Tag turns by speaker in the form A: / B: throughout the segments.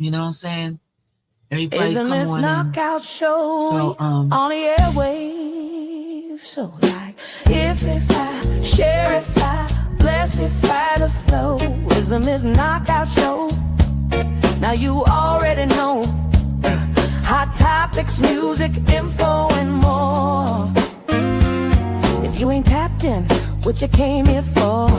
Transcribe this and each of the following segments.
A: You know what I'm saying?
B: It's
A: Everybody
B: the
A: come
B: Miss
A: on in.
B: Knockout Show
A: So
B: on the airwaves. So like, if I share, if I bless, if I the flow, it's the Miss Knockout Show. Now you already know. Hot topics, music, info, and more. If you ain't tapped in, what you came here for?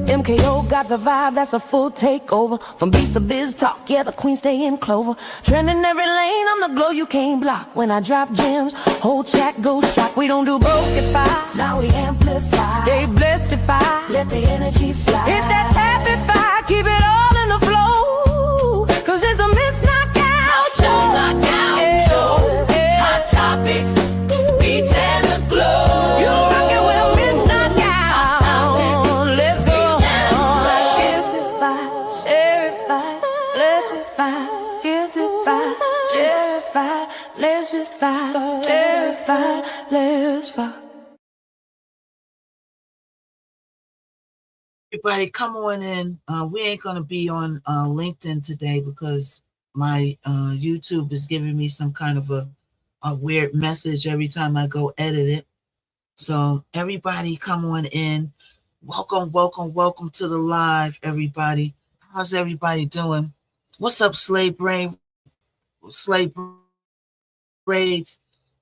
B: MKO got the vibe, that's a full takeover. From beast to biz talk, yeah, the queen stay in clover. Trending every lane, I'm the glow you can't block. When I drop gems, whole chat go shock. We don't do brokeify, now we amplify. Stay blessed if I let the energy fly. Hit that tapify, keep it all in the flow. Cause it's the Miss Knockout Show. Knockout Show. Hot topics, beats and the glow. You rockin' with Miss Knockout. Let's go.
A: everybody come on in. We ain't gonna be on LinkedIn today because my YouTube is giving me some kind of a weird message every time I go edit it. So everybody come on in. Welcome, welcome, welcome to the live, everybody. How's everybody doing? What's up, Slave Braids?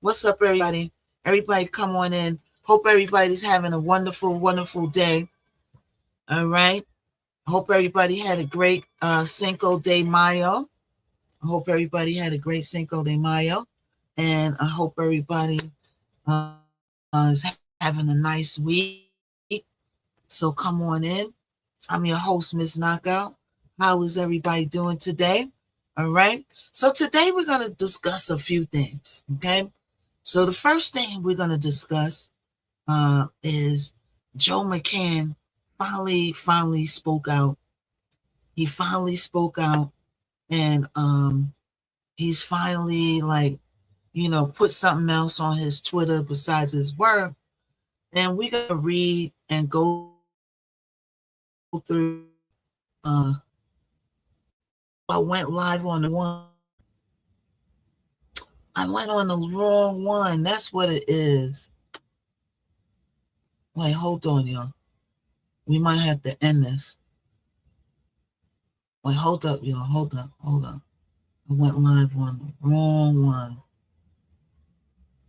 A: What's up, everybody? Everybody come on in. Hope everybody's having a wonderful, wonderful day. All right. Hope everybody had a great Cinco de Mayo. I hope everybody had a great Cinco de Mayo. And I hope everybody is having a nice week. So come on in. I'm your host, Miss Knockout. How is everybody doing today? All right. So today we're going to discuss a few things. Okay. So the first thing we're going to discuss is Joe McCann finally spoke out. He finally spoke out, and he's finally put something else on his Twitter besides his work. And we're going to read and go through. I went live on the one. I went on the wrong one. That's what it is. Wait, hold on, y'all. We might have to end this. Wait, hold up, y'all. Hold up. I went live on the wrong one.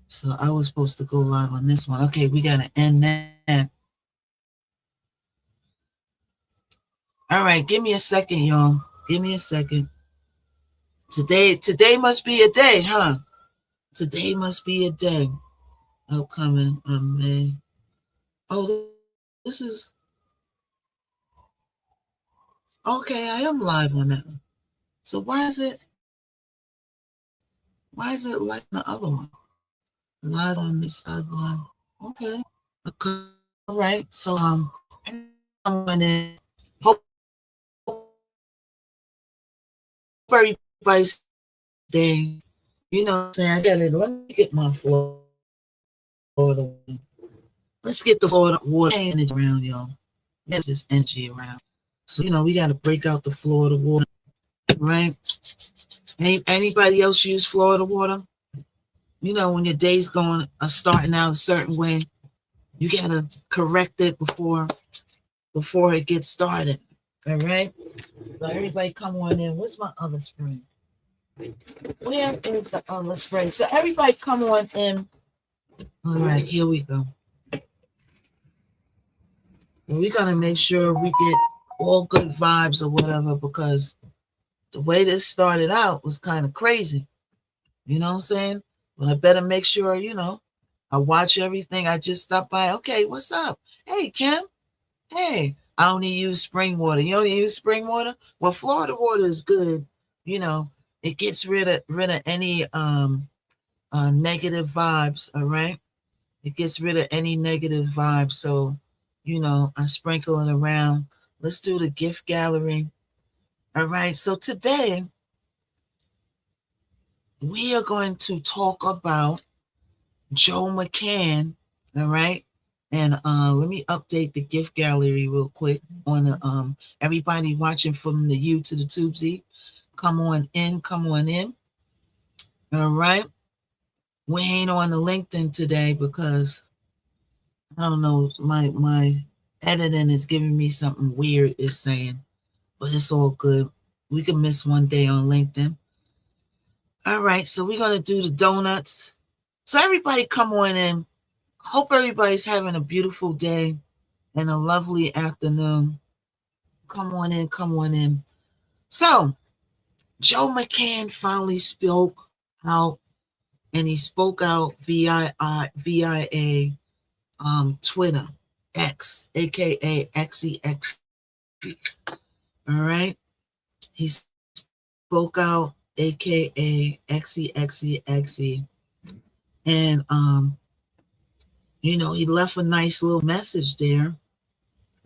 A: So I was supposed to go live on this one. Okay, we got to end that. All right, give me a second, y'all. Give me a second. Today must be a day, huh? Today must be a day. Upcoming May. Oh, this is... Okay, I am live on that one. So why is it like the other one? Live on this sideline. Okay. All right. So I'm gonna hope everybody's day. You know what I'm saying? I got it. Let me get my Florida. Let's get the Florida water energy around, y'all. Get this energy around. So we got to break out the Florida water, right? Anybody else use Florida water? When your day's starting out a certain way, you gotta correct it before it gets started. All right. So everybody, come on in. Where's my other spring? Where is the other spring? So everybody, come on in. All right, here we go. And we're gonna make sure we get all good vibes or whatever, because the way this started out was kind of crazy. You know what I'm saying? But I better make sure, I watch everything. I just stopped by. Okay, what's up? Hey, Kim. Hey, I only use spring water. You only use spring water? Well, Florida water is good. It gets rid of any negative vibes. All right. It gets rid of any negative vibes. So, I sprinkle it around. Let's do the gift gallery. All right. So today we are going to talk about Joe McCann. All right. And let me update the gift gallery real quick on the everybody watching from the U to the Tubesy. Come on in, come on in. All right. We ain't on the LinkedIn today because I don't know, my editing is giving me something weird, it's saying, but it's all good. We can miss one day on LinkedIn. All right, so we're gonna do the donuts. So everybody come on in. Hope everybody's having a beautiful day and a lovely afternoon. Come on in, come on in. So Joe McCann finally spoke out, and he spoke out via Twitter, X, aka XEX. All right, he spoke out, aka XEXEXE, and he left a nice little message there.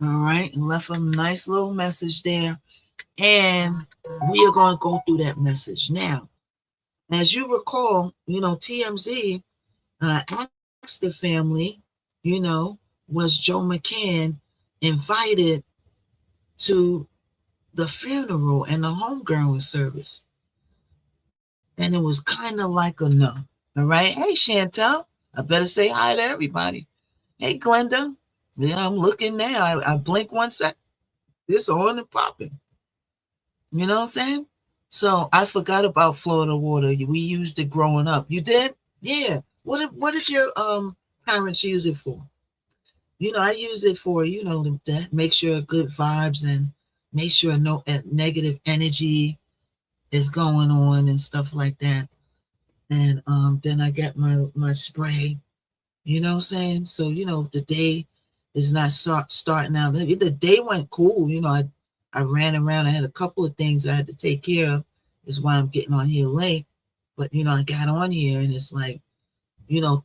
A: All right, he left a nice little message there, and we are going to go through that message now. As you recall, TMZ asked the family, was Joe McCann invited to the funeral and the homegoing service? And it was kind of like a no. All right. Hey, Chantel, I better say hi to everybody. Hey, Glenda. Yeah, I'm looking now. I blink 1 sec. It's on and popping. You know what I'm saying? So I forgot about Florida water. We used it growing up. You did? Yeah. What did your parents use it for? I use it for, to make sure good vibes and make sure no negative energy is going on and stuff like that. And then I got my spray, you know what I'm saying? So, the day is not starting out. The day went cool. I ran around. I had a couple of things I had to take care of. Is why I'm getting on here late. But, I got on here and it's like,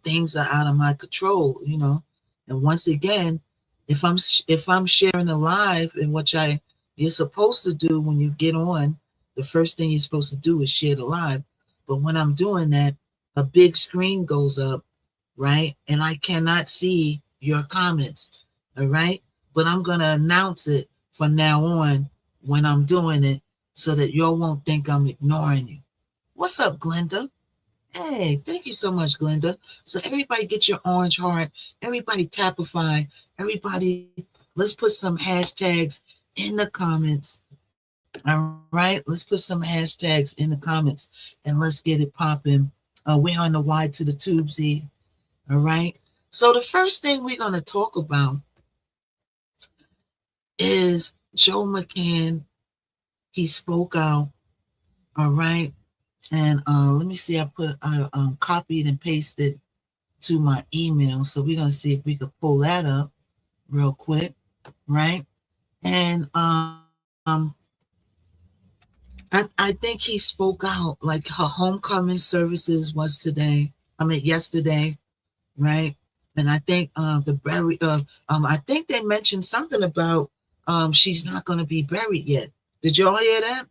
A: things are out of my control, And once again, if I'm sharing a live, and you're supposed to do when you get on, the first thing you're supposed to do is share the live. But when I'm doing that, a big screen goes up, right? And I cannot see your comments, all right? But I'm going to announce it from now on when I'm doing it so that y'all won't think I'm ignoring you. What's up, Glenda? Hey, thank you so much, Glenda. So everybody get your orange heart. Everybody tapify. Everybody, let's put some hashtags in the comments. All right, let's put some hashtags in the comments and let's get it popping. We're on the Y to the Tubesy. All right. So the first thing we're going to talk about is Joe McCann. He spoke out. All right. And let me see, I copied and pasted to my email. So we're going to see if we could pull that up real quick, right? And I think he spoke out like her homecoming services was yesterday, right? And I think I think they mentioned something about she's not going to be buried yet. Did y'all hear that?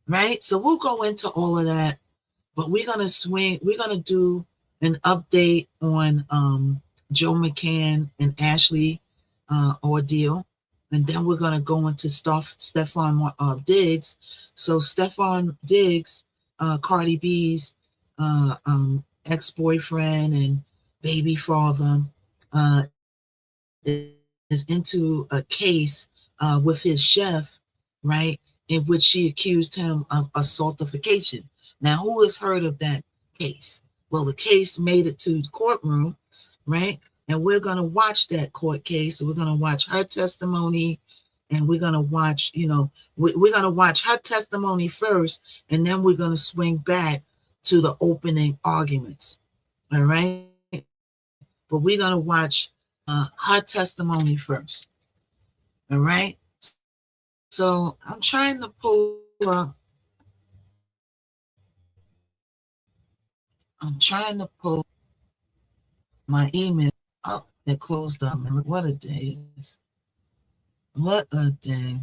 A: Right? So we'll go into all of that. But we're going to do an update on Joe McCann and Ashley ordeal. And then we're going to go into Stefan Diggs. So Stefan Diggs, Cardi B's ex-boyfriend and baby father, is into a case with his chef, right, in which she accused him of assaultification. Now, who has heard of that case? Well, the case made it to the courtroom, right? And we're going to watch that court case. So we're going to watch her testimony, and we're going to watch, we're going to watch her testimony first, and then we're going to swing back to the opening arguments. All right? But we're going to watch her testimony first. All right? So I'm trying to pull up. My email. Oh, it closed up. And look what a day it is. What a day.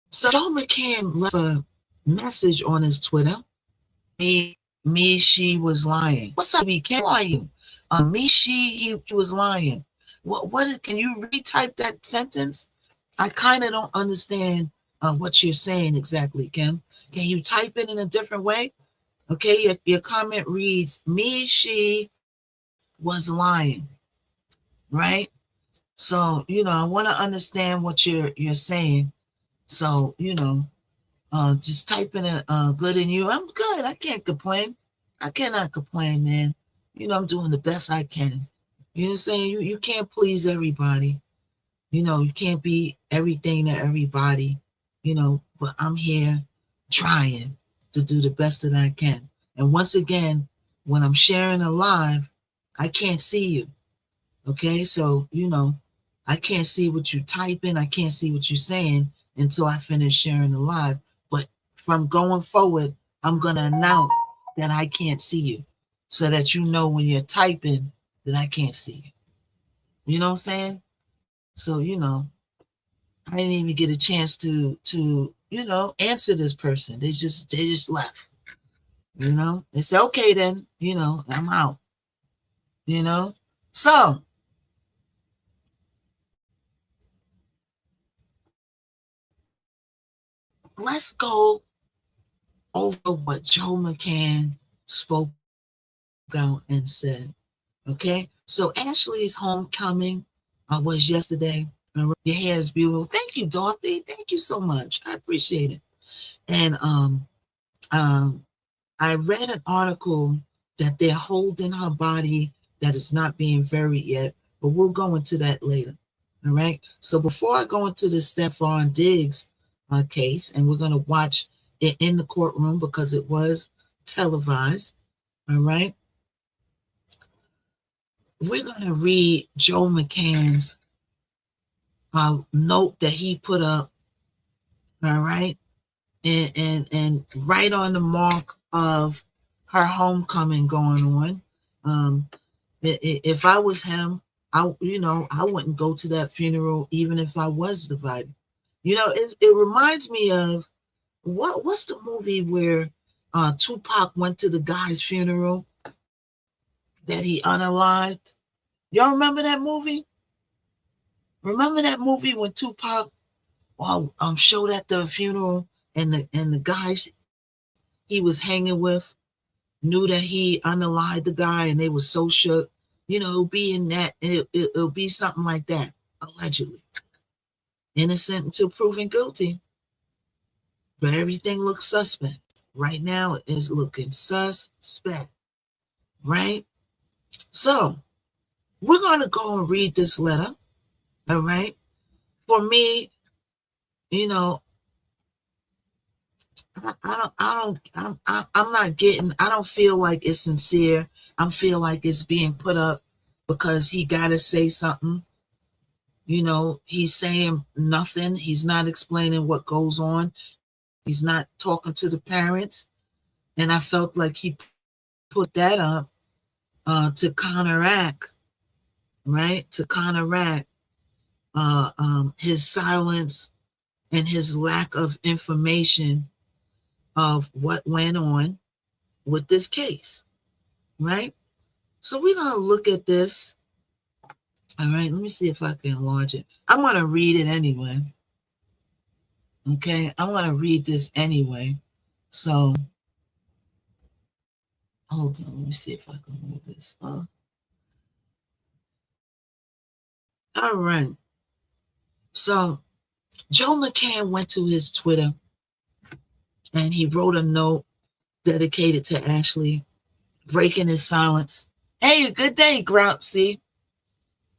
A: So Joe McCann left message on his Twitter. She was lying. What's up, Ken? How are you? He was lying. What can you retype that sentence? I kind of don't understand what you're saying exactly, Kim. Can you type it in a different way? Okay, your comment reads, she was lying, right? So, I want to understand what you're saying. So, just typing it good in you. I'm good. I can't complain. I cannot complain, man. I'm doing the best I can. You know what I'm saying? You can't please everybody. You can't be everything to everybody, but I'm here trying to do the best that I can. And once again, when I'm sharing a live, I can't see you. Okay, so I can't see what you're typing, I can't see what you're saying until I finish sharing the live. But from going forward, I'm gonna announce that I can't see you, so that when you're typing that I can't see you. You know what I'm saying? So I didn't even get a chance to answer this person. They just left. They said, okay, then I'm out. So let's go over what Joe McCann spoke out and said. Okay, so Ashley's homecoming was yesterday. Your hair is beautiful. Thank you, Dorothy. Thank you so much. I appreciate it. And I read an article that they're holding her body, that is not being buried yet, but we'll go into that later. All right. So before I go into the Stephon Diggs case, and we're going to watch it in the courtroom because it was televised. All right. We're going to read Joe McCann's note that he put up. All right. And right on the mark of her homecoming going on. If I was him, I wouldn't go to that funeral even if I was divided. It reminds me of what's the movie where Tupac went to the guy's funeral that he unalived? Y'all remember that movie? Remember that movie when Tupac showed at the funeral, and the guys he was hanging with knew that he unalived the guy, and they were so shook. It'll be in that. It'll be something like that, allegedly. Innocent until proven guilty, but everything looks suspect. Right now, it is looking suspect, right? So we're going to go and read this letter, all right? For me, I don't feel like it's sincere. I feel like it's being put up because he got to say something. He's saying nothing. He's not explaining what goes on. He's not talking to the parents. And I felt like he put that up to counteract, right? To counteract his silence and his lack of information of what went on with this case, right? So we're going to look at this. All right, let me see if I can enlarge it. I'm going to read it anyway. Okay, I'm going to read this anyway. So hold on, let me see if I can move this. All right. So Joe McCann went to his Twitter and he wrote a note dedicated to Ashley, breaking his silence. Hey, good day, Groutsy.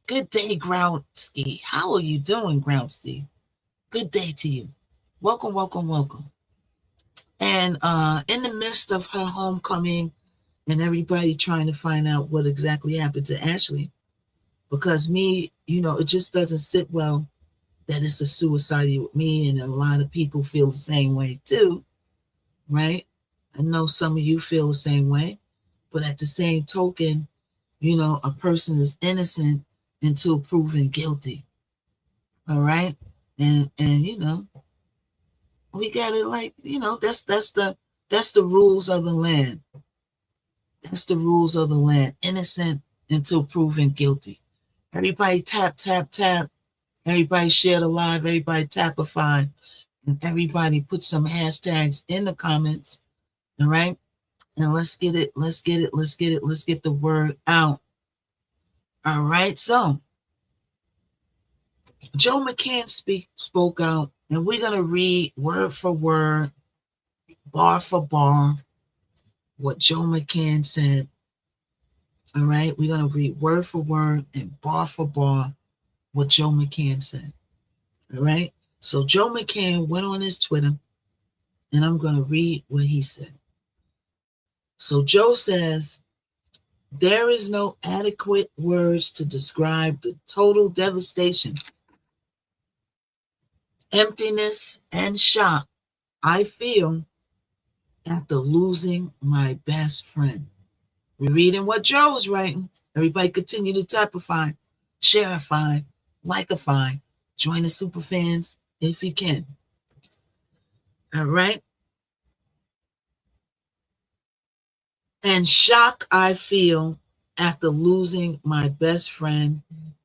A: Good day, Groutsky. How are you doing, Groutsky? Good day to you. Welcome, welcome, welcome. And in the midst of her homecoming and everybody trying to find out what exactly happened to Ashley, because it just doesn't sit well that it's a suicide with me, and a lot of people feel the same way too, right? I know some of you feel the same way, but at the same token, a person is innocent until proven guilty. All right. And We got it like, that's the rules of the land. That's the rules of the land. Innocent until proven guilty. Everybody tap, tap, tap. Everybody share the live. Everybody tapify. And everybody put some hashtags in the comments. All right. And let's get it. Let's get it. Let's get it. Let's get the word out. All right. So Joe McCann spoke out, and we're going to read word for word, bar for bar, what Joe McCann said. All right. We're going to read word for word and bar for bar what Joe McCann said. All right. So Joe McCann went on his Twitter, and I'm going to read what he said. So Joe says, there is no adequate words to describe the total devastation, emptiness, and shock I feel after losing my best friend. We're reading what Joe's writing. Everybody continue to typify, shareify, likeify, join the super fans if you can. All right. And shock I feel after losing my best friend,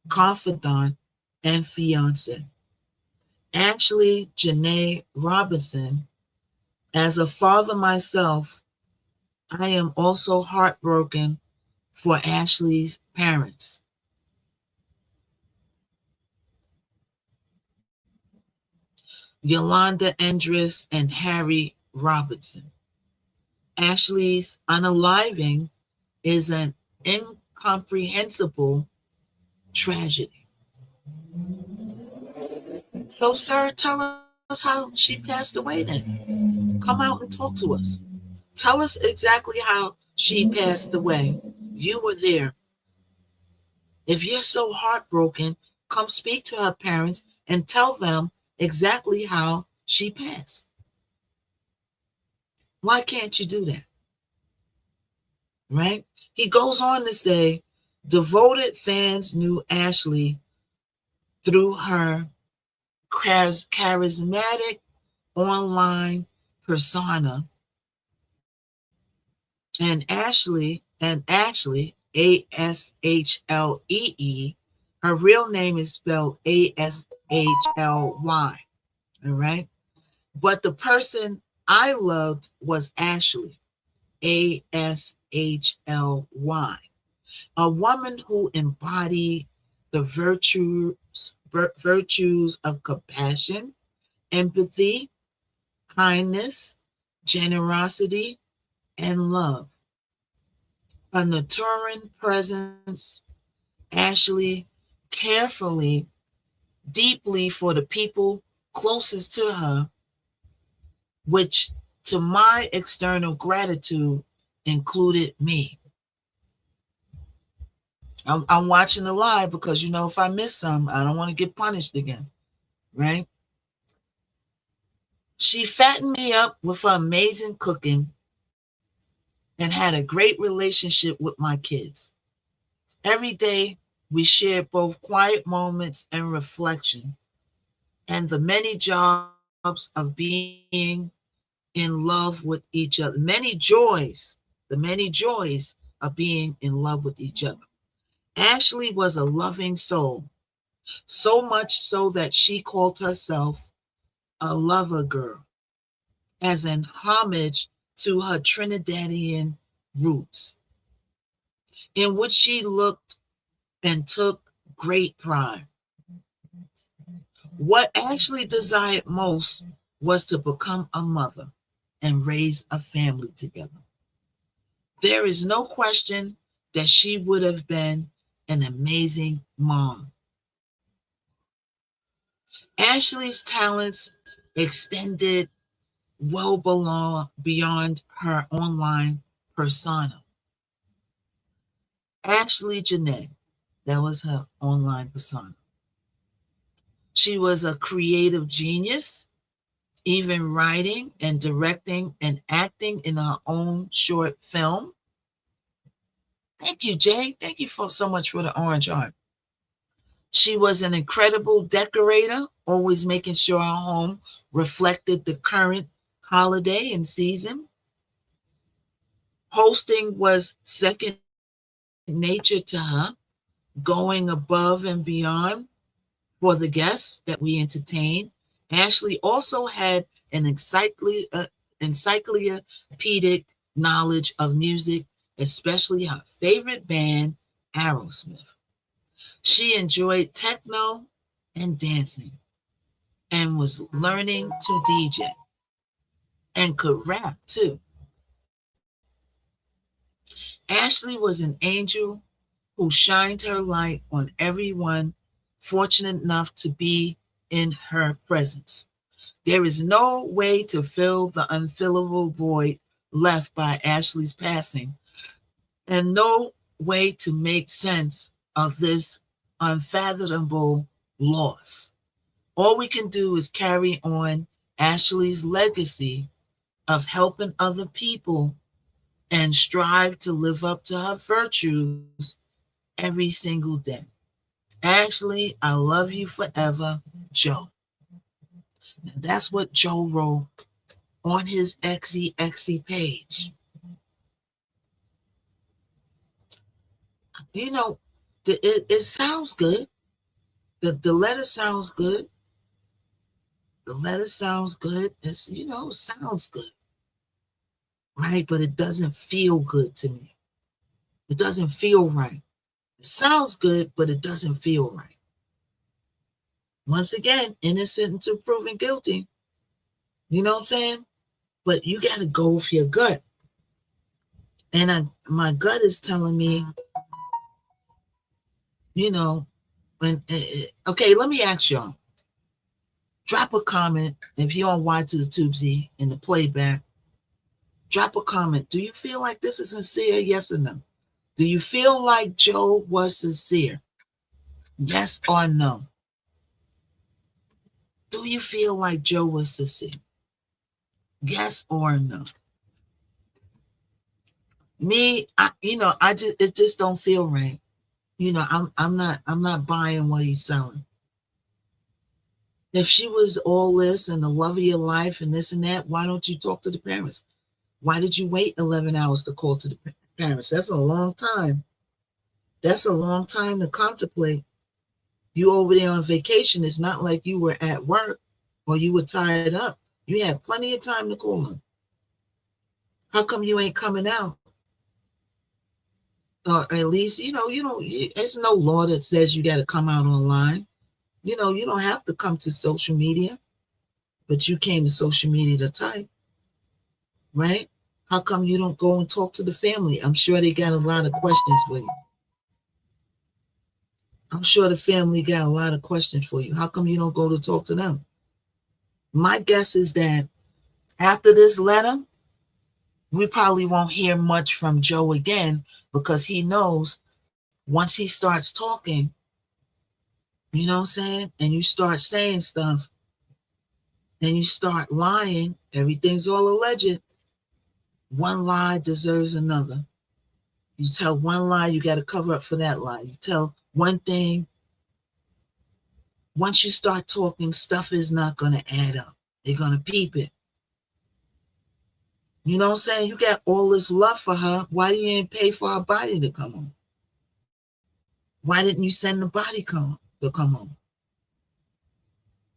A: confidant, and fiance, Ashley Janae Robinson. As a father myself, I am also heartbroken for Ashley's parents. Yolanda Andress and Harry Robertson. Ashley's unaliving is an incomprehensible tragedy. So, sir, tell us how she passed away then. Come out and talk to us. Tell us exactly how she passed away. You were there. If you're so heartbroken, come speak to her parents and tell them exactly how she passed. Why can't you do that? Right? He goes on to say, devoted fans knew Ashley through her charismatic online persona, and Ashley, Ashlee, her real name is spelled Ashly. All right. But the person I loved was Ashley, Ashly, a woman who embodied the virtues of compassion, empathy, kindness, generosity, and love. A nurturing presence, Ashley carefully, deeply for the people closest to her, which to my external gratitude included me. I'm watching the live because, if I miss some, I don't want to get punished again, right? She fattened me up with her amazing cooking and had a great relationship with my kids. Every day, we shared both quiet moments and reflection, and the many jobs of being in love with each other. The many joys of being in love with each other. Ashley was a loving soul, so much so that she called herself a lover girl, as an homage to her Trinidadian roots, in which she looked and took great pride. What Ashley desired most was to become a mother and raise a family together. There is no question that she would have been an amazing mom. Ashley's talents extended well beyond her online persona. Ashley Janae, that was her online persona. She was a creative genius, even writing and directing and acting in her own short film. Thank you, Jay. Thank you so much for the orange heart. She was an incredible decorator, always making sure her home reflected the current holiday and season. Hosting was second nature to her, going above and beyond for the guests that we entertained. Ashley also had an encyclopedic knowledge of music, especially her favorite band, Aerosmith. She enjoyed techno and dancing and was learning to DJ and could rap too. Ashley was an angel who shined her light on everyone fortunate enough to be in her presence. There is no way to fill the unfillable void left by Ashley's passing, and no way to make sense of this unfathomable loss. All we can do is carry on Ashley's legacy of helping other people and strive to live up to her virtues every single day. Ashley, I love you forever, Joe. Now, that's what Joe wrote on his XE page. You know, it sounds good. The letter sounds good. The letter sounds good. It's, it sounds good. Right? But it doesn't feel good to me. It doesn't feel right. It sounds good, but it doesn't feel right. Once again, innocent until proven guilty. You know what I'm saying? But you got to go with your gut. And my gut is telling me, okay, let me ask y'all. Drop a comment if you're on Y to the Tubesy in the playback. Drop a comment. Do you feel like this is sincere? Yes or no? Do you feel like Joe was sincere? Yes or no? Do you feel like Joe was sincere? Yes or no? Me, it just don't feel right. I'm not buying what he's selling. If she was all this and the love of your life and this and that, why don't you talk to the parents? Why did you wait 11 hours to call to the parents? That's a long time. That's a long time to contemplate. You over there on vacation. It's not like you were at work or you were tied up. You had plenty of time to call them. How come you ain't coming out? Or at least, there's no law that says you got to come out online. You don't have to come to social media, but you came to social media to type, right? How come you don't go and talk to the family? I'm sure they got a lot of questions for you. I'm sure the family got a lot of questions for you. How come you don't go to talk to them? My guess is that after this letter, we probably won't hear much from Joe again because he knows once he starts talking, you know what I'm saying? And you start saying stuff and you start lying, everything's all alleged. One lie deserves another. You tell one lie, you got to cover up for that lie. You tell one thing. Once you start talking, stuff is not going to add up. They're going to peep it. You know what I'm saying? You got all this love for her. Why you didn't pay for her body to come home? Why didn't you send the body to come home?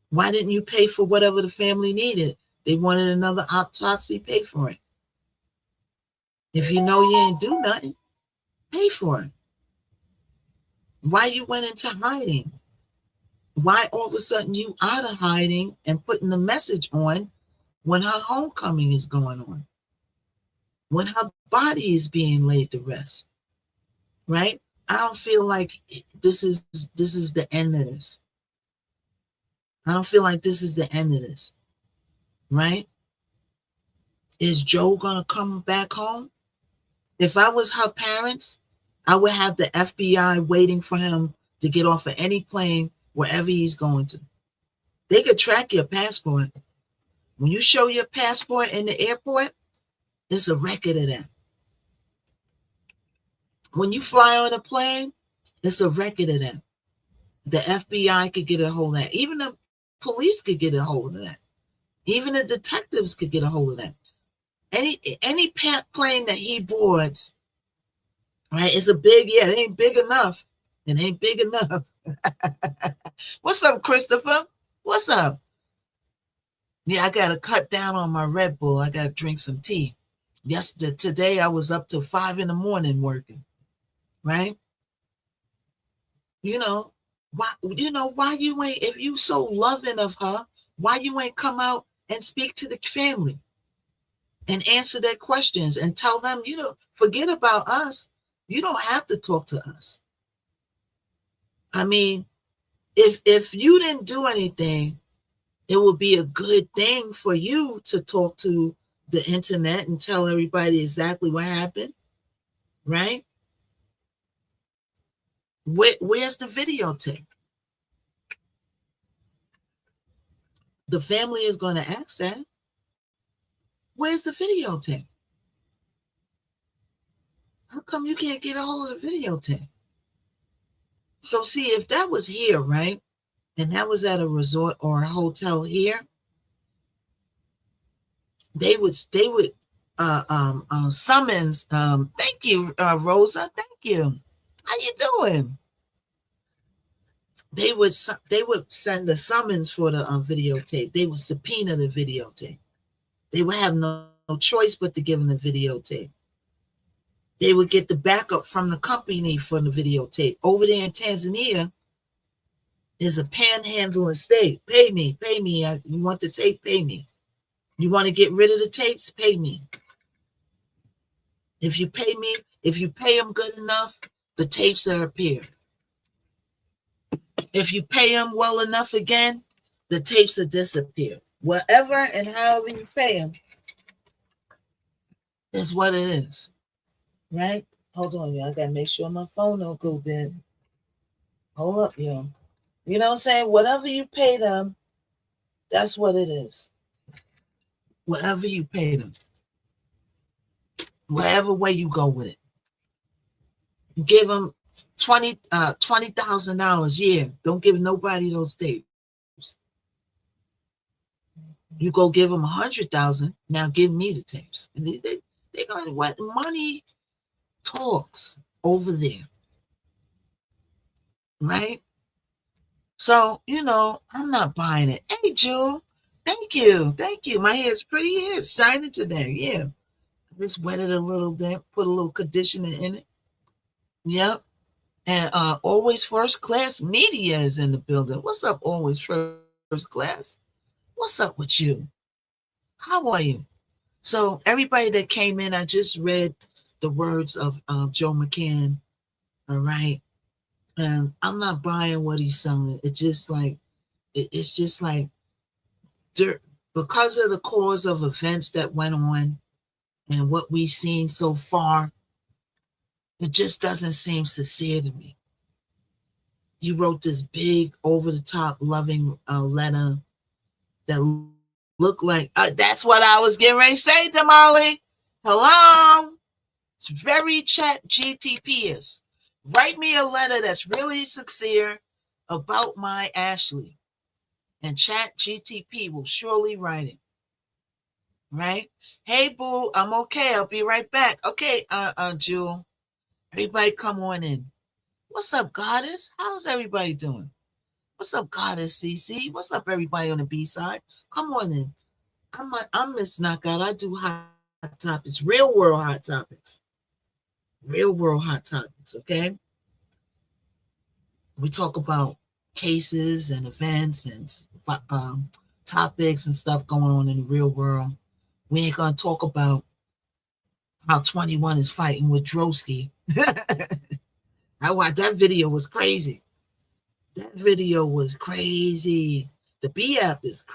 A: Why didn't you pay for whatever the family needed? They wanted another autopsy, pay for it. If you know you ain't do nothing, pay for it. Why you went into hiding? Why all of a sudden you out of hiding and putting the message on when her homecoming is going on? When her body is being laid to rest, right? I don't feel like this is the end of this. I don't feel like this is the end of this, right? Is Joe gonna come back home? If I was her parents, I would have the FBI waiting for him to get off of any plane wherever he's going to. They could track your passport. When you show your passport in the airport, it's a record of that. When you fly on a plane, it's a record of that. The FBI could get a hold of that. Even the police could get a hold of that. Even the detectives could get a hold of that. Any plane that he boards, right? It's a big, yeah, it ain't big enough. It ain't big enough. What's up, Christopher? What's up? Yeah, I got to cut down on my Red Bull. I got to drink some tea. Today I was up till 5 a.m. working, right? Why you ain't, if you so loving of her, why you ain't come out and speak to the family and answer their questions and tell them, forget about us. You don't have to talk to us. I mean, if you didn't do anything, it would be a good thing for you to talk to the internet and tell everybody exactly what happened, right? Where's the videotape? The family is going to ask that. Where's the videotape? How come you can't get a hold of the videotape? So see, if that was here, right, and that was at a resort or a hotel here, they would summons. Thank you, Rosa. Thank you. How you doing? They would send a summons for the videotape. They would subpoena the videotape. They would have no choice but to give them the videotape. They would get the backup from the company for the videotape. Over there in Tanzania is a panhandling state. Pay me. You want the tape? Pay me. You want to get rid of the tapes? Pay me. If you pay them good enough, the tapes are appeared. If you pay them well enough again, the tapes will disappear. Whatever and however you pay them is what it is. Right? Hold on, y'all. I gotta make sure my phone don't go dead. Hold up, y'all. You know what I'm saying? Whatever you pay them, that's what it is. Whatever you pay them. Whatever way you go with it. You give them $20,000. Yeah, don't give nobody those tapes. You go give them 100,000. Now give me the tapes. And they're going, what money talks over there, right? So I'm not buying it. Hey, Jewel, thank you. My hair's pretty. Hair is shining today. Yeah, just wet it a little bit, put a little conditioner in it. Yep. And Always First Class Media is in the building. What's up, Always First Class? What's up with you? How are you? So everybody that came in, I just read the words of Joe McCann. All right. And I'm not buying what he's selling. It's just like because of the cause of events that went on and what we've seen so far, it just doesn't seem sincere to me. You wrote this big, over-the-top, loving letter that looked like, that's what I was getting ready to say, Damali. Hello? It's very chat GTP-ish. Write me a letter that's really sincere about my Ashley. And chat GTP will surely write it. Right? Hey, boo, I'm okay. I'll be right back. Okay, Jewel. Everybody come on in. What's up, Goddess? How's everybody doing? What's up, Goddess CC? What's up, everybody on the B side? Come on in. I'm Miss Knockout. I do hot topics, real world hot topics. Real world hot topics, okay? We talk about cases and events and topics and stuff going on in the real world. We ain't going to talk about how 21 is fighting with Drosky. I watched that video. Was crazy. That video was crazy. The B app is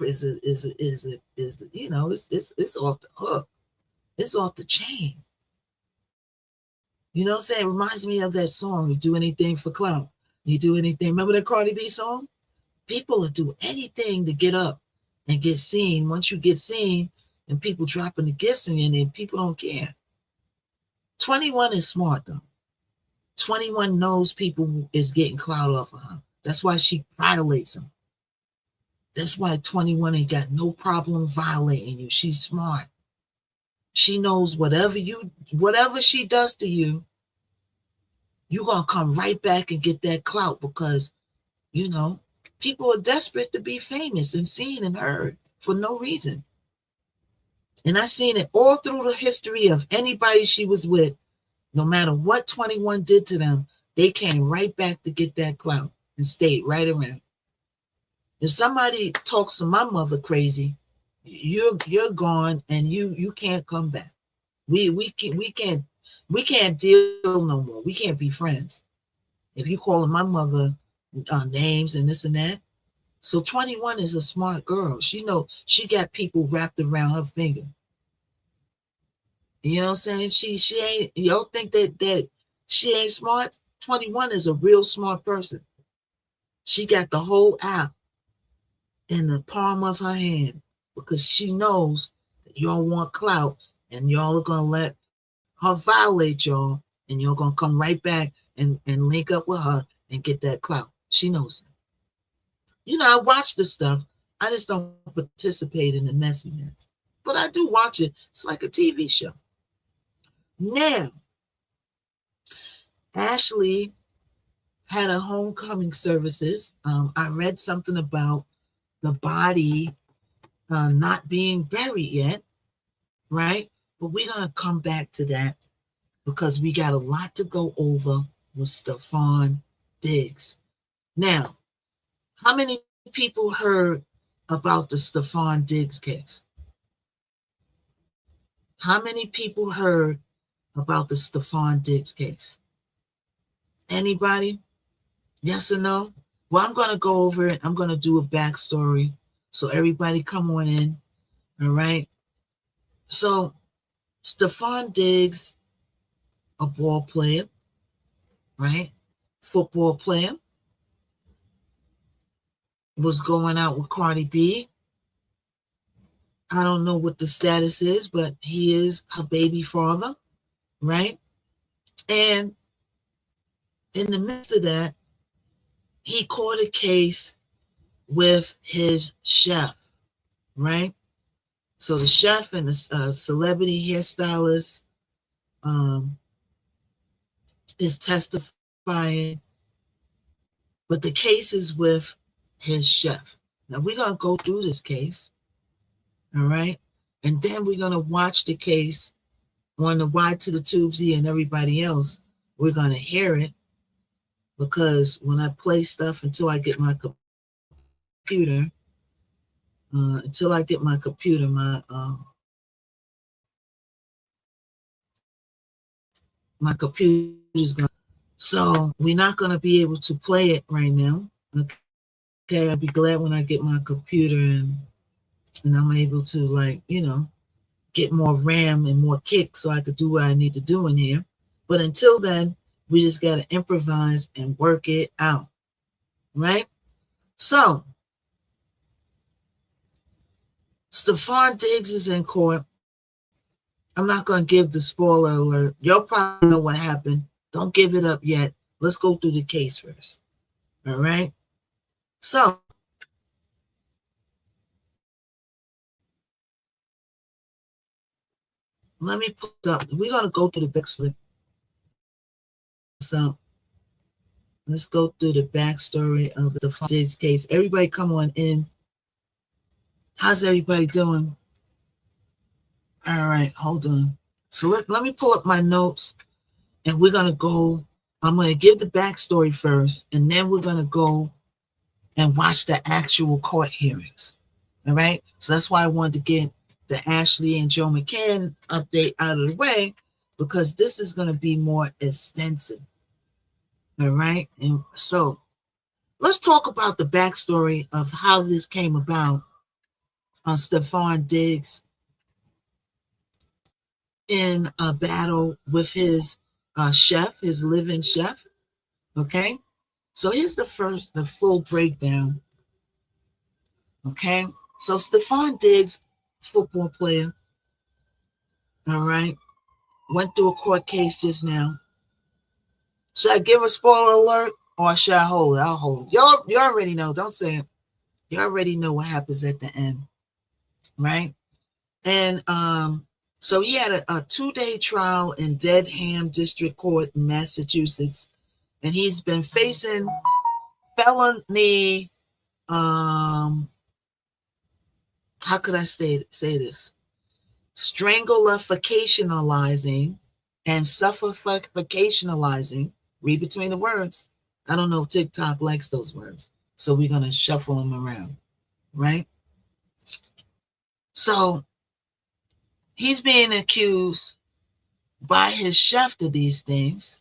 A: it's off the hook. It's off the chain. You know what I'm saying? It reminds me of that song, You Do Anything for Clout. You do anything. Remember that Cardi B song? People will do anything to get up and get seen. Once you get seen and people dropping the gifts in you, and people don't care. 21 is smart, though. 21 knows people is getting clout off of her. That's why she violates him. That's why 21 ain't got no problem violating you. She's smart. She knows whatever she does to you, you're going to come right back and get that clout because, people are desperate to be famous and seen and heard for no reason. And I seen it all through the history of anybody she was with. No matter what 21 did to them, they came right back to get that clout and stayed right around. If somebody talks to my mother crazy, you're gone and you can't come back. We can't deal no more. We can't be friends. If you calling my mother names and this and that. So 21 is a smart girl. She got people wrapped around her finger. You know what I'm saying? She ain't, you don't think that she ain't smart? 21 is a real smart person. She got the whole app in the palm of her hand because she knows that y'all want clout and y'all are going to let her violate y'all and you're going to come right back and link up with her and get that clout. She knows it. I watch the stuff. I just don't participate in the messiness. But I do watch it. It's like a TV show. Now, Ashley had a homecoming services. I read something about the body not being buried yet, right? But we're going to come back to that because we got a lot to go over with Stefan Diggs. Now, how many people heard about the Stefan Diggs case? How many people heard about the Stefan Diggs case? Anybody? Yes or no? Well, I'm going to go over it. I'm going to do a backstory. So everybody come on in. All right. So Stefan Diggs, a ball player, right? Football player, was going out with Cardi B. I don't know what the status is, but he is her baby father, right? And in the midst of that, he caught a case with his chef, right? So the chef and the celebrity hairstylist is testifying, but the case is with his chef. Now we're going to go through this case, all right? And then we're going to watch the case on the Y to the Tubesy and everybody else. We're going to hear it because when I play stuff until I get my computer, my computer's going. So we're not going to be able to play it right now. Okay, I'll be glad when I get my computer and I'm able to get more RAM and more kick so I could do what I need to do in here. But until then, we just got to improvise and work it out, right? So Stefan Diggs is in court. I'm not going to give the spoiler alert. Y'all probably know what happened. Don't give it up yet. Let's go through the case first. All right? So, let me put up. We're going to go through the backstory. So, let's go through the backstory of the Stefan Diggs case. Everybody come on in. How's everybody doing? All right, hold on. So let me pull up my notes and we're going to go. I'm going to give the backstory first and then we're going to go and watch the actual court hearings. All right. So that's why I wanted to get the Ashley and Joe McCann update out of the way because this is going to be more extensive. All right. And so let's talk about the backstory of how this came about on Stefan Diggs in a battle with his chef, his live-in chef. Okay. So here's the full breakdown. Okay. So Stefan Diggs, football player, all right, went through a court case just now. Should I give a spoiler alert? Or should I hold it? I'll hold it. You already know. Don't say it. You already know what happens at the end, right? And so he had a 2-day trial in Dedham District Court in Massachusetts, and he's been facing felony. How could I say this? Strangularificationalizing and suffocationalizing. Read between the words. I don't know if TikTok likes those words, so we're going to shuffle them around, right? So he's being accused by his chef of these things.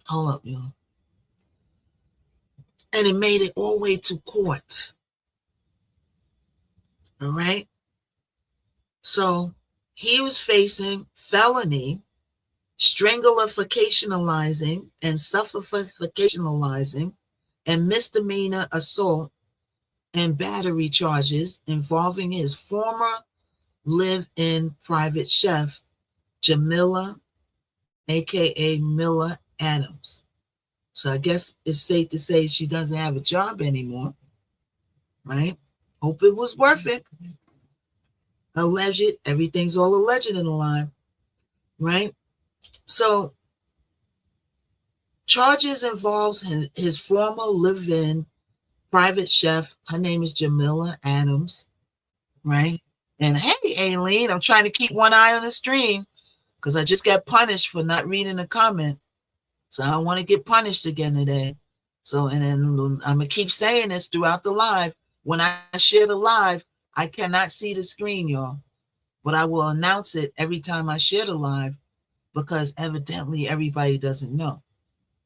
A: Hold up, y'all. And it made it all the way to court. All right? So he was facing felony, strangularificationalizing and suffocationalizing, and misdemeanor assault and battery charges involving his former live-in private chef, Jamila, aka Miller Adams. So I guess it's safe to say she doesn't have a job anymore, right? Hope it was worth it. Alleged, everything's all alleged in the line, right? So charges involves his former live-in private chef. Her name is Jamila Adams, right? And hey, Aileen, I'm trying to keep one eye on the stream because I just got punished for not reading the comment. So I don't want to get punished again today. So, and then I'm going to keep saying this throughout the live. When I share the live, I cannot see the screen, y'all. But I will announce it every time I share the live because evidently everybody doesn't know.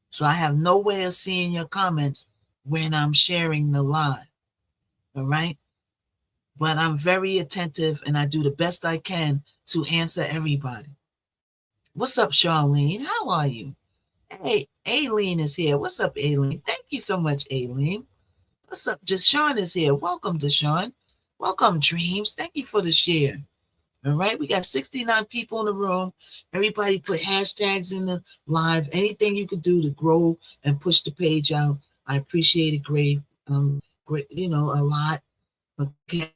A: So I have no way of seeing your comments when I'm sharing the live. All right? But I'm very attentive and I do the best I can to answer everybody. What's up, Charlene? How are you? Hey, Aileen is here. What's up, Aileen? Thank you so much, Aileen. What's up? Deshaun is here. Welcome, Deshaun. Welcome, Dreams. Thank you for the share. All right, we got 69 people in the room. Everybody put hashtags in the live. Anything you could do to grow and push the page out, I appreciate it. Great, great, a lot. Okay,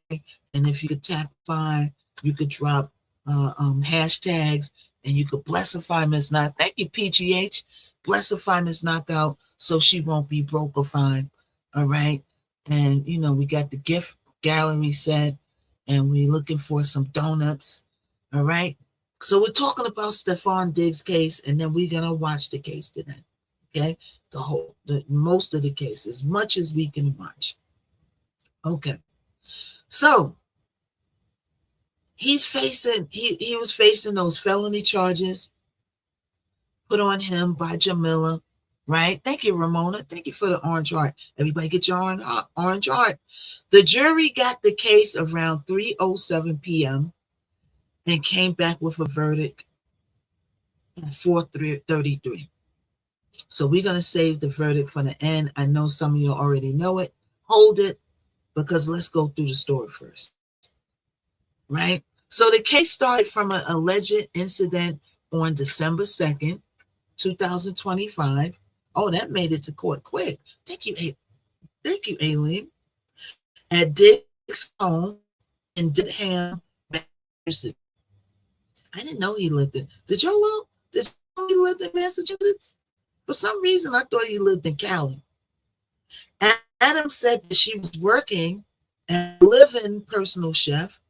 A: and if you could tap by, you could drop hashtags, and you could blessify Miss Knock. Thank you, PGH. Blessify Miss Knockout so she won't be broke-ified. All right, and we got the gift gallery set. And we're looking for some donuts. All right. So we're talking about Stephon Diggs' case, and then we're gonna watch the case today. Okay, most of the case, as much as we can watch. Okay. So he was facing those felony charges put on him by Jamila. Right. Thank you, Ramona. Thank you for the orange heart. Everybody get your orange heart. The jury got the case around 3:07 p.m. and came back with a verdict at 4:33. So we're going to save the verdict for the end. I know some of you already know it. Hold it, because let's go through the story first. Right? So the case started from an alleged incident on December 2nd, 2025. Oh, that made it to court quick. Thank you, Aileen. At Dick's home in Dedham, Massachusetts. I didn't know he lived in. Did y'all know he lived in Massachusetts? For some reason, I thought he lived in Cali. Adam said that she was working as a live-in personal chef,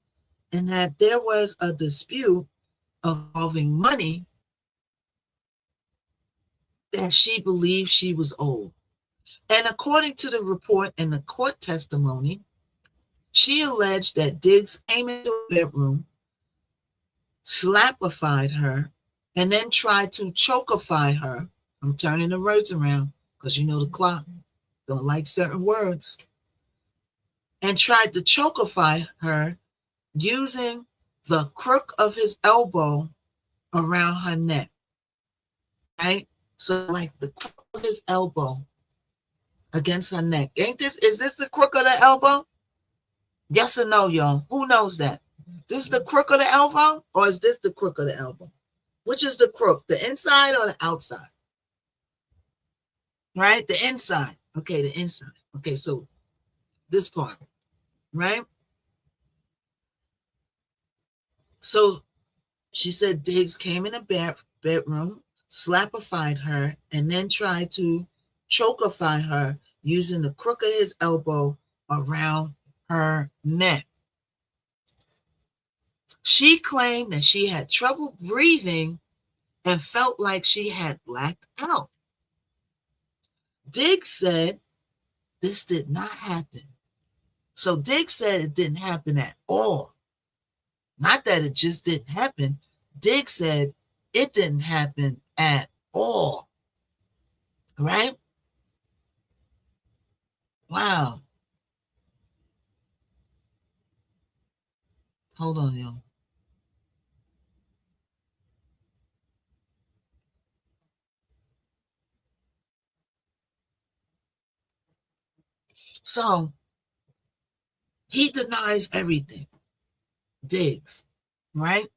A: and that there was a dispute involving money that she believed she was owed. And according to the report and the court testimony, she alleged that Diggs came into her bedroom, slapified her, and then tried to chokeify her. I'm turning the words around because the clock don't like certain words. And tried to chokeify her using the crook of his elbow around her neck. Right? So like the crook of his elbow against her neck. Is this the crook of the elbow? Yes or no, y'all? Who knows that? This is the crook of the elbow, or is this the crook of the elbow? Which is the crook, the inside or the outside? Right? The inside. Okay, the inside. Okay, so this part, right? So she said Diggs came in the bedroom, slapified her, and then tried to chokeify her using the crook of his elbow around her neck. She claimed that she had trouble breathing and felt like she had blacked out. Diggs said this did not happen. So Diggs said it didn't happen at all. Not that it just didn't happen. Diggs said it didn't happen at all. Right? Wow. Hold on, y'all. So he denies everything. Diggs, right?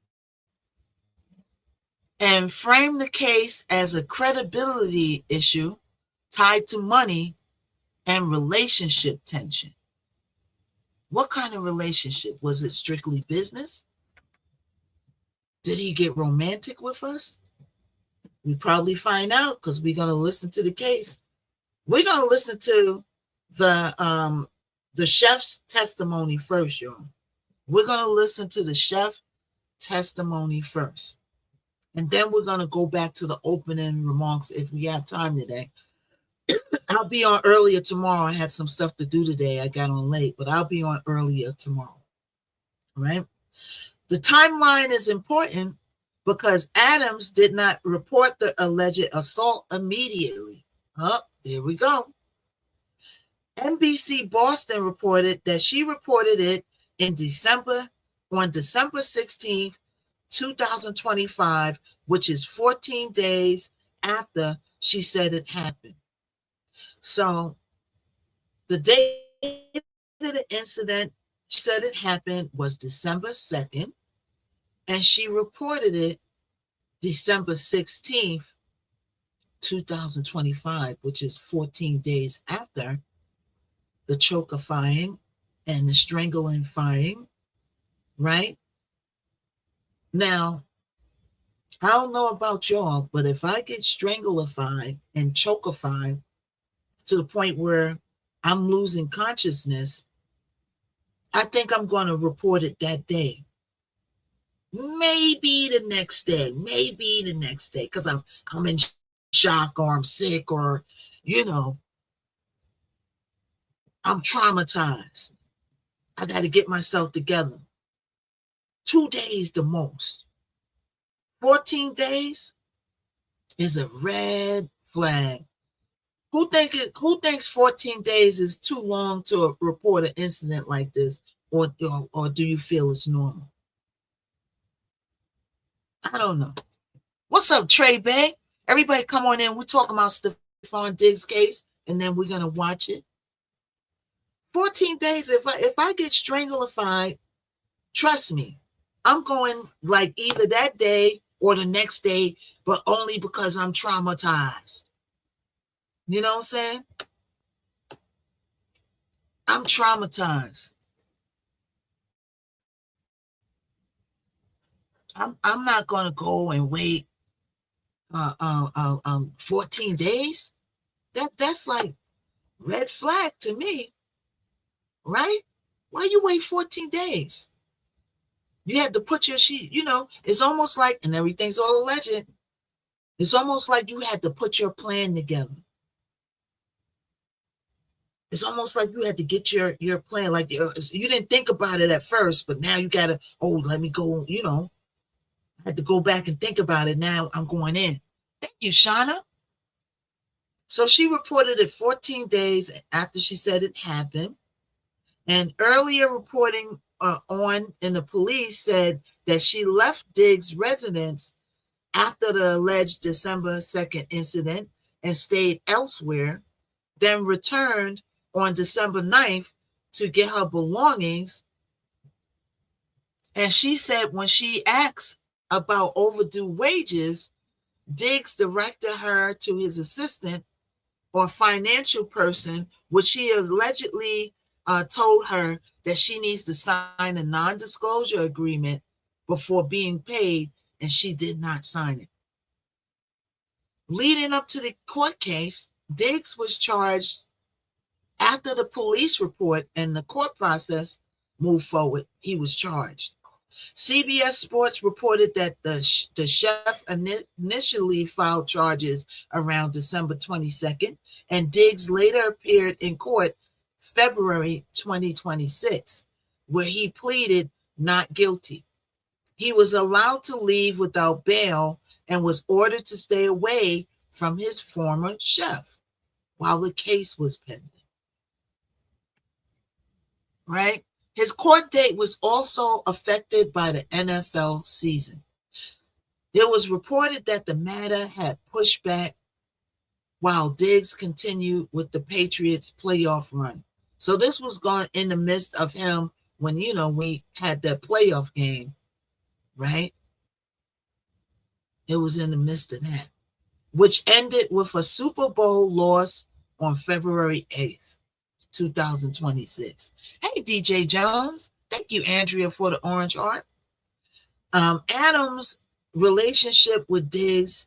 A: And framed the case as a credibility issue tied to money and relationship tension. What kind of relationship? Was it strictly business? Did he get romantic with us? We probably find out because we're going to listen to the case. We're going to listen to the chef's testimony first, y'all. We're going to listen to the chef testimony first. And then we're going to go back to the opening remarks if we have time today. I'll be on earlier tomorrow. I had some stuff to do today. I got on late, but I'll be on earlier tomorrow. All right. The timeline is important because Adams did not report the alleged assault immediately. Oh, there we go. NBC Boston reported that she reported it on December 16th, 2025, which is 14 days after she said it happened. So the date of the incident she said it happened was December 2nd, and she reported it December 16th, 2025, which is 14 days after the chokeifying and the strangulifying, right? Now, I don't know about y'all, but if I get strangulified and chokeified to the point where I'm losing consciousness, I think I'm going to report it that day. Maybe the next day, because I'm in shock or I'm sick or, I'm traumatized. I got to get myself together. 2 days the most. 14 days is a red flag. Who thinks 14 days is too long to report an incident like this, or do you feel it's normal? I don't know. What's up, Trey Bay? Everybody come on in. We're talking about Stephon Diggs' case, and then we're gonna watch it. 14 days. If I get strangulified, trust me, I'm going like either that day or the next day, but only because I'm traumatized. You know what I'm saying? I'm traumatized. I'm not gonna go and wait 14 days. That's like red flag to me, right? Why you wait 14 days? You had to put your sheet, it's almost like, and everything's all alleged, it's almost like you had to put your plan together. It's almost like you had to get your plan, like you didn't think about it at first, but now you gotta, let me go, I had to go back and think about it. Now I'm going in. Thank you, Shauna. So she reported it 14 days after she said it happened. And earlier reporting in the police said that she left Diggs' residence after the alleged December 2nd incident and stayed elsewhere, then returned on December 9th to get her belongings. And she said when she asked about overdue wages, Diggs directed her to his assistant or financial person, which he allegedly told her that she needs to sign a non-disclosure agreement before being paid, and she did not sign it. Leading up to the court case, Diggs was charged after the police report and the court process moved forward. He was charged. CBS Sports reported that the chef initially filed charges around December 22nd, and Diggs later appeared in court February 2026, where he pleaded not guilty. He was allowed to leave without bail and was ordered to stay away from his former chef while the case was pending. Right? His court date was also affected by the NFL season. It was reported that the matter had pushed back while Diggs continued with the Patriots' playoff run. So this was going in the midst of him when, we had that playoff game, right? It was in the midst of that, which ended with a Super Bowl loss on February 8th. 2026. Hey, DJ Jones. Thank you, Andrea, for the orange heart. Adams' relationship with Diggs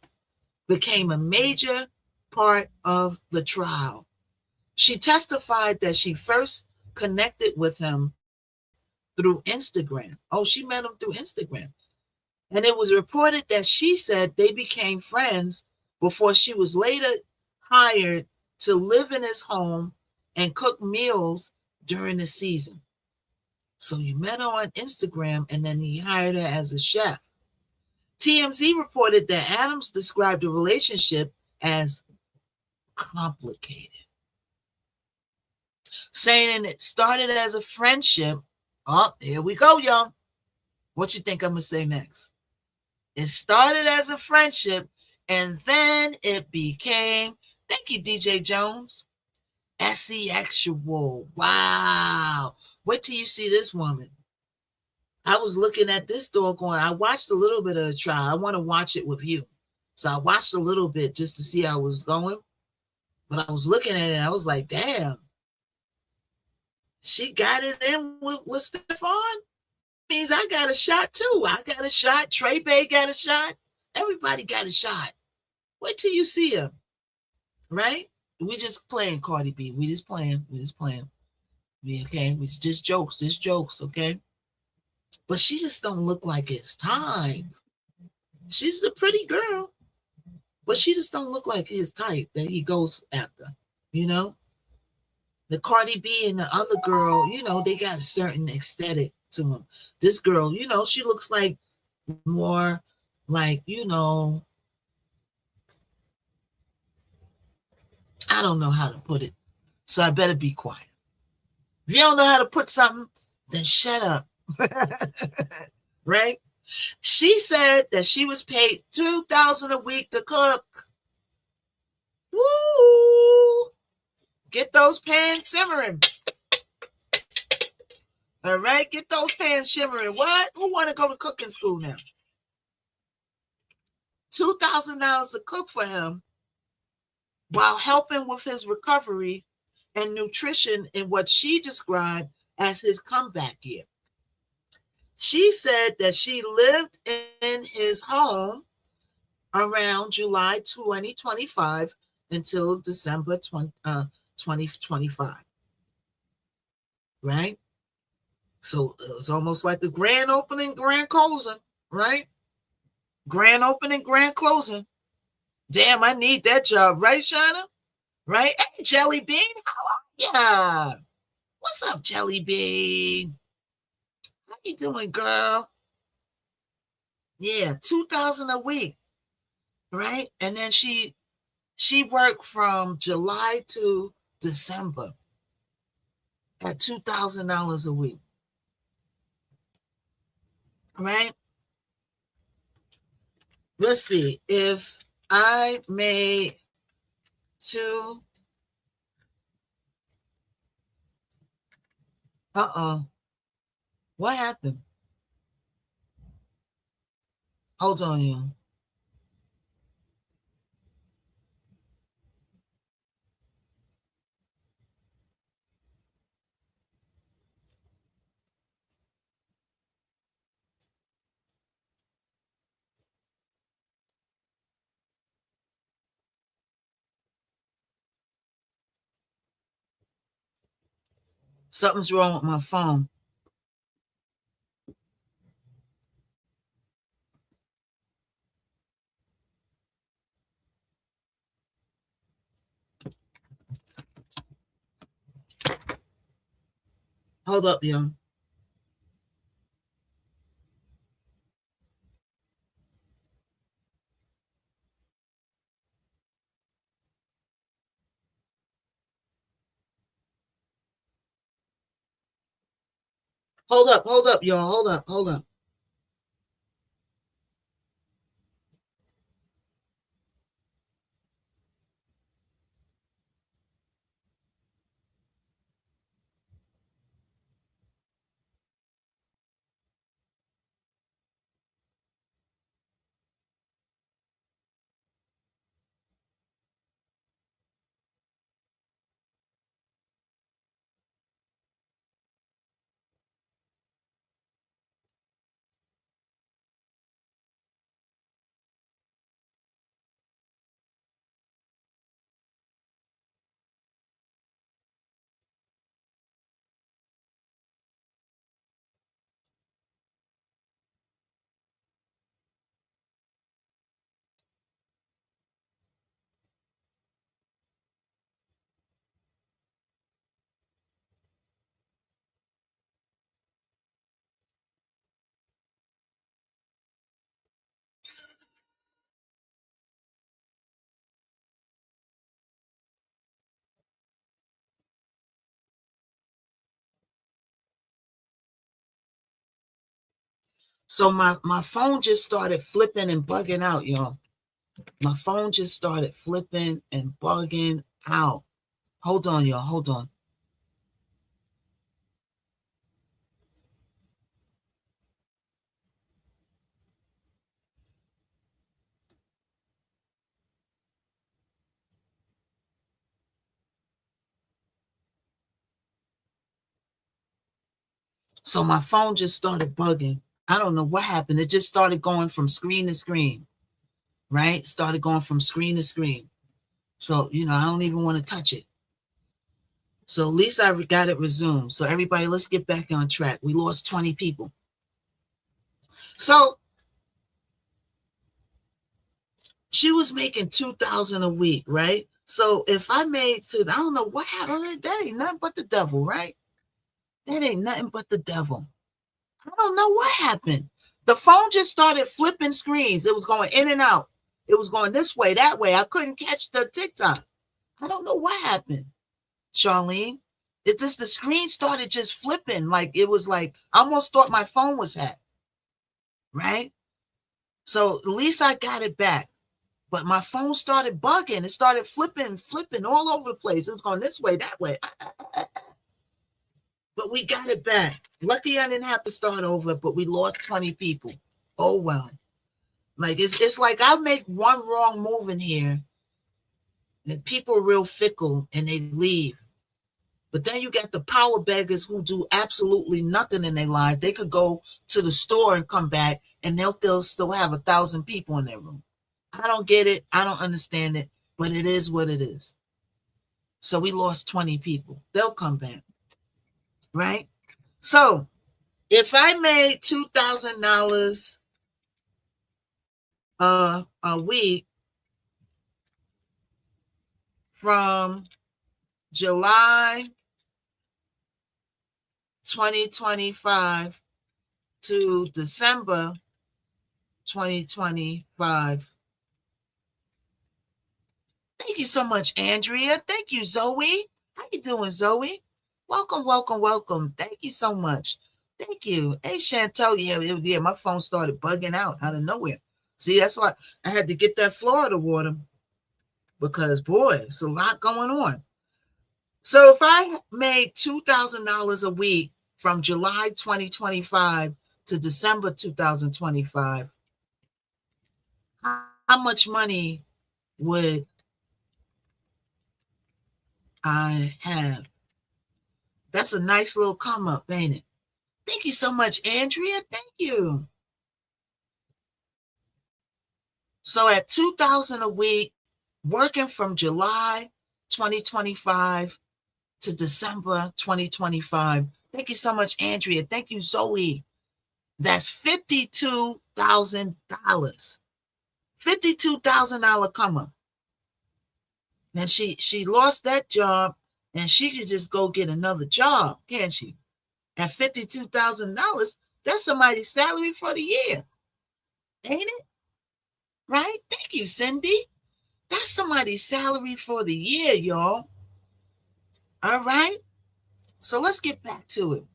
A: became a major part of the trial. She testified that she first connected with him through Instagram. Oh, she met him through Instagram. And it was reported that she said they became friends before she was later hired to live in his home and cook meals during the season. So you met her on Instagram, and then he hired her as a chef. TMZ reported that Adams described the relationship as complicated, saying it started as a friendship. Oh, here we go, y'all. What you think I'm going to say next? It started as a friendship, and then it became, thank you, DJ Jones, sexual. Wow. Wait till you see this woman. I was looking at this doggone. I watched a little bit of the trial. I want to watch it with you. So I watched a little bit just to see how it was going. But I was looking at it and I was like, damn. She got it in with Stephon. Means I got a shot too. I got a shot. Trey Bay got a shot. Everybody got a shot. Wait till you see her. Right? We just playing, Cardi B. We just playing. Okay? We just jokes, okay? But she just don't look like it's time. She's a pretty girl, but she just don't look like his type that he goes after, The Cardi B and the other girl, they got a certain aesthetic to them. This girl, she looks like more like, I don't know how to put it, so I better be quiet. If you don't know how to put something, then shut up. Right? She said that she was paid $2,000 a week to cook. Woo! Get those pans simmering. All right, get those pans shimmering. What? Who want to go to cooking school now? $2,000 to cook for him while helping with his recovery and nutrition in what she described as his comeback year. She said that she lived in his home around July 2025 until December 2025. Right? So it was almost like the grand opening, grand closing, right? Grand opening, grand closing. Damn, I need that job, right, Shauna? Right? Hey, Jelly Bean, how are ya? What's up, Jelly Bean? How you doing, girl? Yeah, $2,000 a week, right? And then she worked from July to December at $2,000 a week, right? Let's see. If I made two, what happened? Hold on, you. Something's wrong with my phone. Hold up, young. Hold up, y'all. Hold up. So my phone just started flipping and bugging out, y'all. My phone just started flipping and bugging out. Hold on, y'all. Hold on. So my phone just started bugging. I don't know what happened. It just started going from screen to screen, right? Started going from screen to screen. So, I don't even want to touch it. So at least I got it resumed. So everybody, let's get back on track. We lost 20 people. So she was making $2,000 a week, right? So if I made I don't know what happened. That ain't nothing but the devil, right? That ain't nothing but the devil. I don't know what happened. The phone just started flipping screens. It was going in and out. It was going this way, that way. I couldn't catch the TikTok. I don't know what happened, Charlene. It just the screen started just flipping. Like it was like I almost thought my phone was hacked. Right? So at least I got it back. But my phone started bugging. It started flipping all over the place. It was going this way, that way. But we got it back. Lucky I didn't have to start over, but we lost 20 people. Oh, well. Like, it's like I make one wrong move in here, and people are real fickle, and they leave. But then you got the power beggars who do absolutely nothing in their life. They could go to the store and come back, and they'll still have 1,000 people in their room. I don't get it. I don't understand it, but it is what it is. So we lost 20 people. They'll come back, right? So if I made $2,000 a week from July 2025 to December 2025. Thank you so much, Andrea. Thank you, Zoe. How you doing, Zoe? Welcome, welcome, welcome. Thank you so much. Thank you. Hey, Chantel. Yeah, my phone started bugging out of nowhere. See, that's why I had to get that Florida water because, boy, it's a lot going on. So if I made $2,000 a week from July 2025 to December 2025, How much money would I have? That's a nice little come up, ain't it? Thank you so much, Andrea. Thank you. So at 2000 a week, working from July 2025 to December 2025. Thank you so much, Andrea. Thank you, Zoe. That's $52,000. $52,000 come up. And she lost that job, and she could just go get another job, can't she? At $52,000, that's somebody's salary for the year, ain't it? Right? Thank you, Cindy. That's somebody's salary for the year, y'all. All right. So let's get back to it.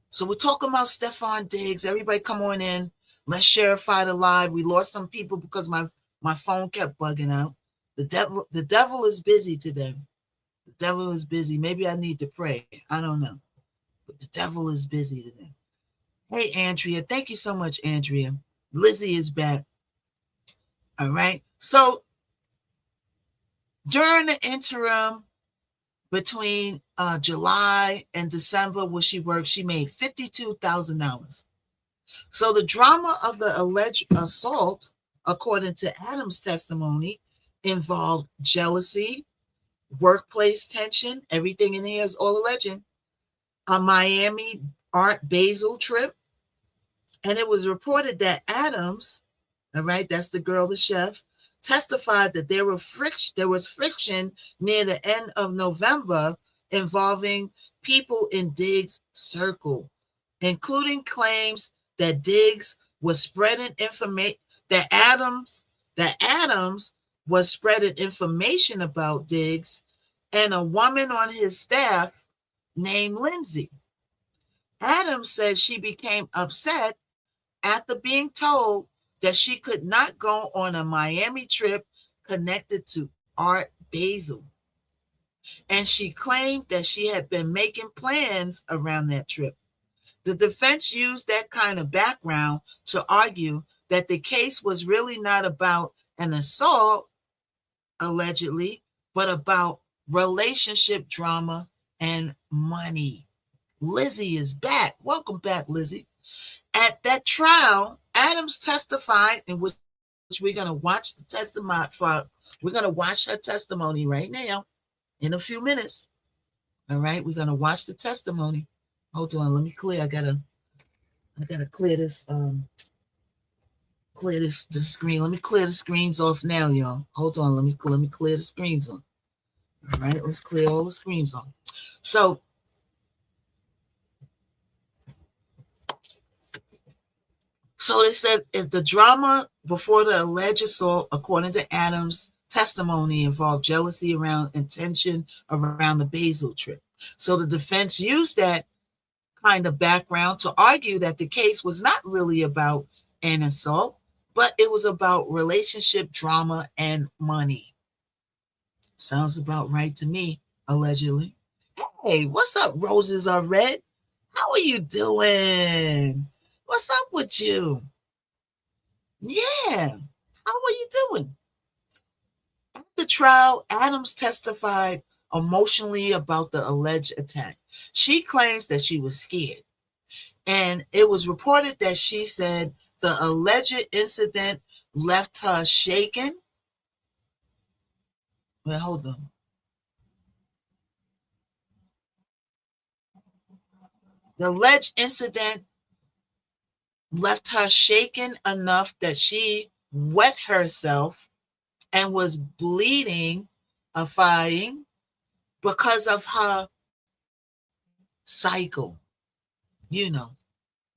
A: So we're talking about Stefan Diggs. Everybody come on in. Let's share the live. We lost some people because my phone kept bugging out. The devil is busy today. The devil is busy. Maybe I need to pray. I don't know. But the devil is busy today. Hey, Andrea. Thank you so much, Andrea. Lizzie is back. All right. So during the interim between July and December where she worked, she made $52,000. So the drama of the alleged assault, according to Adams' testimony, involved jealousy, workplace tension, everything in here is all alleged, a Miami Art Basel trip, and it was reported that Adams, all right, that's the girl, the chef, testified that there was friction near the end of November involving people in Diggs' circle, including claims that Diggs was spreading information, that Adams was spreading information about Diggs and a woman on his staff named Lindsay. Adams said she became upset after being told that she could not go on a Miami trip connected to Art Basel. And she claimed that she had been making plans around that trip. The defense used that kind of background to argue that the case was really not about an assault, allegedly, but about relationship drama and money. Lizzie is back. Welcome back, Lizzie. At that trial, Adams testified, in which we're going to watch the testimony for. We're going to watch her testimony right now in a few minutes. All right, we're going to watch the testimony. Hold on, let me clear. I gotta clear this. Clear the screen. Let me clear the screens off now, y'all. Hold on, let me clear the screens on. All right, let's clear all the screens off. So they said the drama before the alleged assault, according to Adams' testimony, involved jealousy around and tension around the Basel trip. So the defense used that kind of background to argue that the case was not really about an assault, but it was about relationship drama and money. Sounds about right to me, allegedly. Hey, what's up, roses are red? How are you doing? What's up with you? Yeah, how are you doing? At the trial, Adams testified emotionally about the alleged attack. She claims that she was scared. And it was reported that she said the alleged incident left her shaken. Well, hold on. The alleged incident left her shaken enough that she wet herself and was bleeding, fighting because of her cycle. You know,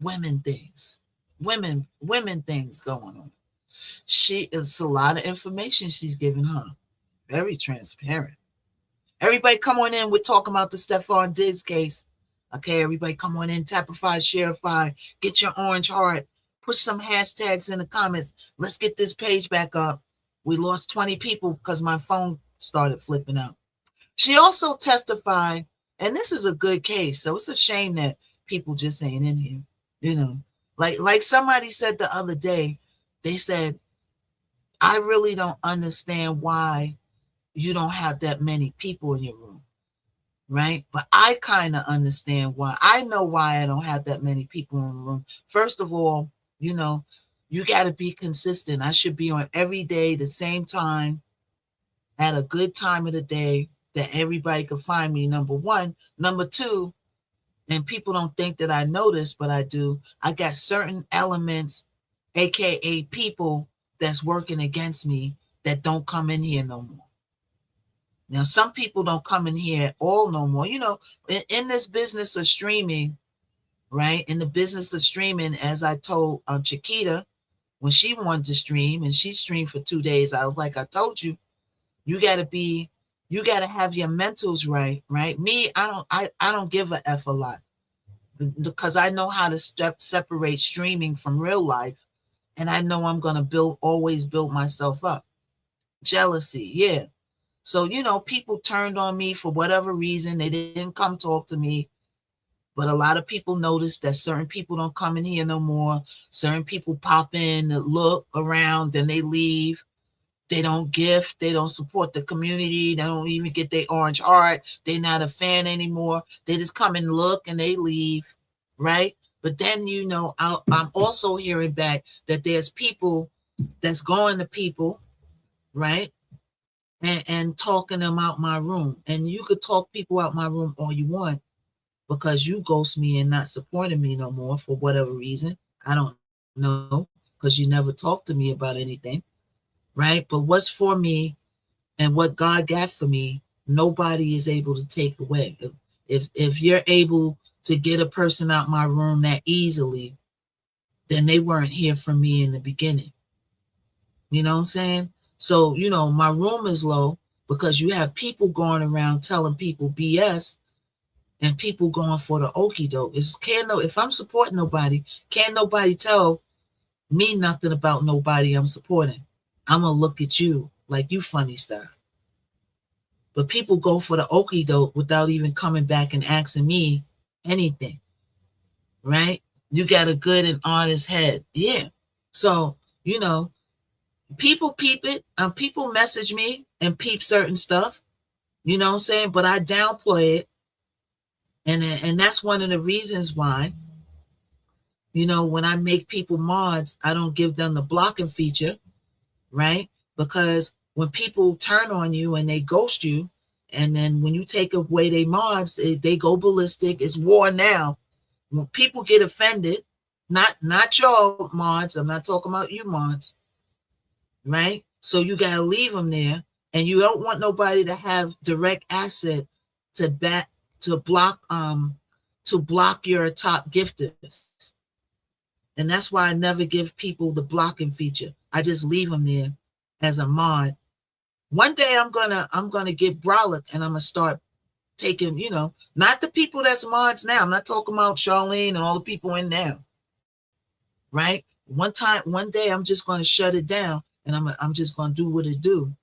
A: women things going on. It's a lot of information she's giving her. Very transparent. Everybody come on in. We're talking about the Stefan Diggs case. Okay, everybody come on in, tapify, sharify, get your orange heart, put some hashtags in the comments. Let's get this page back up. We lost 20 people because my phone started flipping out. She also testified, and this is a good case, so it's a shame that people just ain't in here. You know, like somebody said the other day, they said I really don't understand why you don't have that many people in your room, right? But I kind of understand why. I know why I don't have that many people in the room. First of all, you got to be consistent. I should be on every day, the same time, at a good time of the day that everybody could find me, number one. Number two, and people don't think that I know this, but I do. I got certain elements, aka people that's working against me that don't come in here no more. Now, some people don't come in here at all no more. In this business of streaming, right? In the business of streaming, as I told Chiquita when she wanted to stream and she streamed for 2 days, I was like, I told you, you got to have your mentals right, right? Me, I don't give a F a lot because I know how to separate streaming from real life. And I know I'm going to always build myself up. Jealousy, yeah. So, people turned on me for whatever reason. They didn't come talk to me. But a lot of people noticed that certain people don't come in here no more. Certain people pop in, look around, then they leave. They don't gift. They don't support the community. They don't even get their orange heart. They're not a fan anymore. They just come and look and they leave, right? But then, I'm also hearing back that there's people that's going to people, right? And talking them out my room. And you could talk people out my room all you want because you ghost me and not supporting me no more for whatever reason. I don't know, because you never talked to me about anything, right? But what's for me and what God got for me, nobody is able to take away. If you're able to get a person out my room that easily, then they weren't here for me in the beginning. You know what I'm saying? So, my room is low because you have people going around telling people BS and people going for the okie doke. If I'm supporting nobody, can't nobody tell me nothing about nobody I'm supporting. I'm going to look at you like you funny stuff. But people go for the okie doke without even coming back and asking me anything, right? You got a good and honest head. Yeah. So, people peep it. People message me and peep certain stuff. You know what I'm saying? But I downplay it. And that's one of the reasons why, when I make people mods, I don't give them the blocking feature, right? Because when people turn on you and they ghost you, and then when you take away their mods, they go ballistic. It's war now. When people get offended, not your mods, I'm not talking about you mods, right? So you got to leave them there, and you don't want nobody to have direct access to block your top gifters. And that's why I never give people the blocking feature. I just leave them there as a mod. One day I'm gonna get brolic and I'm gonna start taking, not the people that's mods now. I'm not talking about Charlene and all the people in now. Right? One day I'm just gonna shut it down and I'm just gonna do what it do.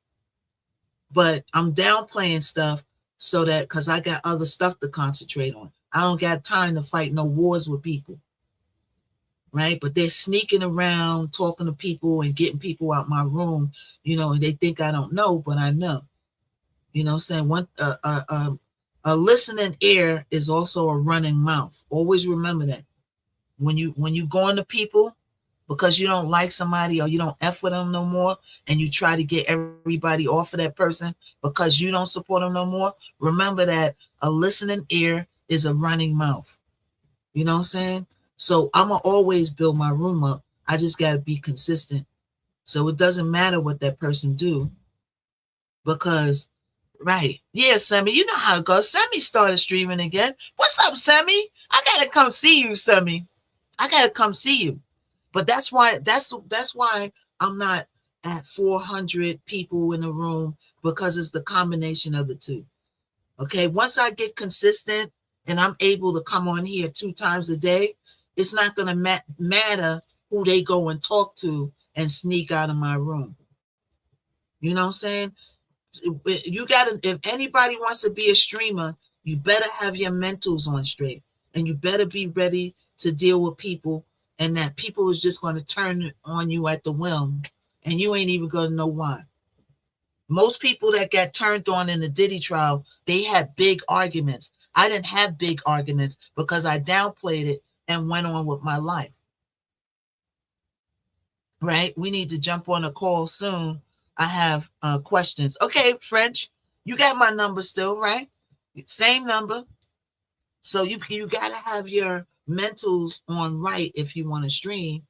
A: But I'm downplaying stuff so that because I got other stuff to concentrate on. I don't got time to fight no wars with people. Right? But they're sneaking around, talking to people and getting people out my room, and they think I don't know, but I know. Saying a listening ear is also a running mouth. Always remember that. When you go into people because you don't like somebody or you don't F with them no more, and you try to get everybody off of that person because you don't support them no more, remember that a listening ear is a running mouth. You know what I'm saying? So I'm going to always build my room up. I just got to be consistent. So it doesn't matter what that person do. Because, right. Yeah, Sammy, you know how it goes. Sammy started streaming again. What's up, Sammy? I got to come see you, Sammy. I got to come see you. But that's why I'm not at 400 people in the room, because it's the combination of the two. Okay, once I get consistent and I'm able to come on here 2 times a day, it's not going to matter who they go and talk to and sneak out of my room. You know what I'm saying? You got to, if anybody wants to be a streamer, you better have your mentals on straight, and you better be ready to deal with people, and that people is just going to turn on you at the whim and you ain't even gonna know why. Most people that got turned on in the Diddy trial, they had big arguments. I didn't have big arguments because I downplayed it and went on with my life. Right? We need to jump on a call soon. I have questions. Okay, French, you got my number still, right? Same number. So you gotta have your mentals on right if you want to stream,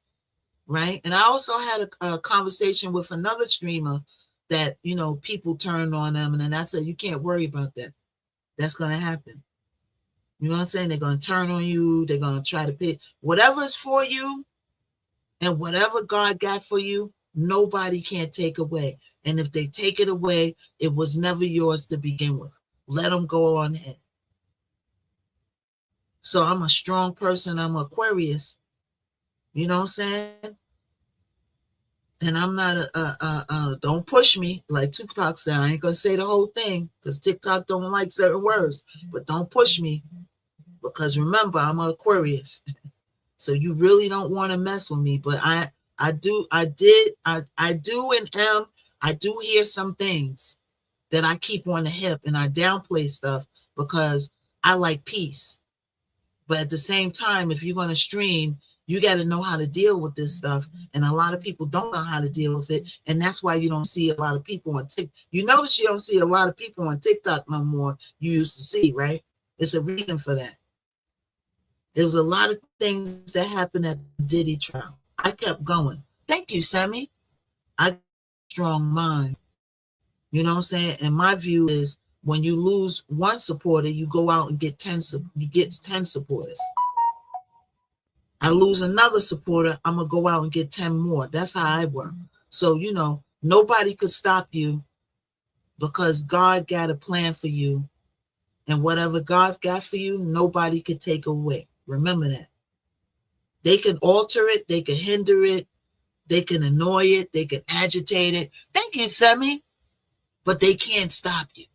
A: right? And I also had a conversation with another streamer that people turned on them, and then I said you can't worry about that. That's gonna happen. You know what I'm saying? They're gonna turn on you. They're gonna try to pick whatever's for you, and whatever God got for you. Nobody can take away. And if they take it away, it was never yours to begin with. Let them go on ahead. So I'm a strong person. I'm Aquarius. You know what I'm saying? And I'm not don't push me like Tupac said. I ain't gonna say the whole thing because TikTok don't like certain words, but don't push me because remember I'm an Aquarius. So you really don't want to mess with me. But I do and am. I do hear some things that I keep on the hip and I downplay stuff because I like peace. But at the same time, if you're going to stream, you got to know how to deal with this stuff. And a lot of people don't know how to deal with it. And that's why you don't see a lot of people on TikTok. You notice you don't see a lot of people on TikTok no more you used to see, right? It's a reason for that. There was a lot of things that happened at the Diddy trial. I kept going. Thank you, Sammy. I got a strong mind. You know what I'm saying? And my view is when you lose one supporter, you go out and get 10 supporters. I lose another supporter, I'm going to go out and get 10 more. That's how I work. So, nobody could stop you because God got a plan for you. And whatever God got for you, nobody could take away. Remember that. They can alter it. They can hinder it. They can annoy it. They can agitate it. Thank you, Sammy. But they can't stop you.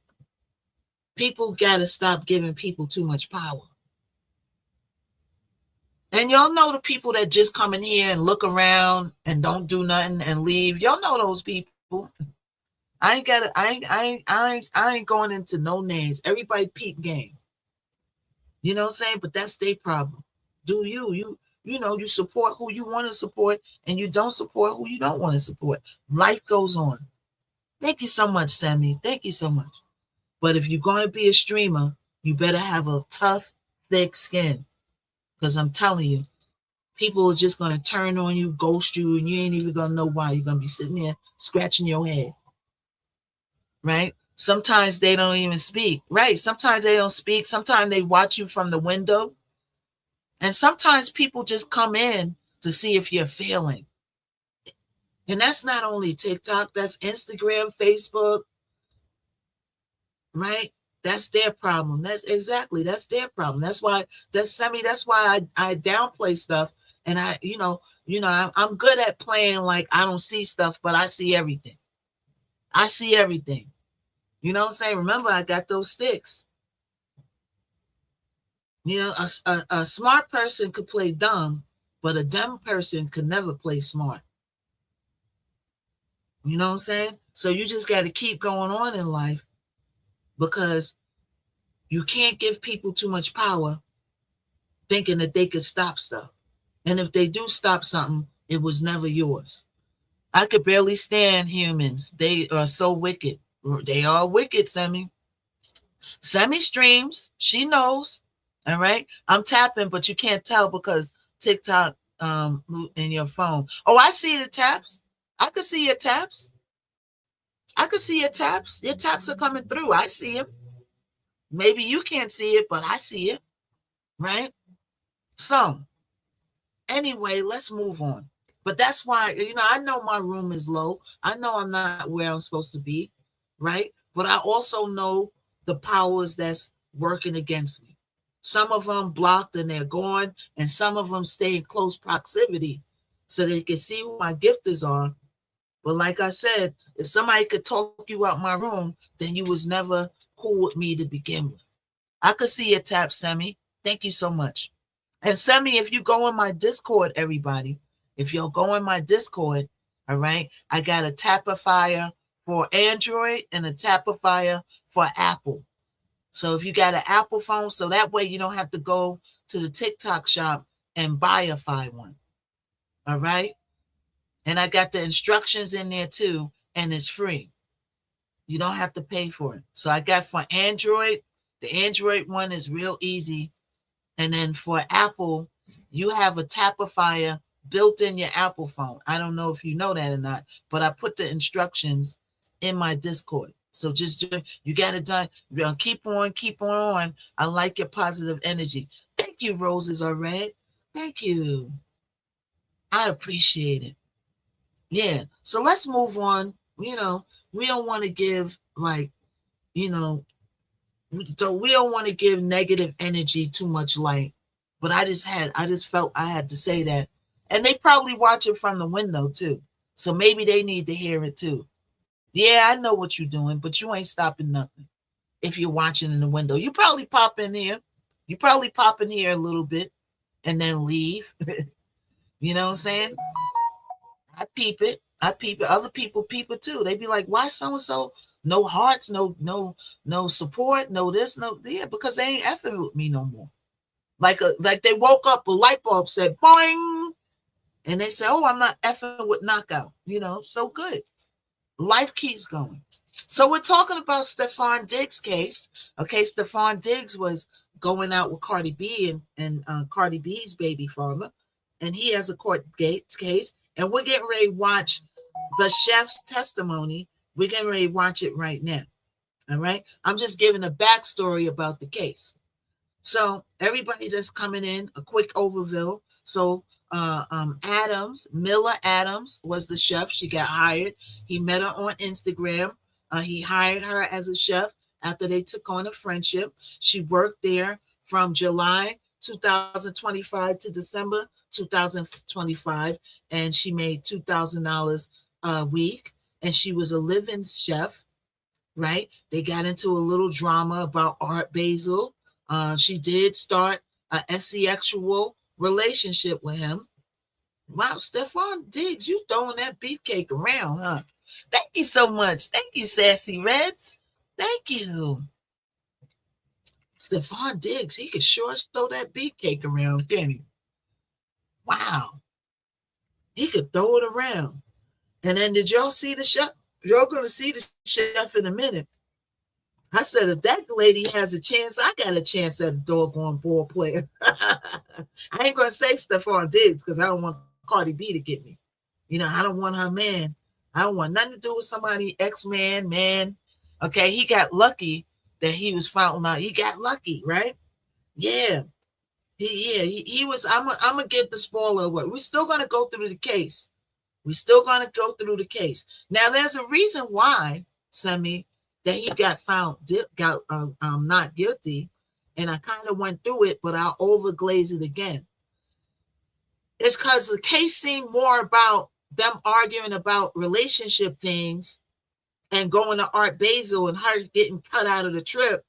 A: People got to stop giving people too much power. And y'all know the people that just come in here and look around and don't do nothing and leave. Y'all know those people. I ain't going into no names. Everybody peep game. You know what I'm saying? But that's their problem. Do you support who you want to support and you don't support who you don't want to support. Life goes on. Thank you so much, Sammy. Thank you so much. But if you're going to be a streamer, you better have a tough, thick skin. Because I'm telling you, people are just going to turn on you, ghost you, and you ain't even going to know why. You're going to be sitting there scratching your head. Right? Sometimes they don't even speak. Right? Sometimes they don't speak. Sometimes they watch you from the window. And sometimes people just come in to see if you're failing. And that's not only TikTok, that's Instagram, Facebook. Right? That's their problem. That's their problem. That's why I downplay stuff. And I'm good at playing like I don't see stuff, but I see everything. I see everything. You know what I'm saying? Remember, I got those sticks. A smart person could play dumb, but a dumb person could never play smart. You know what I'm saying? So you just got to keep going on in life because you can't give people too much power thinking that they could stop stuff. And if they do stop something, it was never yours. I could barely stand humans. They are so wicked. They are wicked, Sammy. Sammy streams. She knows. All right. I'm tapping, but you can't tell because TikTok in your phone. Oh, I see the taps. I could see your taps. I could see your taps. Your taps are coming through. I see them. Maybe you can't see it, but I see it. Right? So, anyway, let's move on. But that's why, I know my room is low. I know I'm not where I'm supposed to be. Right? But I also know the powers that's working against me. Some of them blocked and they're gone, and some of them stay in close proximity so they can see who my gifters are. But like I said, if somebody could talk you out my room, then you was never cool with me to begin with. I could see your tap, Sammy. Thank you so much. And Sammy, if you go in my Discord, everybody, if you'll go in my Discord, All right. I got a Tapifier for Android and a Tapifier for Apple. So if you got an Apple phone, so that way you don't have to go to the TikTok shop and buy a one. All right. And I got the instructions in there too, and it's free. You don't have to pay for it. So I got for Android, the Android one is real easy. And then for Apple, you have a Tapifier built in your Apple phone. I don't know if you know that or not, but I put the instructions in my Discord. So just you got it done. Keep on. I like your positive energy. Thank you, roses are red. Thank you. I appreciate it. Yeah. So let's move on. We don't want to give you know, so we don't want to give negative energy too much light. But I just felt I had to say that. And they probably watch it from the window too. So maybe they need to hear it too. Yeah, I know what you're doing, but you ain't stopping nothing. If you're watching in the window, you probably pop in here. You probably pop in here a little bit and then leave. You know what I'm saying? I peep it. I peep it. Other people peep it too. They be like, why so and so? No hearts, no support, no this, no yeah, because they ain't effing with me no more. Like they woke up, a light bulb said boing, and they said, oh, I'm not effing with knockout. So good. Life keeps going. So we're talking about Stefan Diggs' case. Okay, Stefan Diggs was going out with Cardi B and Cardi B's baby father, and he has a court case, and we're getting ready to watch the chef's testimony. We're getting ready to watch it right now. All right. I'm just giving a backstory about the case. So everybody that's coming in, a quick overview. So Miller Adams was the chef. She got hired. He met her on Instagram. He hired her as a chef after they took on a friendship. She worked there from July 2025 to December 2025, and she made $2,000 a week. And she was a live-in chef, right? They got into a little drama about Art Basel. She did start a sexual relationship with him. Wow, Stefan Diggs, you throwing that beefcake around, huh? Thank you so much. Thank you, Sassy Reds. Thank you. Stefan Diggs, he could sure throw that beefcake around, can he? Wow. He could throw it around. And then did y'all see the chef? You're going to see the chef in a minute. I said, if that lady has a chance, I got a chance at a doggone ball player. I ain't going to say Stefan Diggs because I don't want Cardi B to get me. I don't want her man. I don't want nothing to do with somebody, ex-man, man. Okay, he got lucky that he was found out. He got lucky, right? Yeah. He was, I'm going to get the spoiler away. We're still going to go through the case. Now, there's a reason why, Sammy, that he got found not guilty, and I kind of went through it, but I'll overglaze it again. It's because the case seemed more about them arguing about relationship things and going to Art Basel and her getting cut out of the trip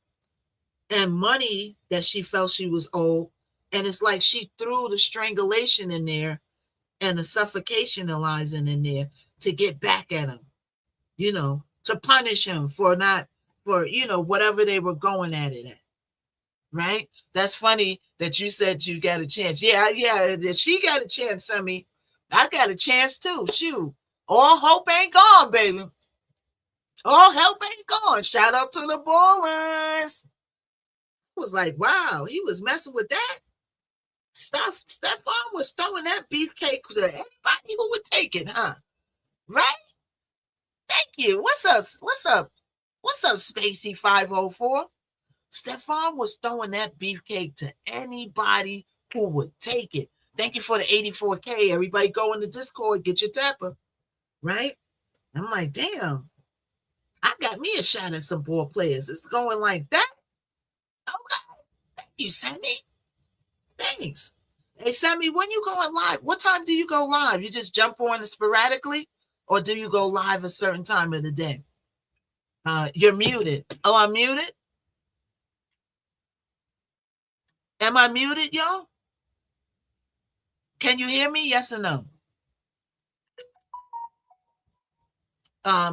A: and money that she felt she was owed. And it's like she threw the strangulation in there and the suffocation in there to get back at him, to punish him for whatever they were going at it at. Right? That's funny that you said you got a chance. Yeah, she got a chance, Sammy. I got a chance too. Shoot. All hope ain't gone, baby. All hope ain't gone. Shout out to the ballers. I was like, wow, he was messing with that. Stefan was throwing that beefcake to anybody who would take it, huh? Right? Thank you. What's up, Spacey 504? Stefan was throwing that beefcake to anybody who would take it. Thank you for the 84K. Everybody go in the Discord, get your tapper. Right? I'm like, damn, I got me a shot at some ball players. It's going like that. Okay. Thank you, Sammy. Thanks. Hey, Sammy, when you going live, what time do you go live? You just jump on sporadically, or do you go live a certain time of the day? You're muted. Oh, I'm muted? Am I muted, y'all? Can you hear me? Yes or no?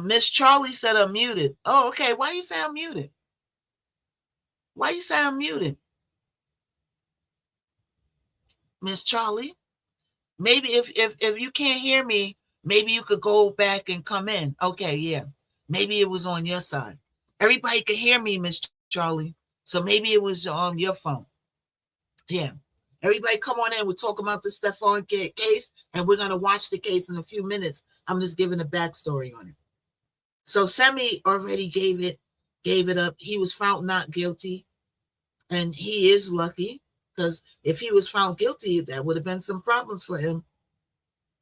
A: Miss Charlie said I'm muted. Oh, okay. Why you say I'm muted? Why you say I'm muted? Miss Charlie? Maybe if you can't hear me, maybe you could go back and come in. Okay, yeah. Maybe it was on your side. Everybody could hear me, Miss Charlie. So maybe it was on your phone. Yeah. Everybody come on in. We're talking about the Stefan case, and we're gonna watch the case in a few minutes. I'm just giving a backstory on it. So Semi already gave it up. He was found not guilty, and he is lucky because if he was found guilty, that would have been some problems for him,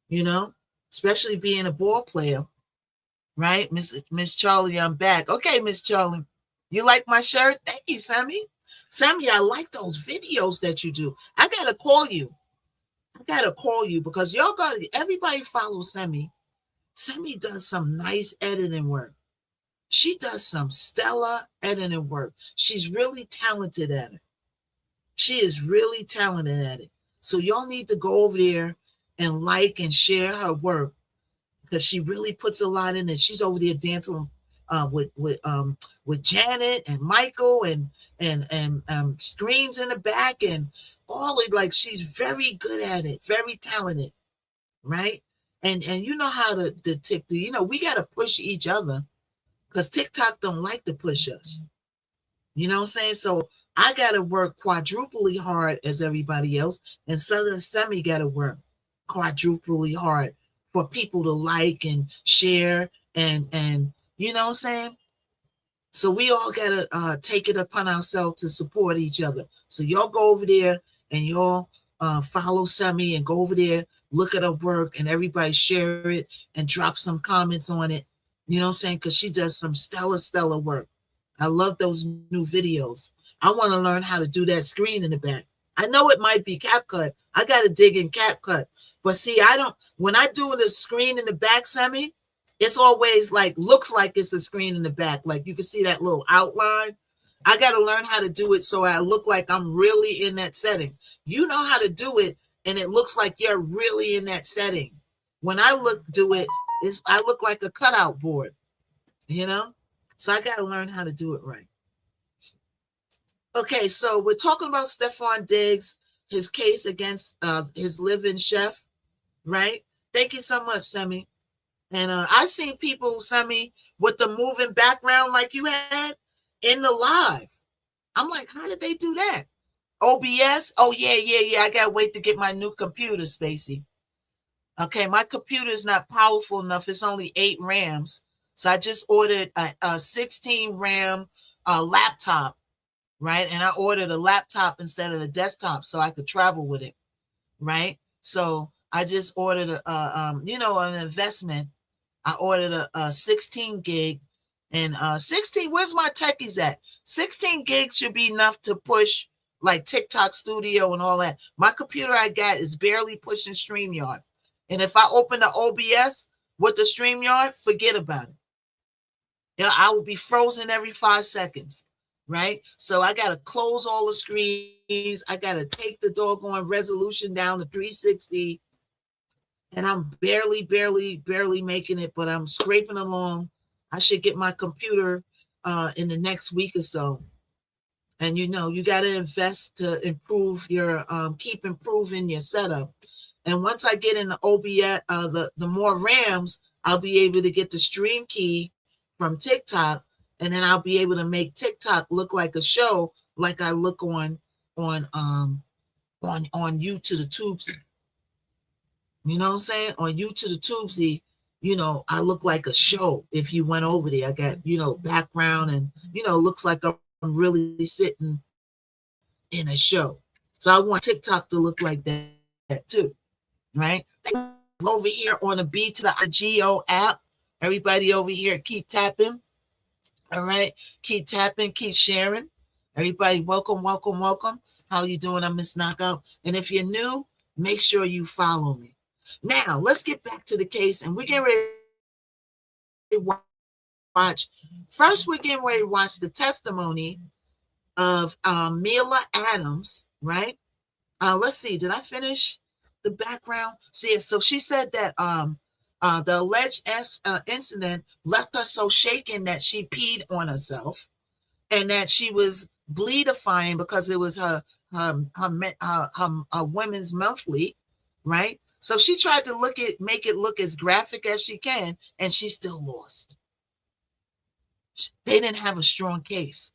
A: you know, especially being a ball player, right? Miss Charlie, I'm back. Okay, Miss Charlie, you like my shirt? Thank you, Sammy. Sammy, I like those videos that you do. I gotta call you. I gotta call you because y'all got everybody follow Sammy. Sammy does some nice editing work. She does some stellar editing work. She's really talented at it. She is really talented at it. So y'all need to go over there and like and share her work because she really puts a lot in it. She's over there dancing with Janet and Michael and screens in the back and all it, like she's very good at it, very talented, right? And you know how the TikTok, you know, we gotta push each other because TikTok don't like to push us. You know what I'm saying? So I gotta work quadruply hard as everybody else, and Southern Semi gotta work quadruply hard for people to like and share and you know what I'm saying? So we all gotta take it upon ourselves to support each other. So y'all go over there and y'all follow Semi and go over there, look at her work, and everybody share it and drop some comments on it. You know what I'm saying? Because she does some stellar work. I love those new videos. I want to learn how to do that screen in the back. I know it might be CapCut. I got to dig in CapCut. But see, I don't, when I do the screen in the back, Semi, it's always like, looks like it's a screen in the back. Like you can see that little outline. I got to learn how to do it so I look like I'm really in that setting. You know how to do it, and it looks like you're really in that setting. When I do it, I look like a cutout board, you know? So I got to learn how to do it right. Okay, so we're talking about Stefan Diggs, his case against his live-in chef, right? Thank you so much, Semi. And I seen people, Semi, with the moving background like you had in the live. I'm like, how did they do that? OBS? Oh, yeah. I got to wait to get my new computer, Spacey. Okay, my computer is not powerful enough. It's only 8 RAMs. So I just ordered a 16 RAM laptop, right? And I ordered a laptop instead of a desktop so I could travel with it, right? So I just ordered an investment. I ordered a 16 gig and 16. Where's my techies at? 16 gigs should be enough to push like TikTok Studio and all that. My computer I got is barely pushing StreamYard. And if I open the OBS with the StreamYard, forget about it. Yeah, I will be frozen every 5 seconds, right? So I got to close all the screens. I got to take the doggone resolution down to 360. And I'm barely making it, but I'm scraping along. I should get my computer in the next week or so. And you know, you got to invest to improve your, keep improving your setup. And once I get in the OBS, the more RAMs, I'll be able to get the stream key from TikTok, and then I'll be able to make TikTok look like a show, like I look on you to the Tubesy. You know what I'm saying? On you to the Tubesy, you know, I look like a show. If you went over there, I got, you know, background and, you know, looks like I'm really sitting in a show. So I want TikTok to look like that too, right? Over here on the B to the Geo app. Everybody over here, keep tapping. All right, keep tapping, keep sharing. Everybody, welcome. How you doing? I'm Miss Knockout. And if you're new, make sure you follow me. Now, let's get back to the case, and we're getting ready to watch. First, we're getting ready to watch the testimony of Mila Adams, right? Let's see. Did I finish the background? See, so she said that The alleged incident left her so shaken that she peed on herself, and that she was bleedifying because it was her women's monthly, right? So she tried to make it look as graphic as she can, and she still lost. They didn't have a strong case,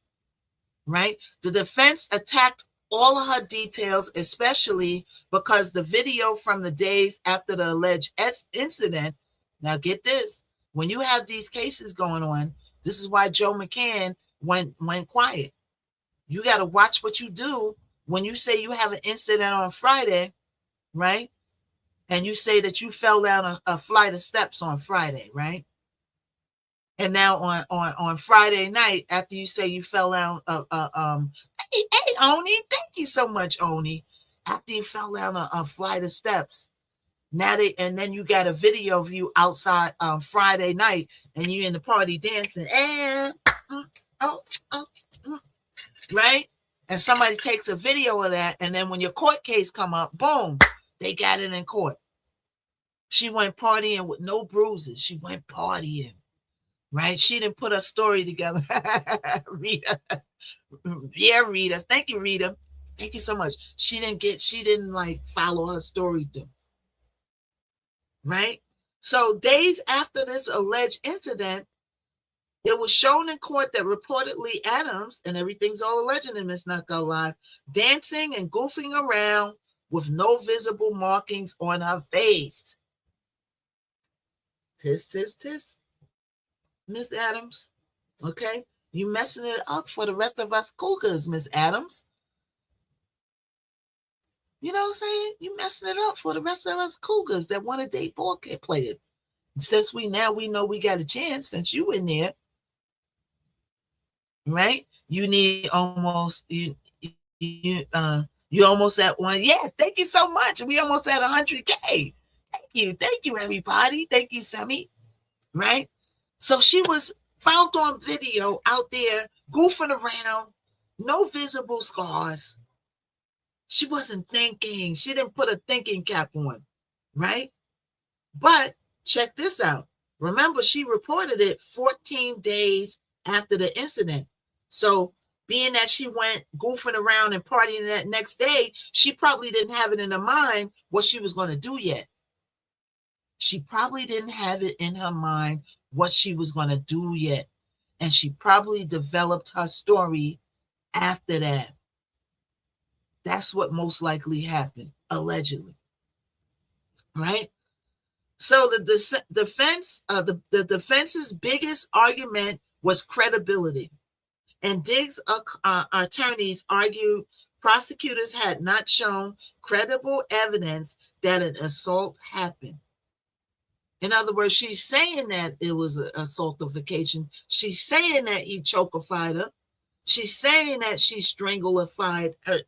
A: right? The defense attacked all of her details, especially because the video from the days after the alleged incident. Now, get this: when you have these cases going on, this is why Joe McCann went quiet. You got to watch what you do when you say you have an incident on Friday, right? And you say that you fell down a flight of steps on Friday, right? And now on Friday night, after you say you fell down, hey, Oni, thank you so much, Oni. After you fell down a flight of steps, and then you got a video of you outside on Friday night, and you in the party dancing, and right? And somebody takes a video of that, and then when your court case come up, boom, they got it in court. She went partying with no bruises. She went partying. Right? She didn't put her story together. Rita. Yeah, Rita. Thank you, Rita. Thank you so much. She didn't like follow her story through. Right? So days after this alleged incident, it was shown in court that reportedly Adams, and everything's all alleged in Miss Not Go Live, dancing and goofing around with no visible markings on her face. Tis, tis, tis. Miss Adams, okay? You messing it up for the rest of us cougars, Miss Adams. You know what I'm saying? You messing it up for the rest of us cougars that want to date ball players. Since we know we got a chance, since you in there, right? You need almost you almost at one. Yeah, thank you so much. We almost at 100K. Thank you, everybody. Thank you, Sammy. Right? So she was found on video out there goofing around, no visible scars. She wasn't thinking. She didn't put a thinking cap on, right? But check this out. Remember, she reported it 14 days after the incident. So being that she went goofing around and partying that next day, she probably didn't have it in her mind what she was going to do yet. She probably didn't have it in her mind what she was going to do yet. And she probably developed her story after that. That's what most likely happened, allegedly. Right? So the defense's biggest argument was credibility. And Diggs' attorneys argued prosecutors had not shown credible evidence that an assault happened. In other words, she's saying that it was an assaultification. She's saying that he chokified her. She's saying that she stranglified her.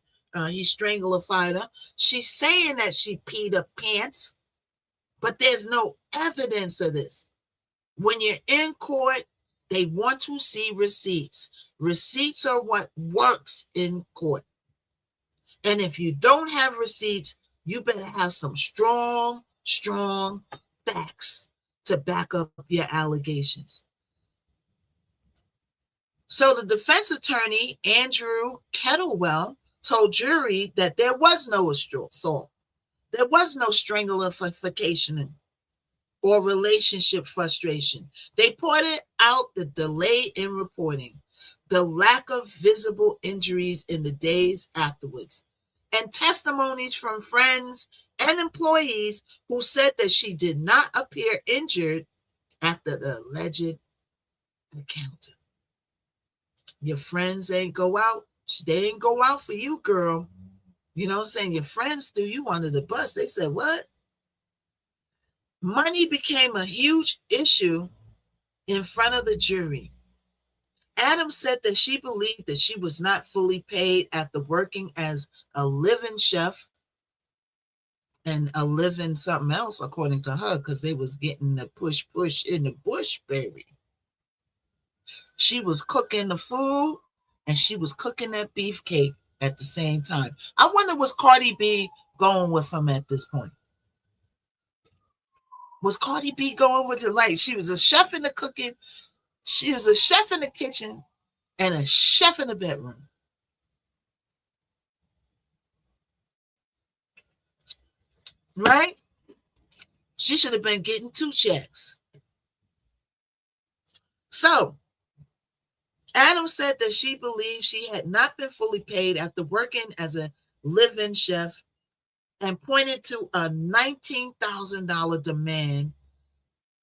A: He stranglified her. She's saying that she peed her pants. But there's no evidence of this. When you're in court, they want to see receipts. Receipts are what works in court. And if you don't have receipts, you better have some strong facts to back up your allegations. So the defense attorney, Andrew Kettlewell, told jury that there was no assault. There was no stranglification or relationship frustration. They pointed out the delay in reporting, the lack of visible injuries in the days afterwards, and testimonies from friends and employees who said that she did not appear injured after the alleged encounter. Your friends ain't go out. They ain't go out for you, girl. You know what I'm saying? Your friends threw you under the bus. They said, what? Money became a huge issue in front of the jury. Adams said that she believed that she was not fully paid after working as a living chef and a living something else, according to her, because they was getting the push in the bush, baby. She was cooking the food and she was cooking that beefcake at the same time. I wonder, was Cardi B going with him at this point? Was Cardi B going with the light? She was a chef in the cooking. She was a chef in the kitchen and a chef in the bedroom. Right? She should have been getting 2 checks. So, Adams said that she believed she had not been fully paid after working as a live-in chef and pointed to a $19,000 demand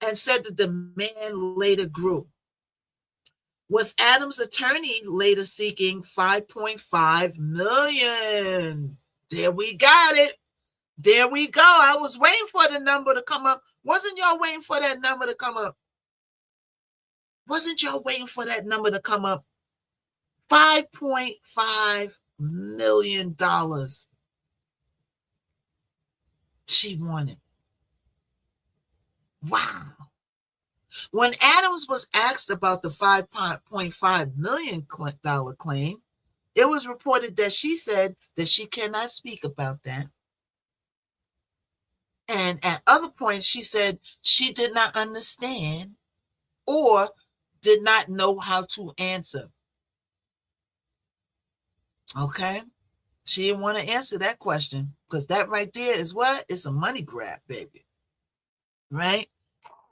A: and said the demand later grew, with Adams' attorney later seeking $5.5 million. There we got it. There we go. I was waiting for the number to come up. Wasn't y'all waiting for that number to come up? Wasn't y'all waiting for that number to come up? $5.5 million. She wanted. Wow. When Adams was asked about the $5.5 million claim, it was reported that she said that she cannot speak about that. And at other points, she said she did not understand or did not know how to answer. Okay? She didn't want to answer that question because that right there is what? It's a money grab, baby. Right?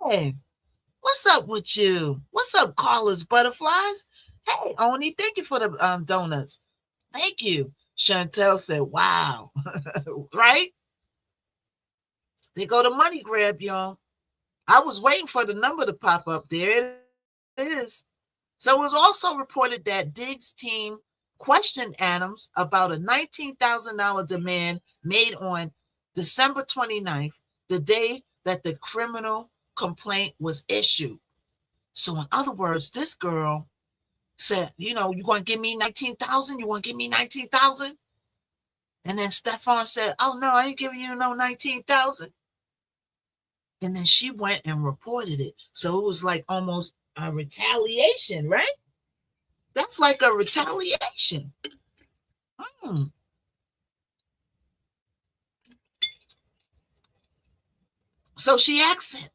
A: Hey, what's up with you? What's up, Carlos Butterflies? Hey, Oni, thank you for the donuts. Thank you. Chantel said, wow. Right? They go to money grab, y'all. I was waiting for the number to pop up. There it is. So it was also reported that Diggs' team questioned Adams about a $19,000 demand made on December 29th, the day that the criminal complaint was issued. So in other words, this girl said, you going to give me 19,000? You want to give me 19,000? And then Stefan said, oh, no, I ain't giving you no 19,000. And then she went and reported it. So it was like almost a retaliation, right? That's like a retaliation. So she asked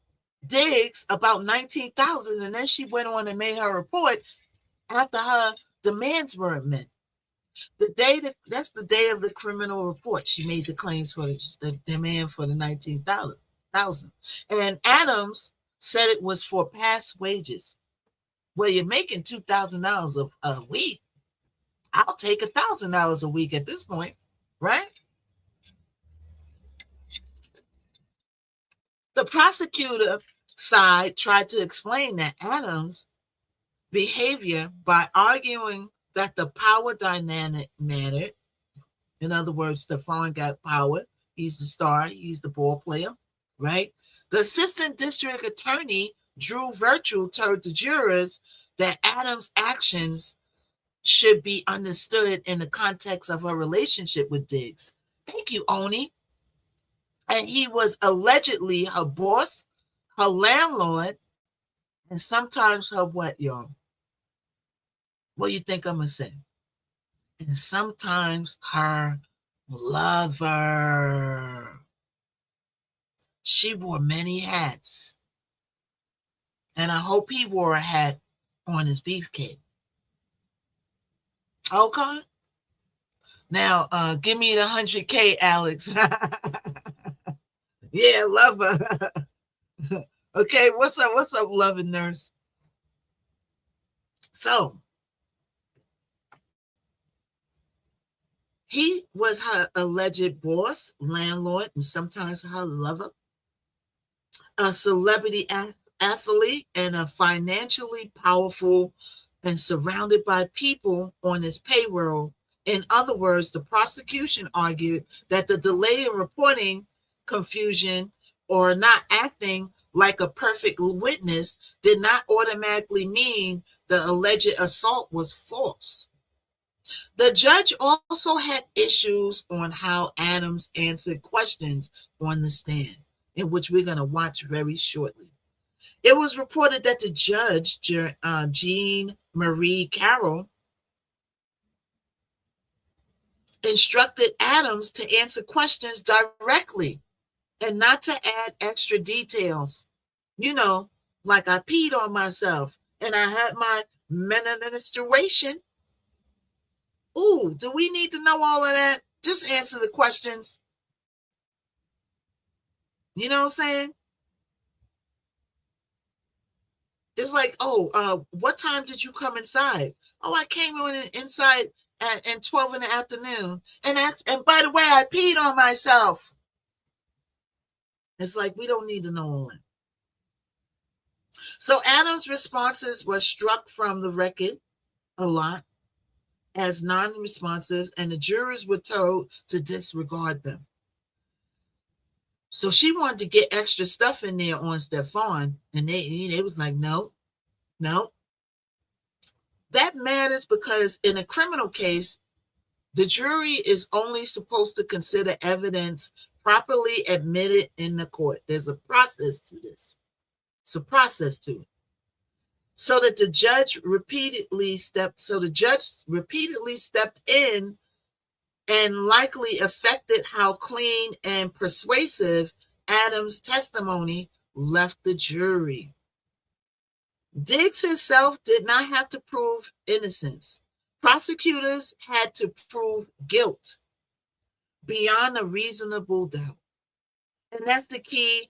A: Diggs about 19,000, and then she went on and made her report after her demands weren't met. That's the day of the criminal report. She made the claims for the demand for the 19,000. And Adams said it was for past wages. Well, you're making $2,000 a week. I'll take $1,000 a week at this point, right? The prosecutor side tried to explain that Adams' behavior by arguing that the power dynamic mattered. In other words, Stefan got power. He's the star. He's the ball player, right? The assistant district attorney, Drew Virtue, told the jurors that Adams' actions should be understood in the context of her relationship with Diggs. Thank you, Oni. And he was allegedly her boss, her landlord, and sometimes her what, y'all? What do you think I'm going to say? And sometimes her lover. She wore many hats. And I hope he wore a hat on his beefcake. Okay. Now, give me the 100K, Alex. Yeah, lover. Okay, what's up? What's up, loving nurse? So, he was her alleged boss, landlord, and sometimes her lover, a celebrity athlete, and a financially powerful and surrounded by people on his payroll. In other words, the prosecution argued that the delay in reporting confusion or not acting like a perfect witness did not automatically mean the alleged assault was false. The judge also had issues on how Adams answered questions on the stand, in which we're going to watch very shortly. It was reported that the judge, Jean Marie Carroll, instructed Adams to answer questions directly and not to add extra details. You know, like I peed on myself and I had my menstruation. Ooh, do we need to know all of that? Just answer the questions. You know what I'm saying? It's like, what time did you come inside? Oh, I came inside at 12 in the afternoon. And by the way, I peed on myself. It's like, we don't need to know all that. So Adam's responses were struck from the record a lot as non-responsive, and the jurors were told to disregard them. So she wanted to get extra stuff in there on Stefan, and they was like, no. That matters because in a criminal case, the jury is only supposed to consider evidence properly admitted in the court. There's a process to this. It's a process to it. So the judge repeatedly stepped in and likely affected how clean and persuasive Adams' testimony left the jury. Diggs himself did not have to prove innocence. Prosecutors had to prove guilt beyond a reasonable doubt. And that's the key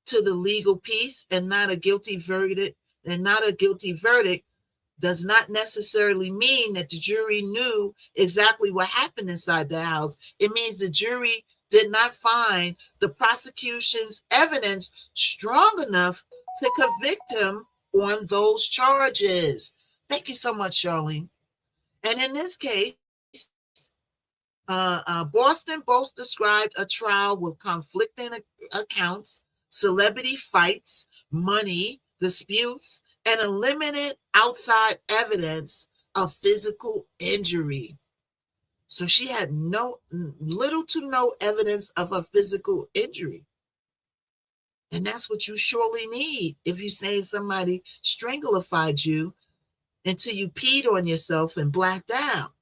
A: to the legal piece, and not a guilty verdict. And not a guilty verdict does not necessarily mean that the jury knew exactly what happened inside the house. It means the jury did not find the prosecution's evidence strong enough to convict him on those charges. Thank you so much, Charlene. And in this case, Boston both described a trial with conflicting accounts, celebrity fights, money, disputes, and a limited outside evidence of physical injury. So she had little to no evidence of a physical injury. And that's what you surely need if you say somebody stranglified you until you peed on yourself and blacked out.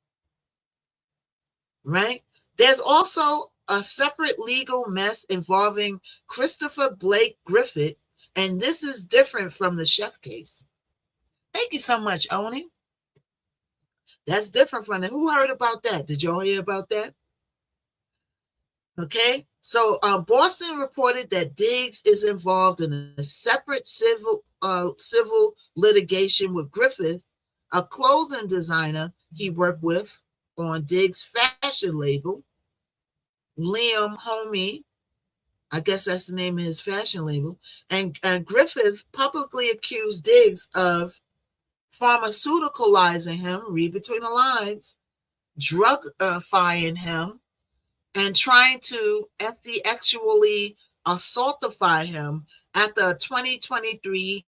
A: Right? There's also a separate legal mess involving Christopher Blake Griffith, and this is different from the chef case. Thank you so much, Oni. That's different from it. Who heard about that? Did y'all hear about that? Okay, so Boston reported that Diggs is involved in a separate civil litigation with Griffith, a clothing designer he worked with on Diggs' fashion label. Liam Homey, I guess that's the name of his fashion label, and Griffith publicly accused Diggs of pharmaceuticalizing him, read between the lines, drugifying him, and trying to actually assaultify him at the 2023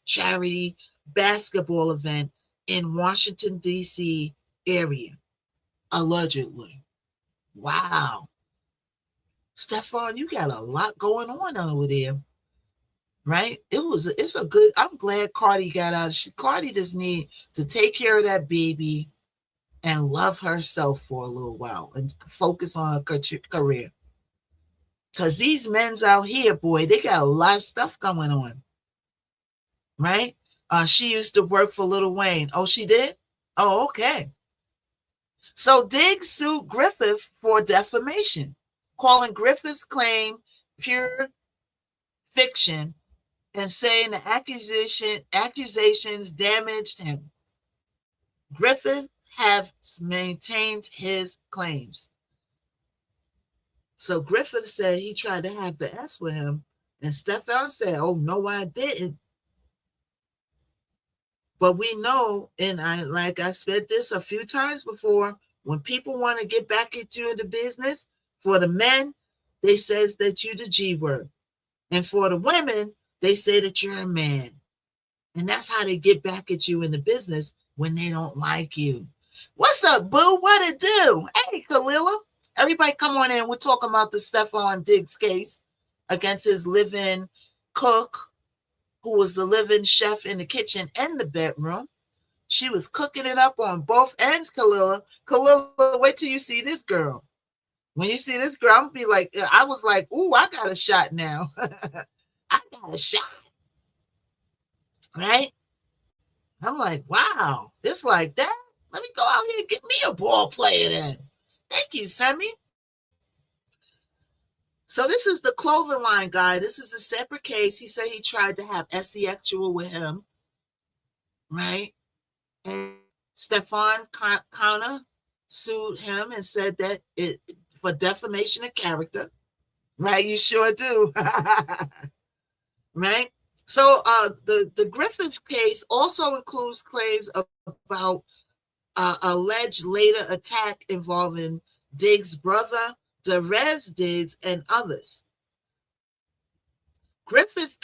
A: charity basketball event in Washington, D.C. area, allegedly. Wow. Stefan, you got a lot going on over there, right? It's a good, I'm glad Cardi got out. Cardi just need to take care of that baby and love herself for a little while and focus on her career. Because these men's out here, boy, they got a lot of stuff going on, right? She used to work for Lil Wayne. Oh, she did? Oh, okay. So Diggs sued Griffith for defamation, calling Griffith's claim pure fiction and saying the accusations damaged him. Griffith have maintained his claims. So Griffith said he tried to have the S with him, and Stefan said, oh, no, I didn't. But we know, and I said this a few times before, when people want to get back at you in the business, for the men, they says that you the G word. And for the women, they say that you're a man. And that's how they get back at you in the business when they don't like you. What's up, boo? What it do? Hey, Kalila. Everybody come on in. We're talking about the Stefan Diggs case against his live-in cook, who was the live-in chef in the kitchen and the bedroom. She was cooking it up on both ends, Kalila. Kalila, wait till you see this girl. When you see this girl, I'm gonna be like, I was like, ooh, I got a shot now. I got a shot. Right? I'm like, wow, it's like that. Let me go out here and get me a ball player then. Thank you, Sammy. So this is the clothing line guy. This is a separate case. He said he tried to have sexual with him, right? And Stefan Kana sued him and said that it for defamation of character. Right? You sure do. Right? So the Griffith case also includes claims about alleged later attack involving Diggs' brother, Derez Diggs, and others. Griffith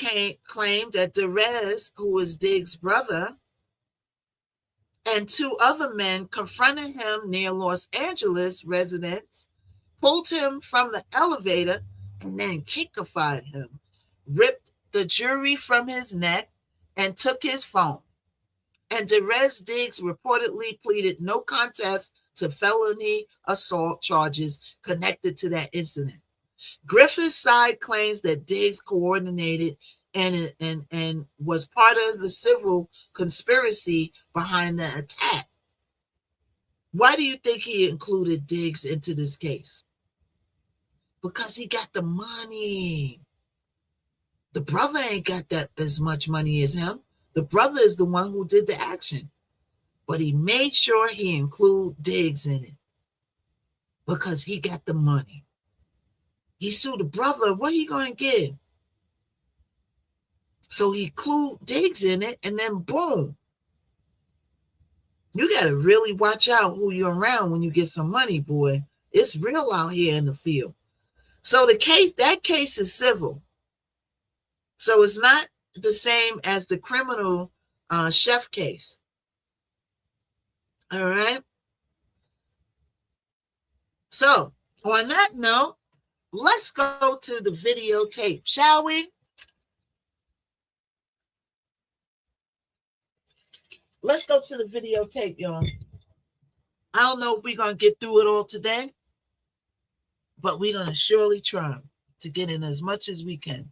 A: claimed that Derez, who was Diggs' brother, and two other men confronted him near Los Angeles residence, pulled him from the elevator, and then kickified him, ripped the jewelry from his neck, and took his phone. And Derez Diggs reportedly pleaded no contest to felony assault charges connected to that incident. Griffith's side claims that Diggs coordinated and was part of the civil conspiracy behind the attack. Why do you think he included Diggs into this case? Because he got the money. The brother ain't got that as much money as him. The brother is the one who did the action. But he made sure he include Diggs in it because he got the money. He sued the brother. What he going to get? So he include Diggs in it, and then boom. You got to really watch out who you're around when you get some money, boy. It's real out here in the field. So that case is civil. So it's not the same as the criminal chef case. All right. So on that note, let's go to the videotape, shall we? Let's go to the videotape, y'all. I don't know if we're going to get through it all today, but we're going to surely try to get in as much as we can.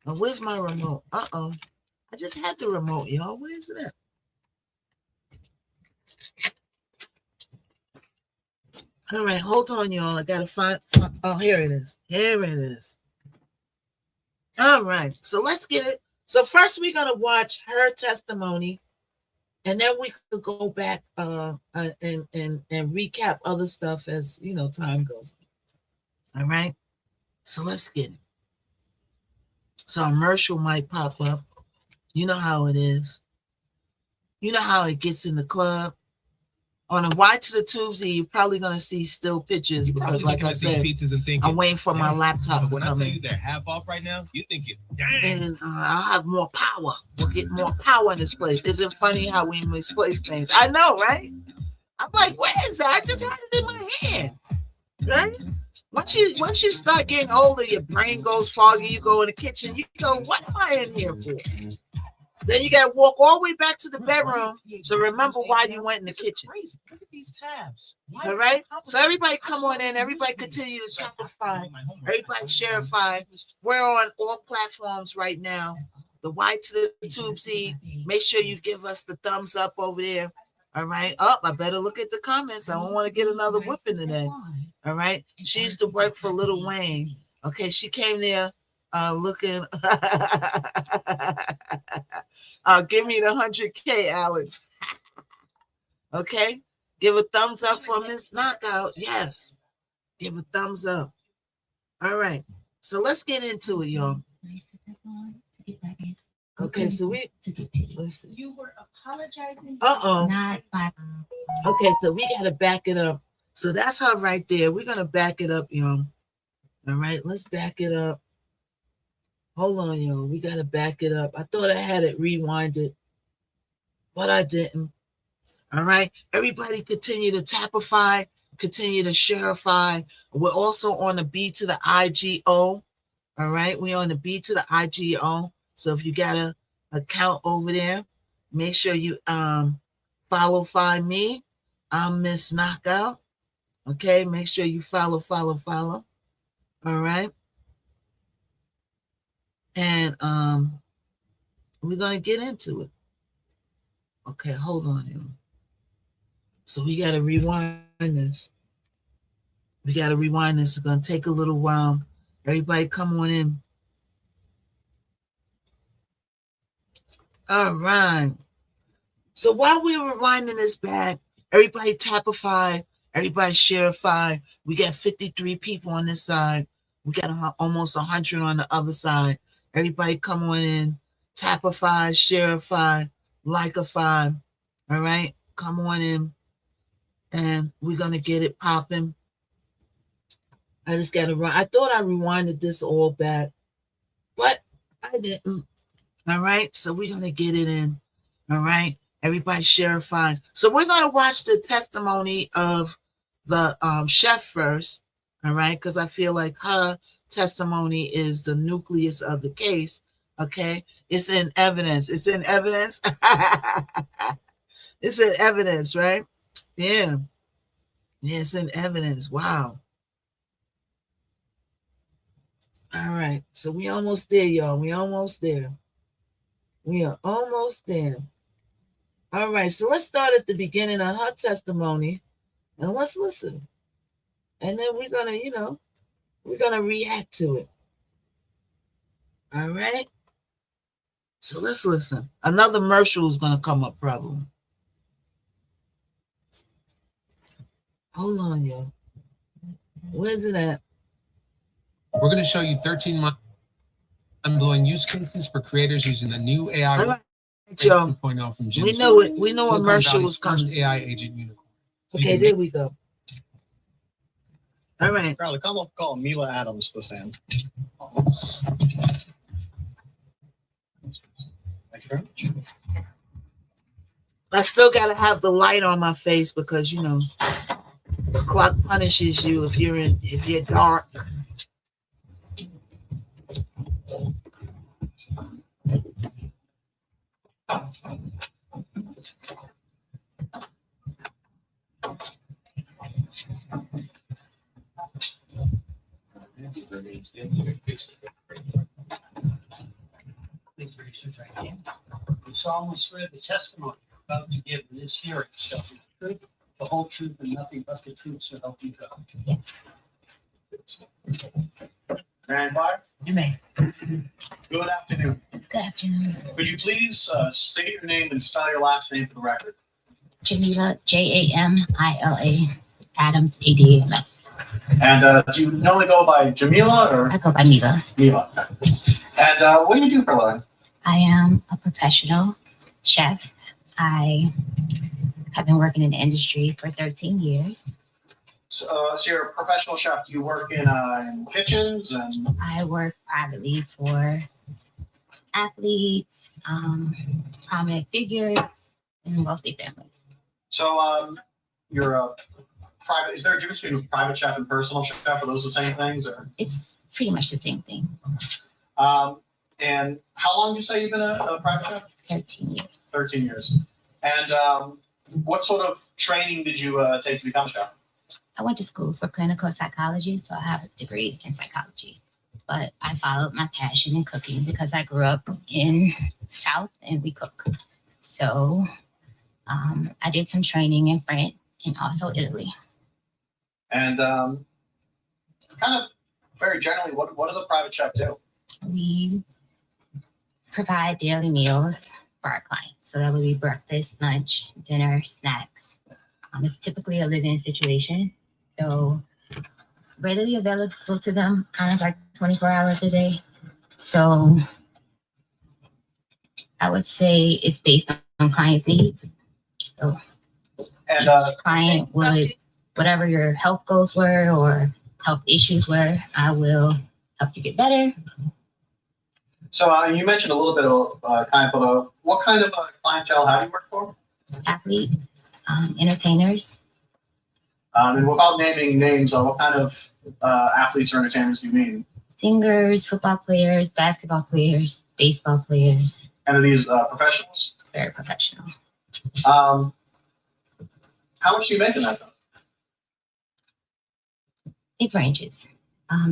A: Now, where's my remote? Uh-oh. I just had the remote, y'all. Where's that? All right, hold on, y'all. I got to find. Oh, here it is. Here it is. All right, so let's get it. So first we're going to watch her testimony, and then we could go back and recap other stuff as, time goes on. All right, so let's get it. So a commercial might pop up. You know how it is. You know how it gets in the club. On a Y to the Tubesy, you're probably going to see still pictures because, like I said, I'm waiting for my laptop to come in.
C: They're half off right now, you think it,
A: and I'll have more power. We'll get more power in this place. Isn't it funny how we misplace things? I know, right? I'm like, where is that? I just had it in my hand, right? Once you start getting older, your brain goes foggy. You go in the kitchen. You go, what am I in here for? Then you got to walk all the way back to the bedroom to remember why you went in the kitchen.
C: Look at these tabs.
A: All right? So everybody come on in. Everybody continue to Shopify. Everybody Sharify. We're on all platforms right now. The Y to the Tubesy. Make sure you give us the thumbs up over there. All right? I better look at the comments. I don't want to get another whipping today. All right? She used to work for Lil Wayne. Okay, she came there looking. Give me the 100K, Alex. Okay? Give a thumbs up for Miss Knockout. Yes. Give a thumbs up. All right. So let's get into it, y'all. Okay, so let's see.
D: You were apologizing.
A: Not by. Okay, so we got to back it up. So that's her right there. We're going to back it up, y'all. All right, let's back it up. Hold on, y'all. We got to back it up. I thought I had it rewinded, but I didn't. All right. Everybody continue to Tapify, continue to Sharify. We're also on the B to the IGO. All right. We're on the B to the IGO. So if you got an account over there, make sure you follow me. I'm Miss Knockout. Okay, make sure you follow. All right. And we're gonna get into it. Okay, hold on here. So we gotta rewind this. It's gonna take a little while. Everybody come on in. All right. So while we were rewinding this back, everybody tapify, everybody shareify. We got 53 people on this side. We got almost 100 on the other side. Everybody come on in, tapify, shareify, likeify. All right, come on in, and we're gonna get it popping. I just gotta run. I thought I rewinded this all back, but I didn't. All right, so we're gonna get it in. All right, everybody share fine. So we're gonna watch the testimony of the chef first. All right, because I feel like her testimony is the nucleus of the case. Okay, it's in evidence. It's in evidence. It's in evidence, right? Yeah. Yeah, it's in evidence. Wow. All right, so we almost there, y'all. We almost there. We are almost there. All right, so let's start at the beginning of her testimony and let's listen. And then we're gonna, we're gonna react to it. All right. So let's listen. Another commercial is gonna come up probably. Hold on, y'all. Where's it at?
C: We're going to show you 13 mind-blowing use cases for creators using the new AI 2.0 from Jim's.
A: We know it. We know a commercial was coming.
C: First AI agent unicorn.
A: Okay, there we go. All right.
D: Charlie, call Mila Adams this end. Thank you very much.
A: I still gotta have the light on my face because the clock punishes you if you're dark.
E: You solemnly swear the testimony you're about to give in this hearing shall be the truth, the whole truth, and nothing but the truth, so help you God.
D: Stand by.
F: You may.
D: Good afternoon.
F: Good afternoon.
D: Could you please state your name and spell your last name for the record?
F: Jamila, Jamila, Adams, ADAMS.
D: And do you normally go by Jamila or
F: I go by Mila.
D: Mila? And what do you do for a living?
F: I am a professional chef. I have been working in the industry for 13 years.
D: So you're a professional chef. Do you work in kitchens and?
F: I work privately for athletes, prominent figures, and wealthy families.
D: So you're a private. Is there a difference between a private chef and personal chef? Are those the same things, or?
F: It's pretty much the same thing.
D: And how long do you say you've been a private chef?
F: 13 years.
D: 13 years. And what sort of training did you take to become a chef?
F: I went to school for clinical psychology, so I have a degree in psychology. But I followed my passion in cooking because I grew up in the South and we cook. So I did some training in France and also Italy.
D: And kind of very generally, what does a private chef do?
F: We provide daily meals for our clients. So that would be breakfast, lunch, dinner, snacks. It's typically a live-in situation. So readily available to them, kind of like 24 hours a day. So I would say it's based on client's needs. So
D: And
F: client would, whatever your health goals were or health issues were, I will help you get better.
D: so you mentioned a little bit of what kind of clientele have you worked for?
F: Athletes, entertainers,
D: And without naming names, what kind of athletes or entertainers do you mean?
F: singers, football players, basketball players, baseball players,
D: And are these professionals?
F: very professional.
D: How much do you make in that?
F: It ranges,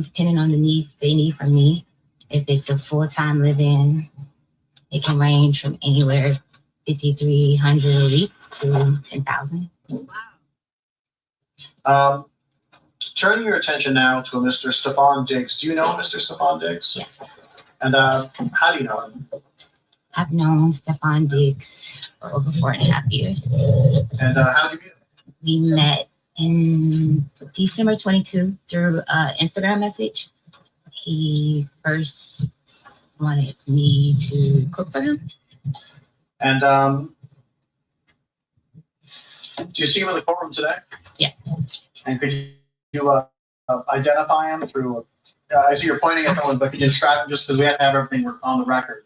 F: depending on the needs they need from me. If it's a full-time live-in, it can range from anywhere 5,300 a week to 10,000.
D: Turning your attention now to a Mr. Stefan Diggs. Do you know Mr. Stefan Diggs?
F: Yes.
D: And how do you know him?
F: I've known Stefan Diggs for over 4.5 years.
D: And how did you meet him?
F: We met in December 22 through Instagram message. He first wanted me to cook for him.
D: And do you see him in the courtroom today?
F: Yeah.
D: And could you identify him through? I see you're pointing at someone, but could you describe him just because we have to have everything on the record?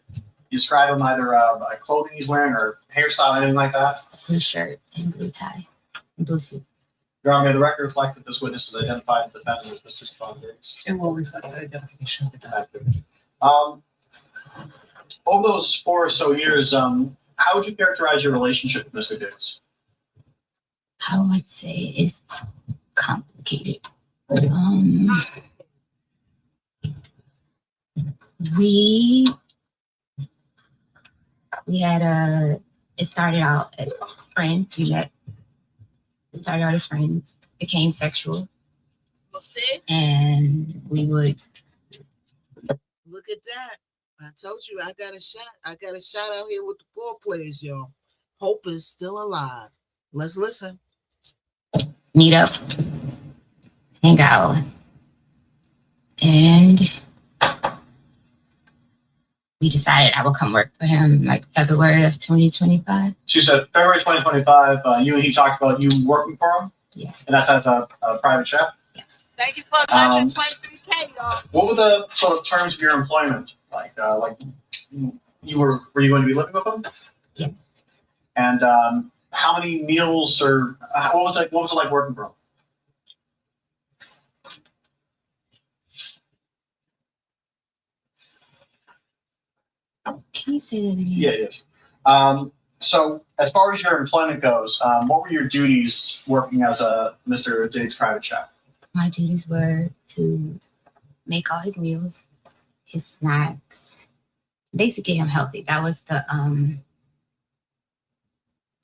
D: Describe him either by clothing he's wearing or hairstyle, anything like that.
F: Blue shirt and blue tie, and blue suit.
D: Your Honor, may the record reflect that this witness is identified the defendant as Mr. Stefan Diggs.
E: It will reflect that identification.
D: Over those 4 or so years, how would you characterize your relationship with Mr. Diggs?
F: I would say it's complicated. We had it started out as friends. It started out as friends, became sexual,
A: Well, see,
F: and we would.
A: look at that. I told you I got a shot. I got a shot out here with the ball players, y'all. Hope is still alive. Let's listen.
F: Meet up, hang out, and we decided I would come work for him like February of 2025.
D: She said February 2025, you and he talked about you working for him,
F: Yes,
D: and that's as a private chef.
F: yes.
A: Thank you for 123K, y'all.
D: What were the sort of terms of your employment? Like were you going to be living with him?
F: Yes.
D: And how many meals or what was it like working for him?
F: Can you say that again?
D: Yeah, yes. So as far as your employment goes, what were your duties working as a Mr. Diggs private chef?
F: My duties were to make all his meals, his snacks, basically get him healthy. That was the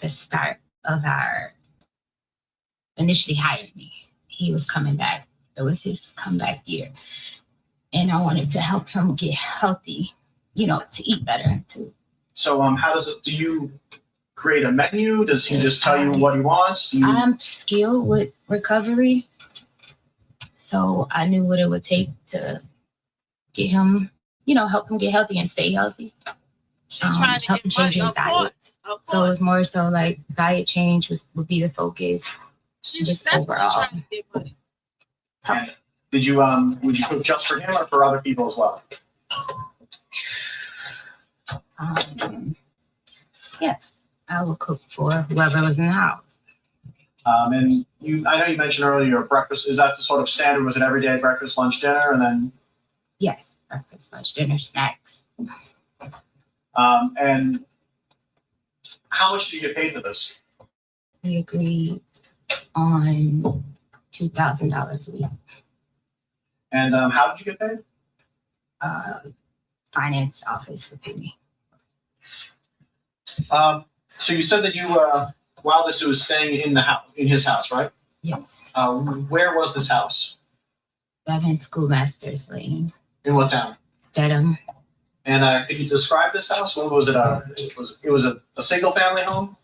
F: start of our initially hired me. He was coming back. It was his comeback year. And I wanted to help him get healthy, to eat better too.
D: So how does it, do you create a menu? Does he just tell you what he wants? Do you,
F: I'm skilled with recovery. So I knew what it would take to get him, help him get healthy and stay healthy.
A: She's trying to
F: help
A: get
F: him change
A: money,
F: his
A: of
F: diet.
A: course, of
F: So it was
A: course.
F: more so like diet change would be the focus.
A: She was
F: just
A: definitely
F: overall.
A: trying to get money.
D: and did you would you cook just for him or for other people as well?
F: Yes, I would cook for whoever was in the house.
D: And I know you mentioned earlier your breakfast. Is that the sort of standard? Was it every day breakfast, lunch, dinner, and then?
F: Yes, breakfast, lunch, dinner, snacks.
D: And how much did you get paid for this?
F: We agreed on $2,000 a week.
D: And how did you get paid?
F: Finance office would pay me.
D: So you said that you while this was staying in his house, right?
F: Yes,
D: Where was this house?
F: 7 Schoolmasters Lane,
D: In what town?
F: Dedham.
D: And could you describe this house? What was it? It was a single family home.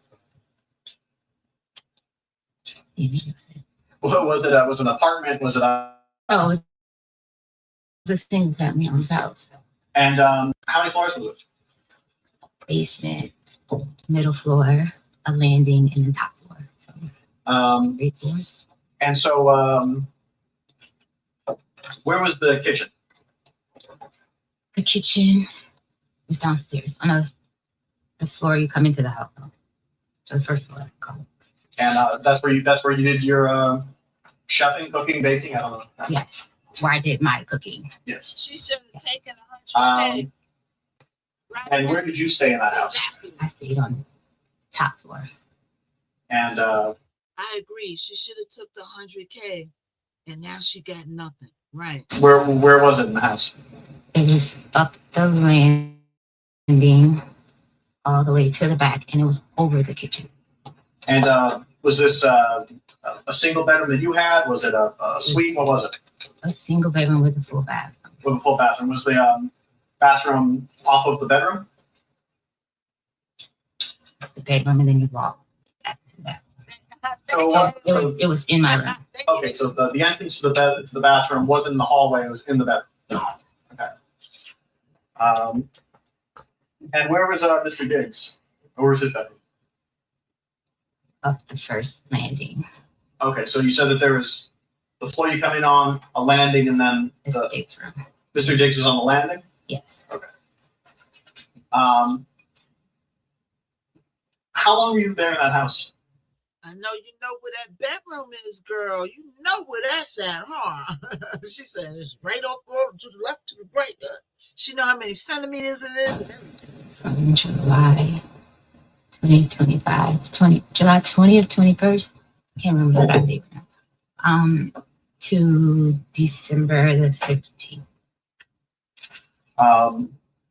D: What was it? Was it an apartment? Was it a?
F: Oh, it was a single family home's house.
D: And how many floors was it?
F: Basement, middle floor, a landing, and the top floor. So 3 floors.
D: And so where was the kitchen?
F: The kitchen is downstairs on the floor you come into the house on. So the first floor.
D: And that's where you did your chefing, cooking, baking. I don't know.
F: Yes, where I did my cooking.
D: Yes.
A: She should have taken 100K. Right.
D: And where did you stay in that house?
A: Exactly.
F: I stayed on the top floor.
D: And
A: I agree. She should have took the 100K And now she got nothing. Right.
D: Where was it in the house?
F: It was up the landing all the way to the back, and it was over the kitchen.
D: And was this a single bedroom that you had? Was it a suite? What was it?
F: A single bedroom with a full bath.
D: With a full bathroom. Was the bathroom off of the bedroom?
F: It's the bedroom, and then you walk back to the bathroom.
D: So
F: It was in my room.
D: okay, so the entrance to the bathroom wasn't in the hallway; it was in the bedroom.
F: Yes.
D: Okay. And where was Mr. Diggs? Or where was his bedroom?
F: Up the first landing.
D: Okay, so you said that there was the floor you come in on, a landing, and then
F: It's the Diggs room.
D: Mr. Diggs was on the landing.
F: Yes.
D: How long were you there in that house?
A: I know you know where that bedroom is, girl. You know where that's at, huh? She said it's right up to the left, to the right. She know how many centimeters it is.
F: From July 2025, July 20th, 21st. Can't remember the exact date now. To December the 15th.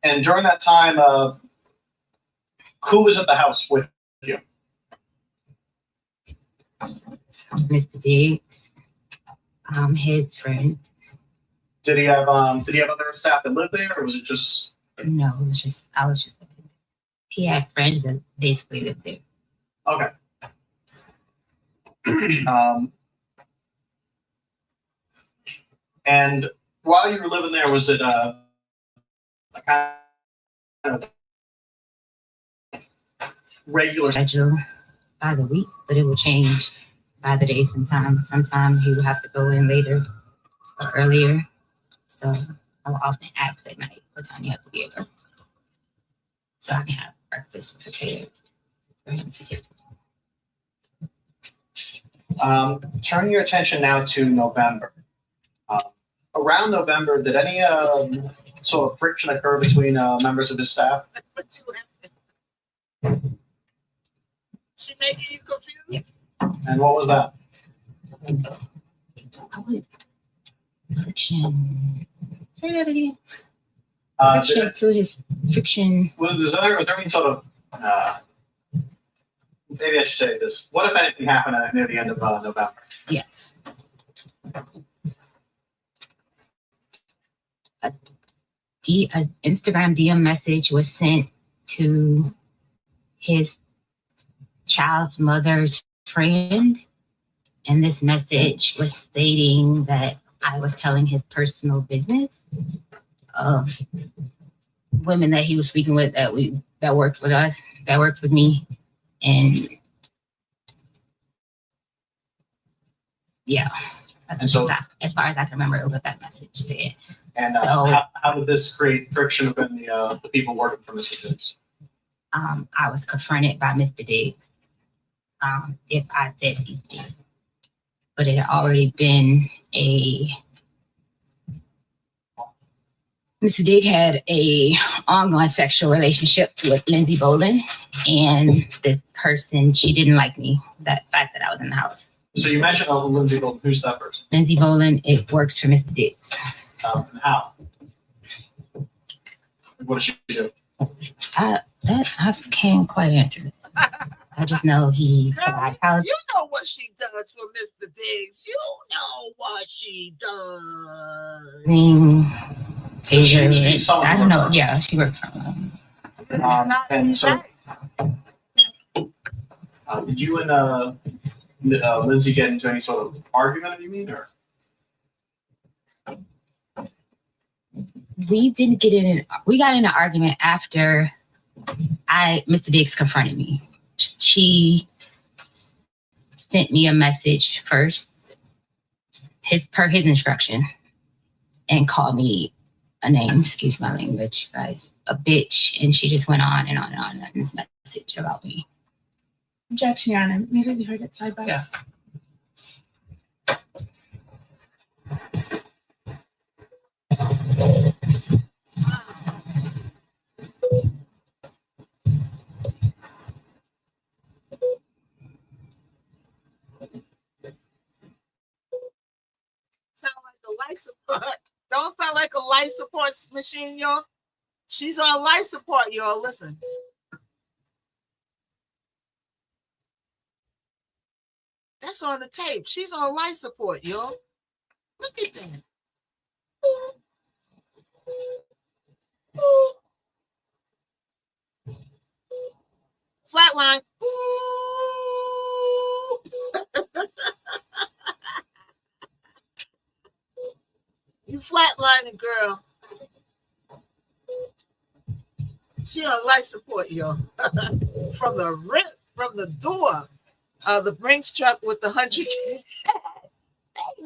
D: And during that time, who was at the house with you?
F: Mr. Diggs, his friends.
D: Did he have other staff that lived there, or was it just?
F: No, it was just I was just. He had friends that basically lived there.
D: Okay. And while you were living there, was it a kind of regular?
F: Schedule by the week, but it will change by the day sometimes. Sometimes he will have to go in later or earlier. So I will often ask at night what time you have to be at work, so I can have breakfast prepared for him to take.
D: Turning your attention now to November. Around November, did any sort of friction occur between members of his staff?
A: She making you confused?
F: Yes.
D: And what was that?
F: I would friction. Say that again. Friction to his friction.
D: Was there any sort of maybe I should say this? What if anything happened near the end of November?
F: Yes. An Instagram DM message was sent to his child's mother's friend, and this message was stating that I was telling his personal business of women that he was sleeping with that worked with us, that worked with me, and yeah.
D: And so,
F: as far as I can remember, what that message said.
D: And
F: So,
D: how did this create friction within the people working for Mr. Diggs?
F: I was confronted by Mr. Diggs if I said these things. But it had already been Mr. Diggs had a ongoing sexual relationship with Lindsay Boland, and this person, she didn't like me, that fact that I was in the house.
D: So you mentioned Lindsay Boland. Who's that person?
F: Lindsay Boland, it works for Mr. Diggs.
D: And how? What does she do?
F: I can't quite answer that. I just know he provides house.
A: You know what she does for Mr. Diggs. You know what she does.
D: She's someone
F: I don't know.
D: for
F: Yeah, she works for him.
D: and so, did you and Lindsay get into any sort of argument? You mean, or?
F: We didn't get in. We got in an argument after Mr. Diggs confronted me. She sent me a message first, per his instruction, and called me a name. Excuse my language, guys. A bitch, and she just went on and on and on in this message about me.
G: Objection, Your Honor. Maybe we heard it side by.
C: Yeah.
A: life support machine, y'all. She's on life support, y'all. Listen. That's on the tape. She's on life support, y'all. Look at that. Flatline. You flatlining, girl. She on life support, y'all. From the door of the Brinks truck with the 100K. Hey,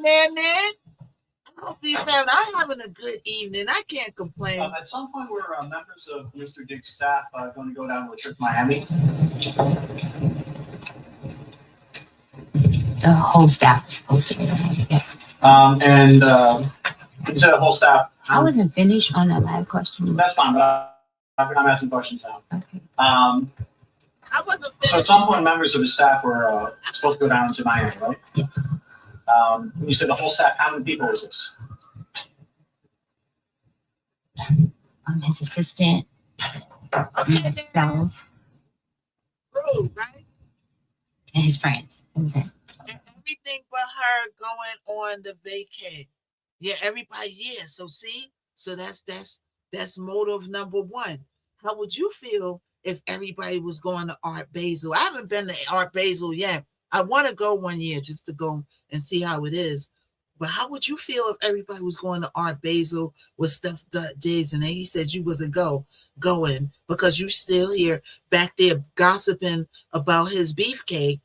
A: man. I hope you found I'm having a good evening. I can't complain.
D: At some point, were members of Mr. Dick's staff going to go down to a trip to Miami?
F: The whole staff is supposed to go down. Yes.
D: And you said the whole staff.
F: I wasn't finished on that last question.
D: That's fine, but I'm asking questions now.
F: Okay.
A: I wasn't finished.
D: So at some point, members of the staff were supposed to go down to Miami, right?
F: Yes.
D: You said the whole staff. How many people was this?
F: His assistant, myself,
A: Rude, right?
F: and his friends. That was it.
A: Everything but her going on the vacay. Yeah, everybody. Yeah. So see, so that's motive number one. How would you feel if everybody was going to Art Basel? I haven't been to Art Basel yet. I want to go one year just to go and see how it is. But how would you feel if everybody was going to Art Basel with stuff Diggs and then he said you wasn't going because you still here back there gossiping about his beefcake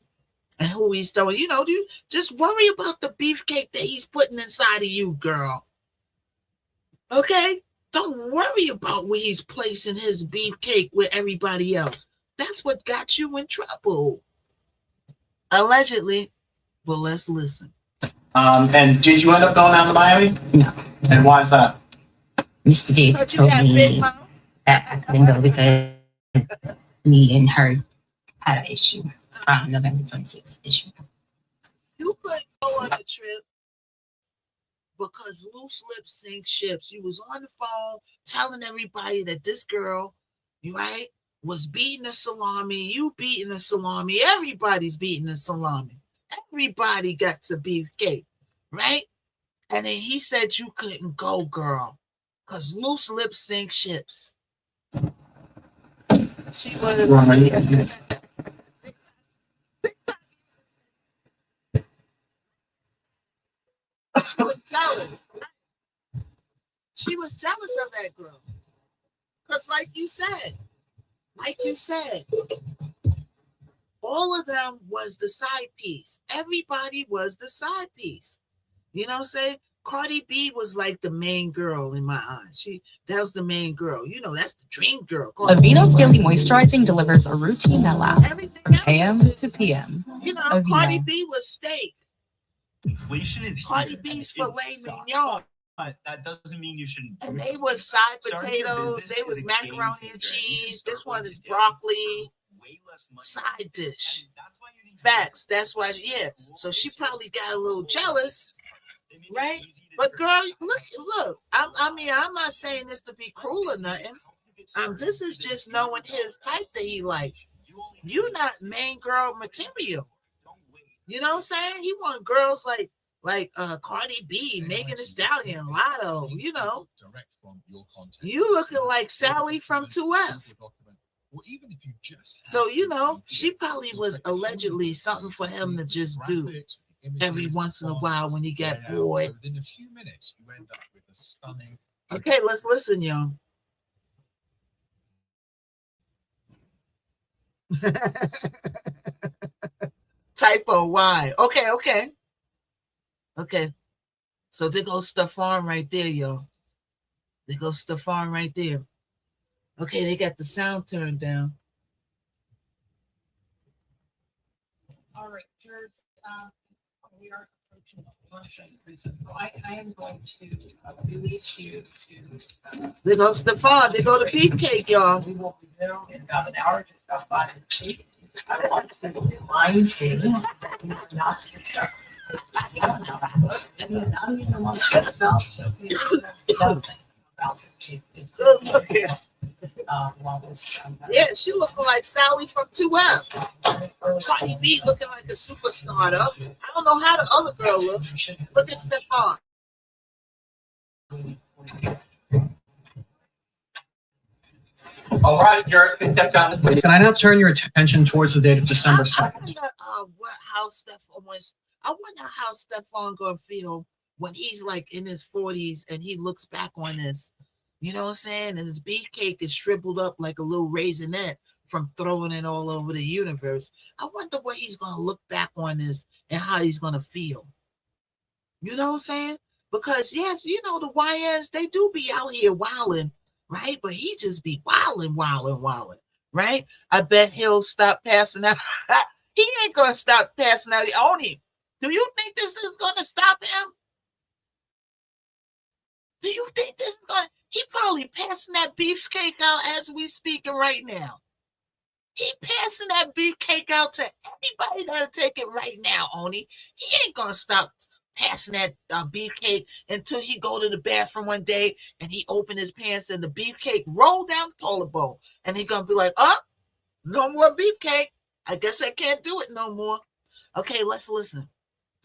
A: and who he's throwing? You know, you just worry about the beefcake that he's putting inside of you, girl. Okay? Don't worry about where he's placing his beefcake with everybody else. That's what got you in trouble. Allegedly. But let's listen.
D: And did you end up going down to Miami?
F: No.
D: And why is that?
F: Mr. J
A: But you
F: told
A: got
F: me
A: big mouth.
F: that I couldn't go because me and her had an issue from November 26th issue.
A: You couldn't go on the trip because loose lips sink ships. You was on the phone telling everybody that this girl, you right, was beating the salami. You beating the salami. Everybody's beating the salami. Everybody got to beefcake, right? And then he said you couldn't go, girl, because loose lips sink ships. She was. She was jealous. She was jealous of that girl. Because like you said, all of them was the side piece. Everybody was the side piece. You know what I'm saying? Cardi B was like the main girl in my eyes. That was the main girl. You know, that's the dream girl.
H: Aveeno's Daily Moisturizing delivers a routine that lasts
A: Everything
H: from
A: else
H: AM
A: is-
H: to PM.
A: You know,
H: Aveeno.
A: Cardi B was steak.
I: Inflation is
A: Cardi
I: here, and
A: B's
I: it
A: filet
I: sucks.
A: mignon.
I: But that doesn't mean you should.
A: And they was side
I: Starting your
A: potatoes.
I: business
A: They
I: is
A: was
I: a game
A: macaroni and
I: changer. You can
A: cheese.
I: start
A: This one
I: with
A: is
I: a
A: broccoli.
I: way less money.
A: Side dish.
I: And that's why you need
A: Facts. That's why, yeah. So she probably got a little jealous, right? But girl, look. I mean, I'm not saying this to be cruel or nothing. This is just knowing his type that he like. You not main girl material. You know what I'm saying? He want girls like Cardi B, Megan Thee Stallion, Lotto. You know, you looking like Sally from 2F. So you know, she probably was allegedly something for him to just do every once in a while when he got bored. Okay, let's listen, y'all. Typo Y. Okay. So there goes Stefan right there, y'all. There goes Stefan right there. Okay, they got the sound turned down.
E: All right, George, we are approaching the election. So I am going to release you to.
A: There goes Stefan. There go the beefcake, y'all.
E: We will be there in about an hour, just about 5 minutes. I want to remind you, not to start. You don't know. Not even want to set about. about this too.
A: Good looking.
E: While this,
A: Yeah, she looking like Sally from 2F. Cardi B looking like a superstar though. I don't know how the other girl look. Look at Stefan.
C: All right, Jared, can step down.
D: Can I now turn your attention towards the date of December
A: I
D: 2nd?
A: wonder how Stefan gonna feel when he's like in his 40s and he looks back on this. You know what I'm saying? And his beefcake is shriveled up like a little raisinette from throwing it all over the universe. I wonder what he's gonna look back on this and how he's gonna feel. You know what I'm saying? Because yes, you know the YNs, they do be out here wilding, right? But he just be wilding, right? I bet he'll stop passing out. He ain't gonna stop passing out on him. Do you think this is gonna stop him? Do you think this is gonna? He probably passing that beefcake out as we speaking right now. He passing that beefcake out to anybody that'll take it right now, Oni. He ain't gonna stop passing that beefcake until he go to the bathroom one day and he open his pants and the beefcake roll down the toilet bowl. And he gonna be like, oh, no more beefcake. I guess I can't do it no more. Okay, let's listen.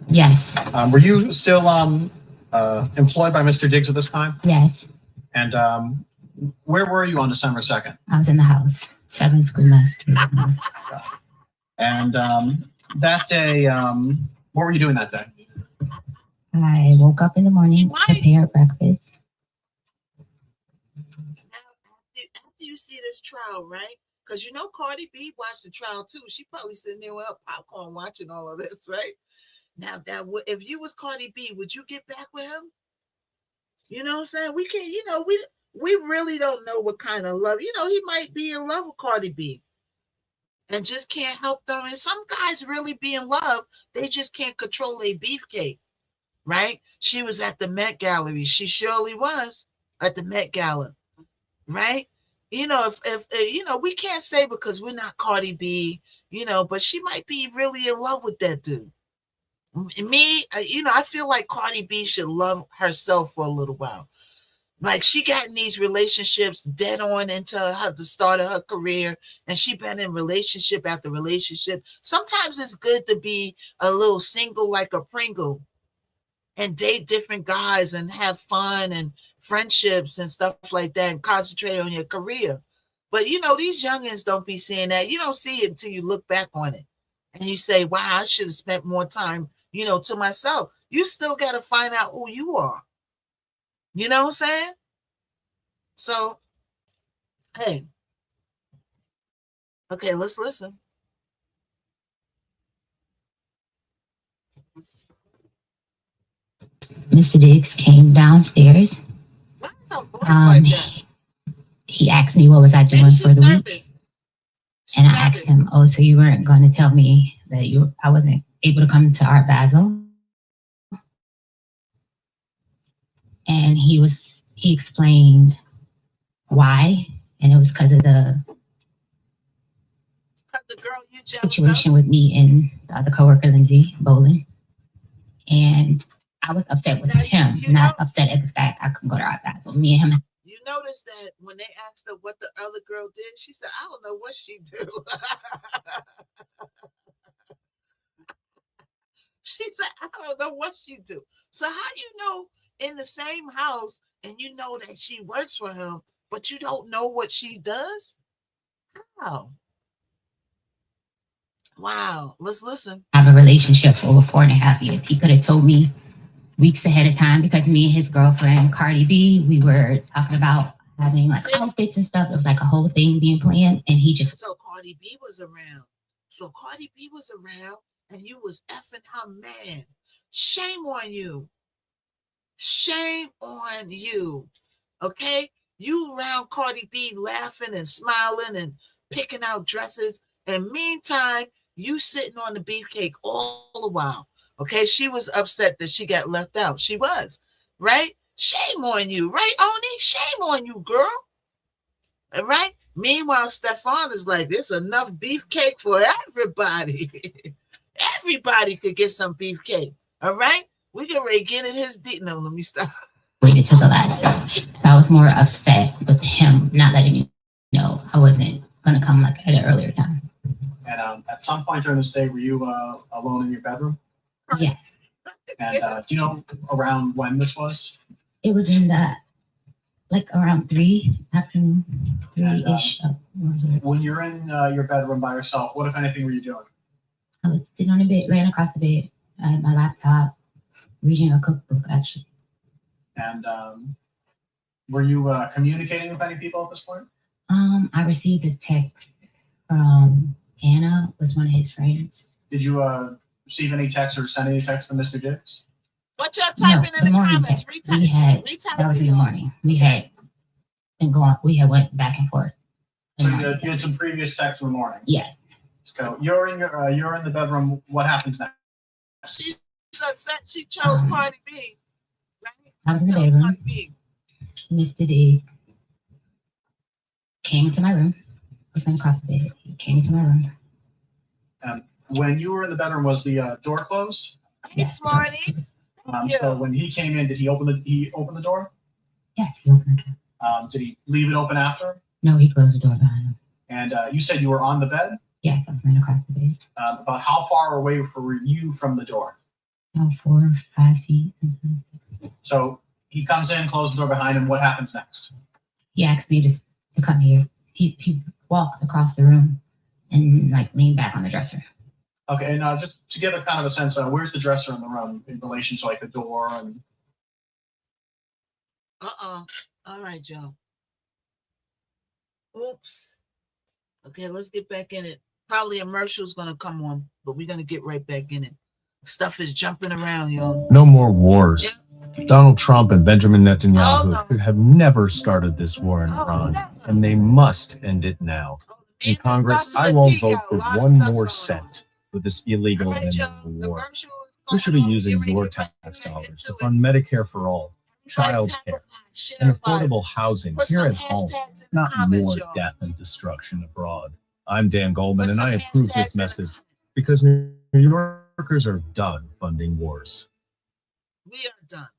F: Yes.
D: Were you still employed by Mr. Diggs at this time?
F: Yes.
D: And where were you on December 2nd?
F: I was in the house. 7th Schoolmaster.
D: And that day, what were you doing that day?
F: I woke up in the morning, prepared breakfast.
A: Now, after you see this trial, right? Because you know Cardi B watched the trial too. She probably sitting there with her popcorn watching all of this, right? Now, if you was Cardi B, would you get back with him? You know what I'm saying? We can't, you know, we really don't know what kind of love. You know, he might be in love with Cardi B and just can't help them. And some guys really be in love. They just can't control their beefcake, right? She was at the Met Gallery. She surely was at the Met Gala, right? You know, if you know, we can't say because we're not Cardi B, you know, but she might be really in love with that dude. Me, you know, I feel like Cardi B should love herself for a little while. Like she got in these relationships dead on into the start of her career, and she been in relationship after relationship. Sometimes it's good to be a little single like a Pringle and date different guys and have fun and friendships and stuff like that and concentrate on your career. But you know, these youngins don't be seeing that. You don't see it until you look back on it and you say, wow, I should have spent more time, you know, to myself. You still got to find out who you are. You know what I'm saying? So, hey. Okay, let's listen.
F: Mr. Diggs came downstairs.
A: Why is her voice like that?
F: He asked me what was I doing for the week. And I asked him, oh, so you weren't going to tell me that I wasn't able to come to Art Basel? And he explained why, and it was because of the
A: girl you
F: situation with me and the other coworker, Lindsay Bolin. And I was upset with him, not upset at the fact I couldn't go to Art Basel. Me and him.
A: You notice that when they asked her what the other girl did, she said, I don't know what she do. She said, I don't know what she do. So how you know in the same house and you know that she works for him, but you don't know what she does? How? Wow. Let's listen.
F: I have a relationship for over 4.5 years. He could have told me weeks ahead of time because me and his girlfriend, Cardi B, we were talking about having like outfits and stuff. It was like a whole thing being planned. And he just...
A: So Cardi B was around. And you was effing her man. Shame on you. Shame on you. Okay? You around Cardi B laughing and smiling and picking out dresses. And meantime, you sitting on the beefcake all the while. Okay? She was upset that she got left out. She was. Right? Shame on you. Right, Oni? Shame on you, girl. All right? Meanwhile, Stefan is like, there's enough beefcake for everybody. Everybody could get some beefcake. All right? We can ready get in his deep. No, let me stop.
F: waited till the last day. I was more upset with him not letting me know I wasn't gonna come like at an earlier time.
D: And at some point during this day, were you alone in your bedroom?
F: Yes,
D: And do you know around when this was?
F: it was in the like around 3 afternoon, 3-ish.
D: When you're in your bedroom by yourself, what, if anything, were you doing?
F: I was sitting on the bed, laying across the bed. I had my laptop, reading a cookbook actually.
D: And were you communicating with any people at this point?
F: I received a text from Anna, was one of his friends.
D: Did you receive any text or send any text to Mr. Diggs?
A: What y'all typing in the
F: morning
A: comments?
F: text. We had that was in the morning. We had been going. We had went back and forth.
D: So you had some previous texts in the morning.
F: Yes.
D: Let's go. You're in the bedroom. What happens next?
A: She's upset. She chose Cardi B. Right?
F: I was in the
A: Chose
F: bedroom.
A: Cardi B.
F: Mr. Diggs came into my room. I was laying across the bed. He came into my room.
D: When you were in the bedroom, was the door closed?
A: Hey, Smarty.
D: So when he came in, did he open the door?
F: Yes, he opened the door.
D: Did he leave it open after?
F: No, he closed the door behind him.
D: And you said you were on the bed?
F: Yes, I was laying across the bed.
D: About how far away were you from the door?
F: About 4 or 5 feet.
D: So he comes in, closes the door behind him. What happens next?
F: He asked me to come here. He walked across the room and like leaned back on the dresser.
D: Okay, and just to give a kind of a sense, where's the dresser in the room in relation to like the door and?
A: All right, Joe. Oops. Okay, let's get back in it. Probably a commercial's gonna come on, but we're gonna get right back in it. Stuff is jumping around, y'all.
J: No more wars. Donald Trump and Benjamin Netanyahu
A: Oh, no.
J: could have never started this war in Iran,
A: never.
J: and they must end it now. In Congress, I won't vote for one more cent for this illegal
A: All right,
J: end
A: y'all.
J: of the
A: The
J: war.
A: commercial is
J: We should be
A: going on.
J: using
A: Get ready
J: your
A: to get
J: tax
A: right
J: dollars
A: into
J: to
A: it.
J: fund Medicare for all, child
A: Everybody
J: care,
A: share
J: and
A: it,
J: affordable housing
A: Put
J: here
A: some
J: at home,
A: hashtags in the
J: not
A: comments,
J: more
A: y'all.
J: death and destruction abroad. I'm Dan Goldman,
A: Put
J: and
A: some
J: I approve
A: hashtags
J: this
A: in the
J: message
A: comments.
J: because New Yorkers are done funding wars.
A: We are done.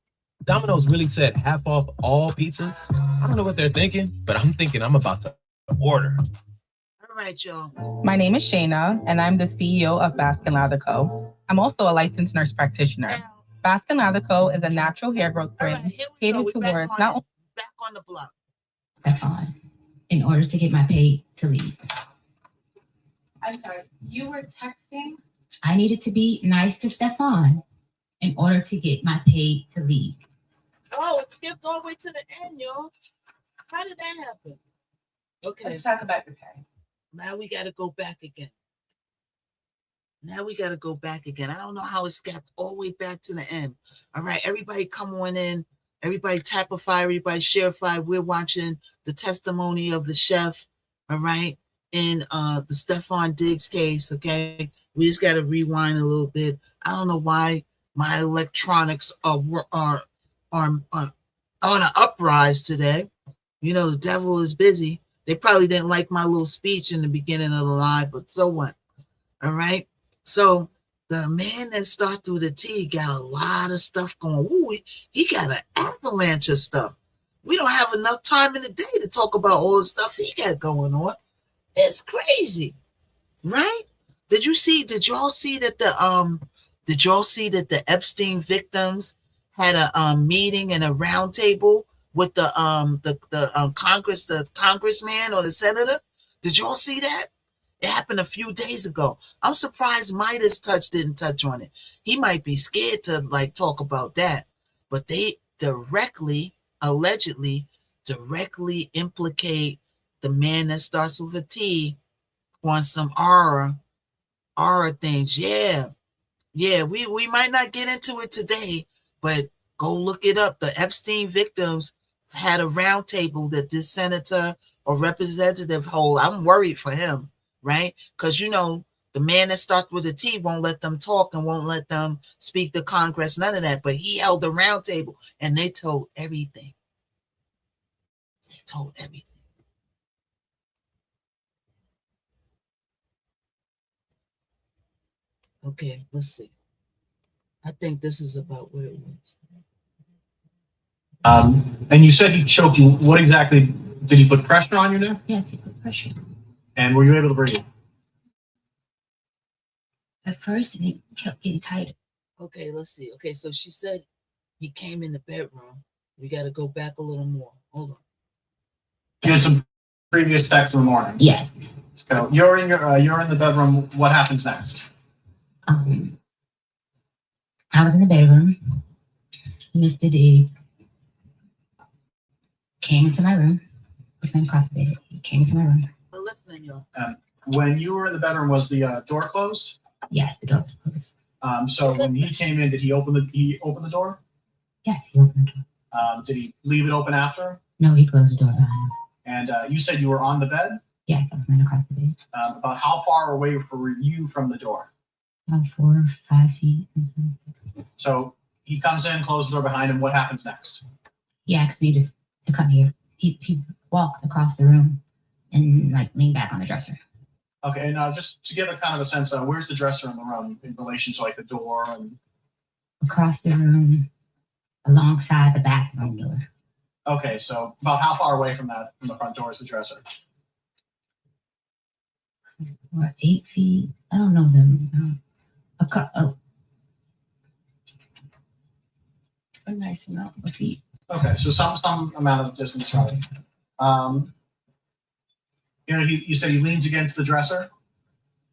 K: Domino's really said half off all pizzas. I don't know what they're thinking, but I'm thinking I'm about to order.
A: All right, y'all.
H: My name is Shayna, and I'm the CEO of Baskin Lather Co. I'm also a licensed nurse practitioner.
A: Now,
H: Baskin Lather Co. is a natural hair growth
A: all right,
H: brand
A: here we go.
H: catered
A: We're back
H: towards
A: on
H: not
A: it.
H: only
A: Back on the block.
F: Stefan, in order to get my pay to leave.
G: I'm sorry, you were texting?
F: I needed to be nice to Stefan in order to get my pay to leave.
A: Oh, it skipped all the way to the end, y'all. How did that happen? Okay.
G: Let's talk about your pay.
A: Now we got to go back again. I don't know how it skipped all the way back to the end. All right, everybody come on in. Everybody Tapify, everybody Sharefy. We're watching the testimony of the chef, all right, in the Stefan Diggs case, okay? We just got to rewind a little bit. I don't know why my electronics are on an uprise today. You know, the devil is busy. They probably didn't like my little speech in the beginning of the live, but so what? All right. So the man that started with the T got a lot of stuff going. Ooh, he got an avalanche of stuff. We don't have enough time in the day to talk about all the stuff he got going on. It's crazy, right? Did y'all see that the Epstein victims had a meeting and a round table with the congressman or the senator? Did y'all see that? It happened a few days ago. I'm surprised Midas didn't touch on it. He might be scared to like talk about that, but they allegedly implicate the man that starts with a T on some aura things. Yeah. We might not get into it today, but go look it up. The Epstein victims had a round table that this senator or representative hold. I'm worried for him, right? Because you know the man that starts with a T won't let them talk and won't let them speak to Congress, none of that. But he held a round table and they told everything. Okay, let's see. I think this is about where it was.
D: And you said he choked you. What exactly did he put pressure on your neck?
F: Yes, he put pressure.
D: And were you able to breathe?
F: At first, and it kept getting tighter.
A: Okay, let's see. Okay, so she said he came in the bedroom. We got to go back a little more. Hold on.
D: You had some previous texts in the morning.
F: Yes.
D: So you're in the bedroom. What happens next?
F: I was in the bedroom. Mr. D came into my room. His name across the bed. He came into my room.
A: We're listening, y'all.
D: When you were in the bedroom, was the door closed?
F: Yes, the door was closed.
D: So when he came in, did he open the door?
F: Yes, he opened the door.
D: Did he leave it open after?
F: No, he closed the door behind him.
D: And you said you were on the bed?
F: Yes, I was laying across the bed.
D: About how far away were you from the door?
F: About 4 or 5 feet.
D: So he comes in, closes the door behind him. What happens next?
F: He asked me to come here. He walked across the room and like leaned back on the dresser.
D: Okay, and just to give a kind of a sense, where's the dresser in the room in relation to like the door and
F: across the room, alongside the bathroom door.
D: Okay, so about how far away from the front door is the dresser?
F: Or 8 feet. I don't know them. A nice amount of feet.
D: Okay, so some amount of distance from it. You said he leans against the dresser?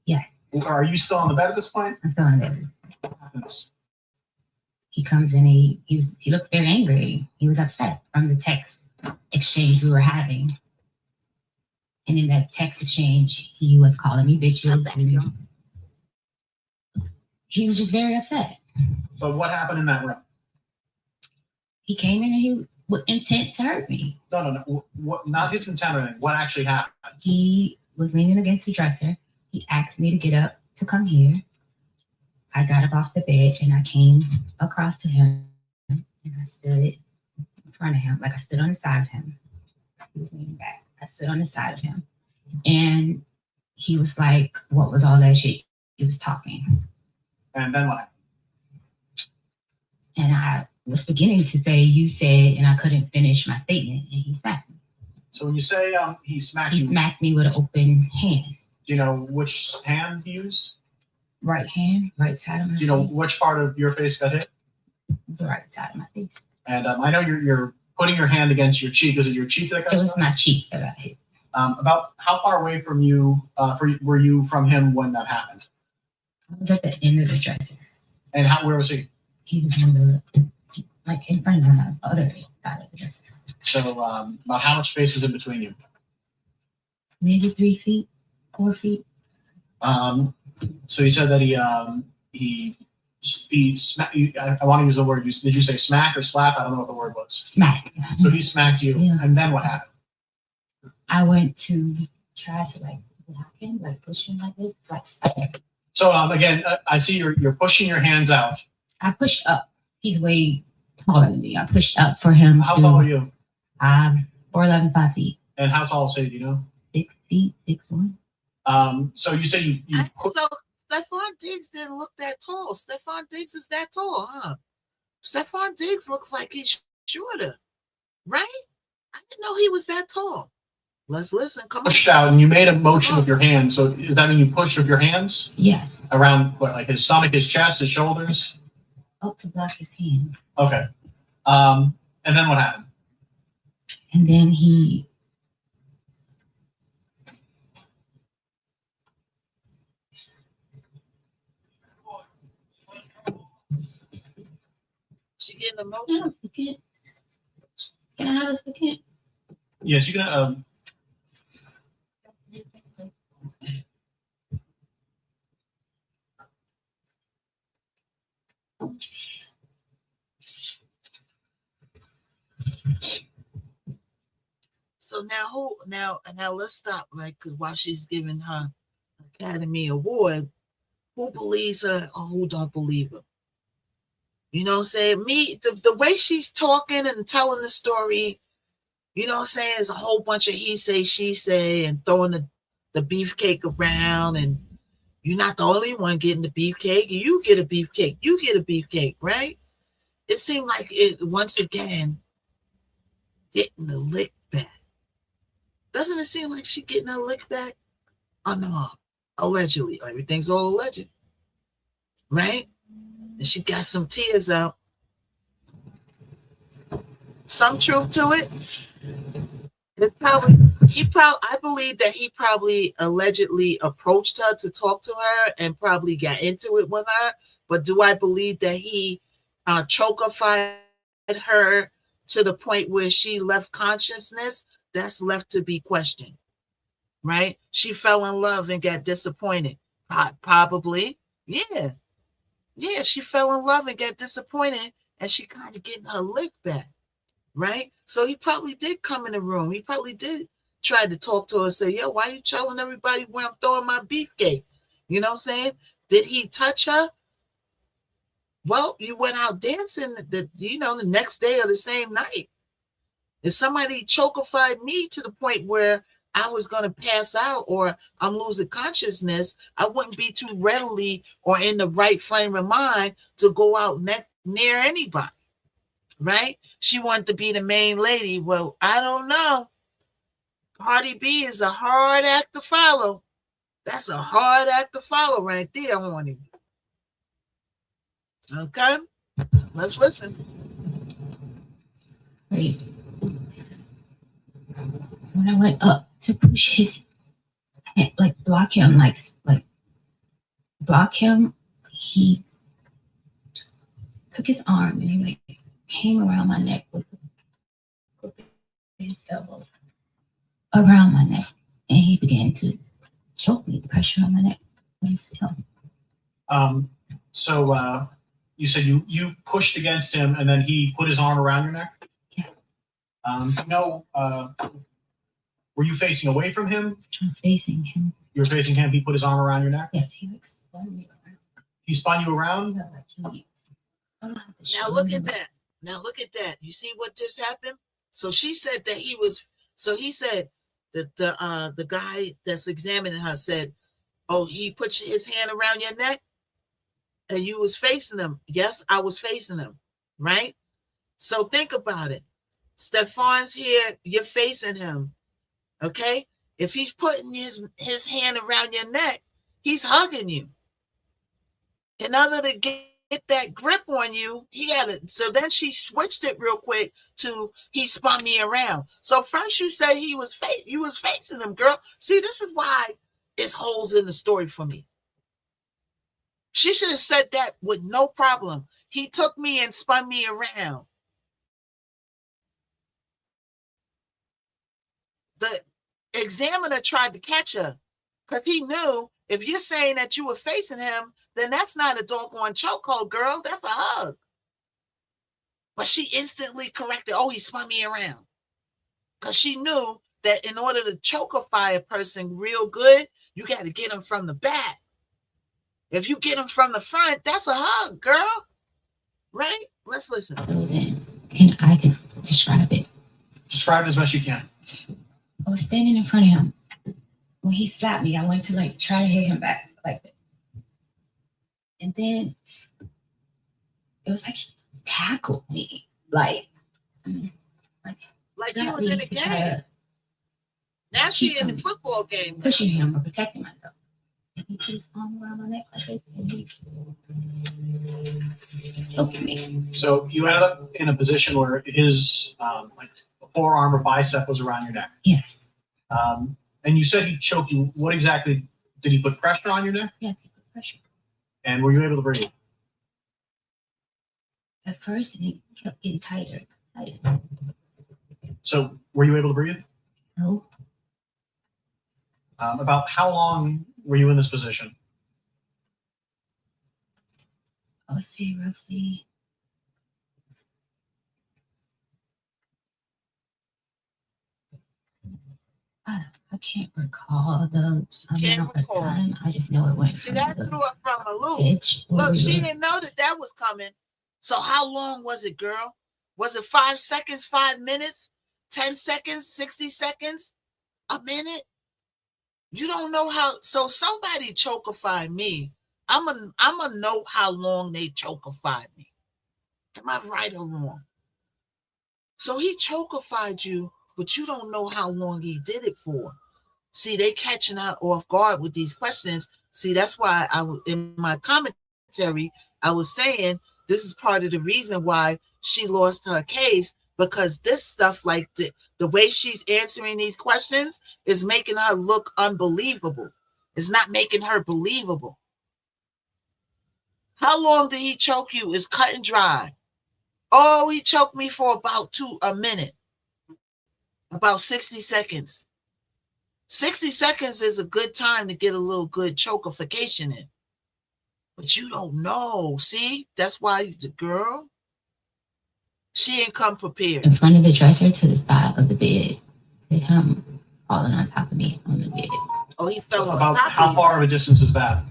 F: Yes.
D: Are you still on the bed at this point?
F: I'm still on the bed.
D: What happens?
F: He comes in and he looked very angry. He was upset from the text exchange we were having. And in that text exchange, he was calling me bitches. He was just very upset.
D: But what happened in that room?
F: He came in and he with intent to hurt me.
D: No. What? Not his intent or anything. What actually happened?
F: He was leaning against the dresser. He asked me to get up to come here. I got up off the bed and I came across to him and I stood in front of him, like I stood on the side of him. He was leaning back. I stood on the side of him. And he was like, what was all that shit? He was talking.
D: And then what happened?
F: And I was beginning to say, you said, and I couldn't finish my statement, and he smacked me.
D: So when you say he smacked you,
F: he smacked me with an open hand.
D: Do you know which hand he used?
F: Right hand, right side of my face.
D: Do you know which part of your face got hit?
F: The right side of my face.
D: And I know you're putting your hand against your cheek. Is it your cheek that got hit?
F: It was my cheek that got hit.
D: About how far away from you were you from him when that happened?
F: I was at the end of the dresser.
D: And where was he?
F: He was in in front of the other side of the dresser.
D: So about how much space was in between you?
F: Maybe 3 feet, 4 feet.
D: So you said that he smacked you. I want to use the word. Did you say smack or slap? I don't know what the word was.
F: Smack.
D: So he smacked you,
F: yeah.
D: And then what happened?
F: I went to try to block him, push him like this, stop.
D: So again, I see you're pushing your hands out.
F: I pushed up. He's way taller than me. I pushed up for him.
D: How tall are you?
F: 4'11", 5 feet.
D: And how tall is he? Do you know?
F: 6 feet, 6'1".
D: So you say you.
A: So Stephon Diggs didn't look that tall. Stephon Diggs is that tall, huh? Stephon Diggs looks like he's shorter, right? I didn't know he was that tall. Let's listen. Come on.
D: Pushed out, and you made a motion with your hands. So does that mean you pushed with your hands?
F: Yes.
D: Around what, like his stomach, his chest, his shoulders?
F: Up to block his hand.
D: Okay. And then what happened?
F: And then he.
A: She getting emotional.
F: Can I have a second?
D: Yes, you can.
A: So now let's stop, right? Because while she's giving her Academy Award, who believes her or who don't believe her? You know what I'm saying? The way she's talking and telling the story, you know what I'm saying, is a whole bunch of he say, she say, and throwing the beefcake around, and you're not the only one getting the beefcake. You get a beefcake. You get a beefcake, right? It seemed like it once again, getting the lick back. Doesn't it seem like she getting her lick back? Oh no, allegedly. Everything's all alleged, right? And she got some tears out. Some truth to it. It's probably I believe that he probably allegedly approached her to talk to her and probably got into it with her. But do I believe that he chokified her to the point where she left consciousness? That's left to be questioned, right? She fell in love and got disappointed. Probably, yeah. Yeah, she fell in love and got disappointed, and she kind of getting her lick back. Right? So he probably did come in the room. He probably did try to talk to her and say, yo, why are you telling everybody where I'm throwing my beefcake? You know what I'm saying? Did he touch her? Well, you went out dancing the next day or the same night. If somebody chokified me to the point where I was going to pass out or I'm losing consciousness, I wouldn't be too readily or in the right frame of mind to go out near anybody. Right? She wanted to be the main lady. Well, I don't know. Cardi B is a hard act to follow. That's a hard act to follow right there, honey. Okay? Let's listen.
F: Right. When I went up to push his hand, like block him, block him, he took his arm and he like came around my neck with his elbow around my neck, and he began to choke me, pressure on my neck.
D: So you said you pushed against him, and then he put his arm around your neck?
F: Yes.
D: Were you facing away from him?
F: I was facing him.
D: You were facing him. He put his arm around your neck?
F: Yes, he spun me around.
D: He spun you around?
A: Now look at that. Now look at that. You see what just happened? So she said that he said that the guy that's examining her said, oh, he put his hand around your neck and you was facing him. Yes, I was facing him, right? So think about it. Stefan's here, you're facing him, okay? If he's putting his hand around your neck, he's hugging you. In order to get that grip on you, he had it. So then she switched it real quick to he spun me around. So first you said you was facing him, girl. See, this is why it's holes in the story for me. She should have said that with no problem. He took me and spun me around. The examiner tried to catch her because he knew if you're saying that you were facing him, then that's not a doggone chokehold, girl. That's a hug. But she instantly corrected, oh, he spun me around. Because she knew that in order to chokify a person real good, you got to get him from the back. If you get him from the front, that's a hug, girl. Right? Let's listen.
F: So then, I can describe it.
D: Describe it as much you can.
F: I was standing in front of him. When he slapped me, I went to try to hit him back like this. And then it was like he tackled me. Like
A: he was in a game. Now she in the football game.
F: Pushing him or protecting myself. And he put his arm around my neck like this and he choking me.
D: So you ended up in a position where his forearm or bicep was around your neck.
F: Yes.
D: And you said he choked you. What exactly did he put pressure on your neck?
F: Yes, he put pressure.
D: And were you able to breathe?
F: At first, he kept getting tighter.
D: So were you able to breathe?
F: No.
D: About how long were you in this position?
F: I would say roughly. I can't recall the amount of time. I just know it went.
A: See, that threw her from a loop. Look, she didn't know that was coming. So how long was it, girl? Was it 5 seconds, 5 minutes, 10 seconds, 60 seconds, a minute? You don't know how. So somebody chokified me. I'm gonna know how long they chokified me. Am I right or wrong? So he chokified you, but you don't know how long he did it for. See, they catching out off guard with these questions. See, that's why in my commentary, I was saying this is part of the reason why she lost her case, because this stuff, like the way she's answering these questions, is making her look unbelievable. It's not making her believable. How long did he choke you? Is cut and dry. Oh, he choked me for about a minute. About 60 seconds. 60 seconds is a good time to get a little good chokification in. But you don't know. See? That's why the girl, she ain't come prepared.
F: In front of the dresser to the side of the bed. To him falling on top of me on the bed.
A: Oh, he fell on
D: About
A: top
D: how
A: of you.
D: far of a distance is that?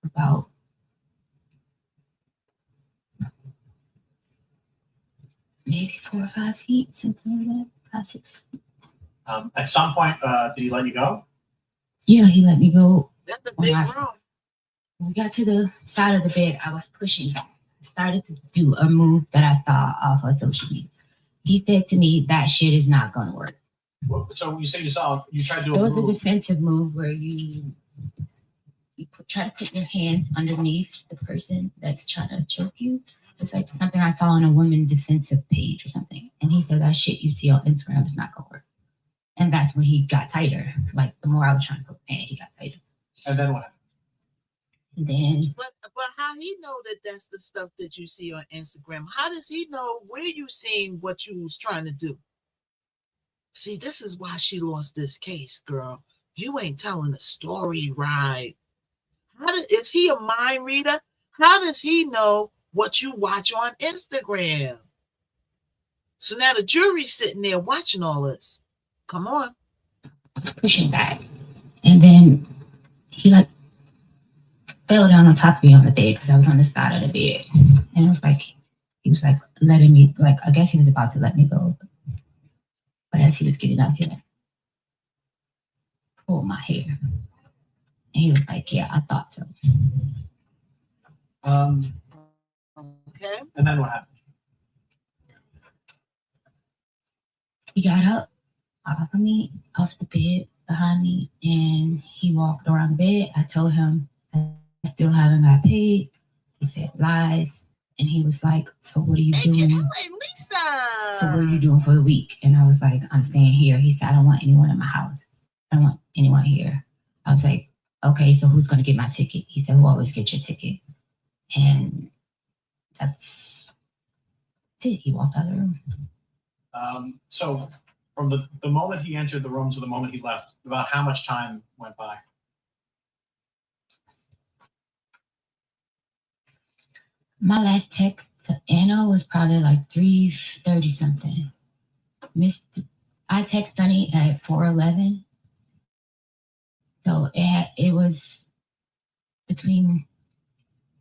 F: About maybe 4 or 5 feet, something like that. 5, 6 feet.
D: At some point, did he let you go?
F: Yeah, he let me go.
A: That's a big room.
F: When we got to the side of the bed, I was pushing back. I started to do a move that I saw off of social media. He said to me, that shit is not going to work.
D: So you say you tried to do
F: It
D: a
F: was
D: move.
F: a defensive move where you try to put your hands underneath the person that's trying to choke you. It's like something I saw on a women defensive page or something. And he said that shit you see on Instagram is not going to work. And that's when he got tighter. Like the more I was trying to poke pain, he got tighter.
D: And then what happened?
F: And then,
A: but how he know that that's the stuff that you see on Instagram? How does he know where you seen what you was trying to do? See, this is why she lost this case, girl. You ain't telling the story right. Is he a mind reader? How does he know what you watch on Instagram? So now the jury's sitting there watching all this. Come on.
F: I was pushing back. And then he fell down on top of me on the bed because I was on the side of the bed. And it was like, he was letting me, I guess he was about to let me go. But as he was getting up, he pulled my hair. And he was like, yeah, I thought so.
A: Okay.
D: And then what happened?
F: He got up off of me, off the bed behind me, and he walked around the bed. I told him I still haven't got paid. He said lies. And he was like, so what are you doing?
A: Hey, Lisa.
F: So what are you doing for the week? And I was like, I'm staying here. He said, I don't want anyone in my house. I don't want anyone here. I was like, okay, so who's going to get my ticket? He said, who always gets your ticket? And that's it. He walked out of the room.
D: So from the moment he entered the room to the moment he left, about how much time went by?
F: My last text to Anna was probably like 3:30 something. I text Sunny at 4:11. So it was between